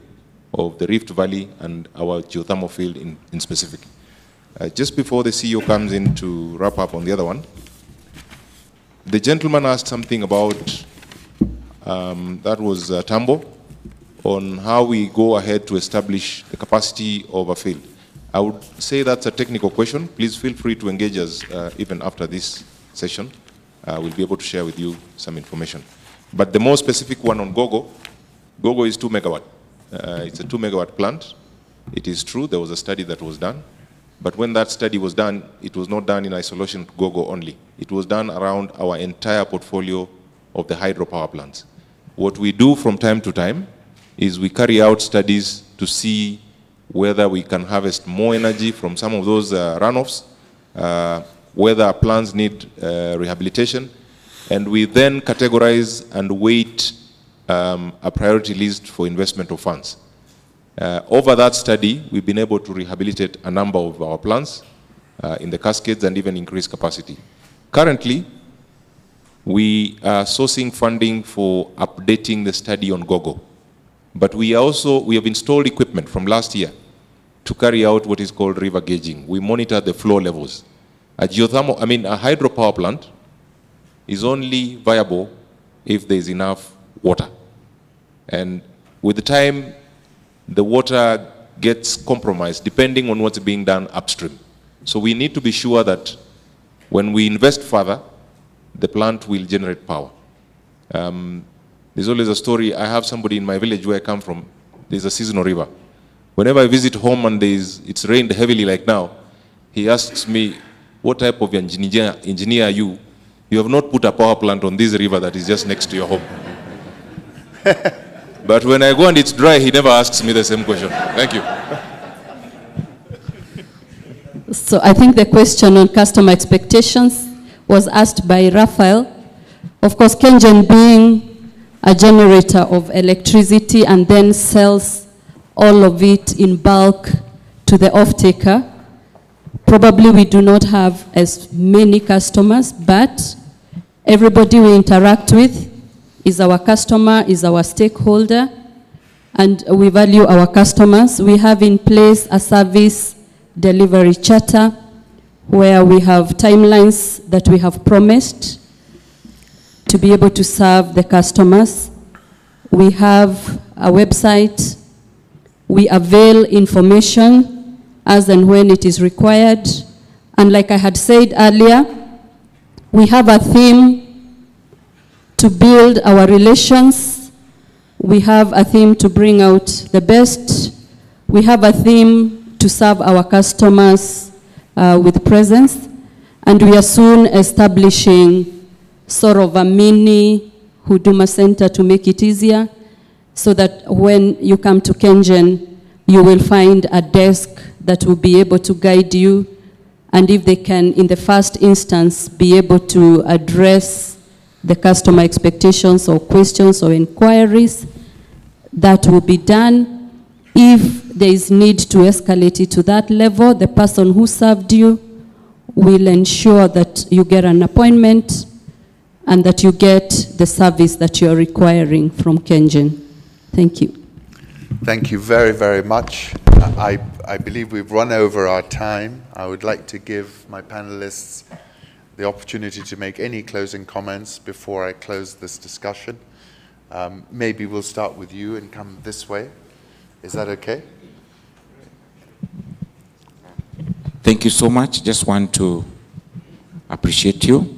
of the Rift Valley and our geothermal field in specific. Just before the CEO comes in to wrap up on the other one, the gentleman asked something about, that was Tambo, on how we go ahead to establish the capacity of a field. I would say that's a technical question. Please feel free to engage us even after this session. We'll be able to share with you some information. But the more specific one on Gogo is 2 megawatt. It's a 2 megawatt plant. It is true, there was a study that was done. But when that study was done, it was not done in isolation to Gogo only. It was done around our entire portfolio of the hydropower plants. What we do from time to time is we carry out studies to see whether we can harvest more energy from some of those runoffs, whether our plants need rehabilitation, and we then categorize and weight a priority list for investment of funds. Over that study, we've been able to rehabilitate a number of our plants in the Cascades and even increase capacity. Currently, we are sourcing funding for updating the study on Gogo. But we have installed equipment from last year to carry out what is called river gauging. We monitor the flow levels. A hydropower plant is only viable if there is enough water. And with the time, the water gets compromised depending on what's being done upstream. So we need to be sure that when we invest further, the plant will generate power. There's always a story. I have somebody in my village where I come from. There's a seasonal river. Whenever I visit home and it's rained heavily like now, he asks me, what type of engineer are you? You have not put a power plant on this river that is just next to your home. But when I go and it's dry, he never asks me the same question. Thank you. So I think the question on customer expectations was asked by Raphael. Of course, KenGen being a generator of electricity and then sells all of it in bulk to the off-taker. Probably we do not have as many customers, but everybody we interact with is our customer, is our stakeholder, and we value our customers. We have in place a service delivery charter where we have timelines that we have promised to be able to serve the customers. We have a website. We avail information as and when it is required. And like I had said earlier, we have a theme to build our relations. We have a theme to bring out the best. We have a theme to serve our customers with presence. And we are soon establishing sort of a mini Huduma Center to make it easier, so that when you come to KenGen, you will find a desk that will be able to guide you, and if they can, in the first instance, be able to address the customer expectations or questions or inquiries, that will be done. If there is need to escalate it to that level, the person who served you will ensure that you get an appointment and that you get the service that you are requiring from KenGen. Thank you. Thank you very, very much. I believe we've run over our time. I would like to give my panelists the opportunity to make any closing comments before I close this discussion. Maybe we'll start with you and come this way. Is that okay? thank you so much. Just want to appreciate you.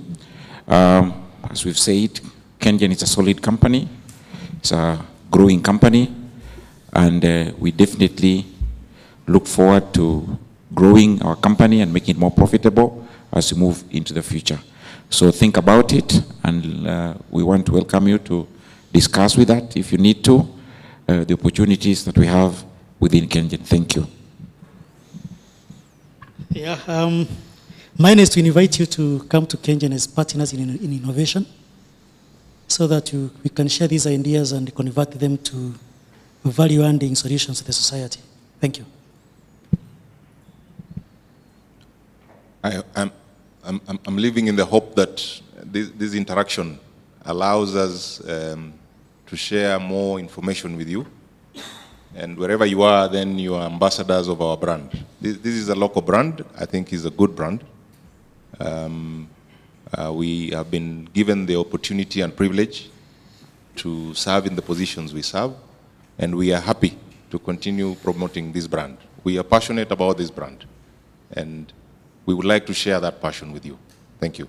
As we've said, KenGen is a solid company. It's a growing company, and we definitely look forward to growing our company and making it more profitable as we move into the future. So think about it, and we want to welcome you to discuss with that if you need to, the opportunities that we have within KenGen. Thank you. Yeah, mine is to invite you to come to KenGen as partners in innovation, so that we can share these ideas and convert them to value-adding solutions to the society. Thank you. I'm living in the hope that this interaction allows us to share more information with you. And wherever you are, then you are ambassadors of our brand. This is a local brand. I think it's a good brand. We have been given the opportunity and privilege to serve in the positions we serve, and we are happy to continue promoting this brand. We are passionate about this brand, and we would like to share that passion with you. Thank you.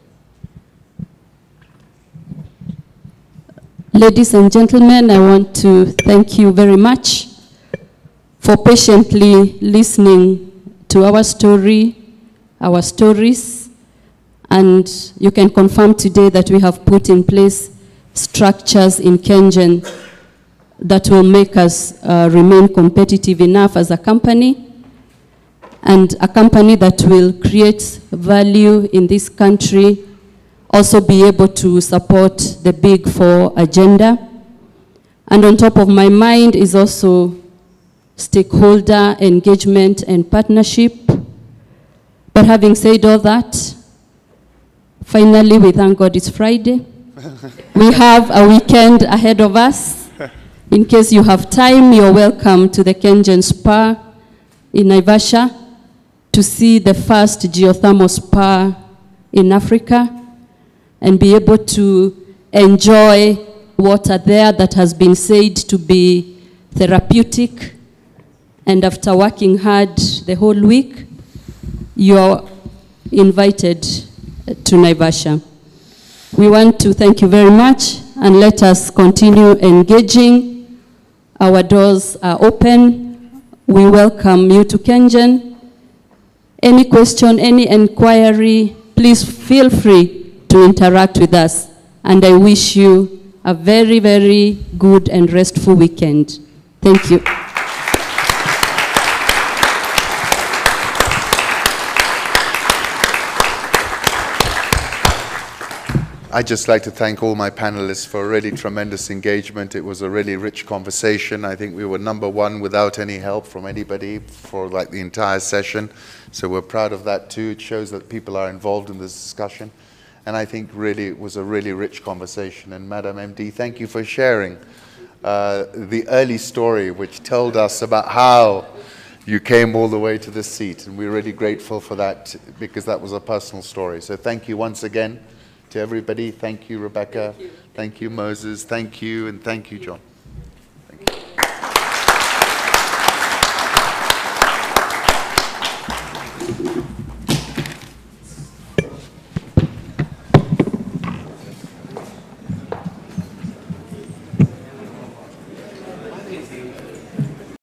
Ladies and gentlemen, I want to thank you very much for patiently listening to our story, our stories, and you can confirm today that we have put in place structures in KenGen that will make us remain competitive enough as a company, and a company that will create value in this country, also be able to support the Big Four agenda. And on top of my mind is also stakeholder engagement and partnership. But having said all that, finally we thank God it's Friday. We have a weekend ahead of us. In case you have time, you're welcome to the KenGen Spa in Naivasha to see the first geothermal spa in Africa and be able to enjoy water there that has been said to be therapeutic. And after working hard the whole week, you're invited to Naivasha. We want to thank you very much, and let us continue engaging. Our doors are open. We welcome you to KenGen. Any question, any inquiry, please feel free to interact with us. And I wish you a very, very good and restful weekend. Thank you. I'd just like to thank all my panelists for a really tremendous engagement. It was a really rich conversation. I think we were #1 without any help from anybody for like the entire session. So we're proud of that too. It shows that people are involved in this discussion. And I think really it was a really rich conversation. And Madam MD, thank you for sharing the early story, which told us about how you came all the way to this seat. And we're really grateful for that, because that was a personal story. So thank you once again to everybody. Thank you, Rebecca. Thank you, Moses. Thank you, and thank you, John. Thank you.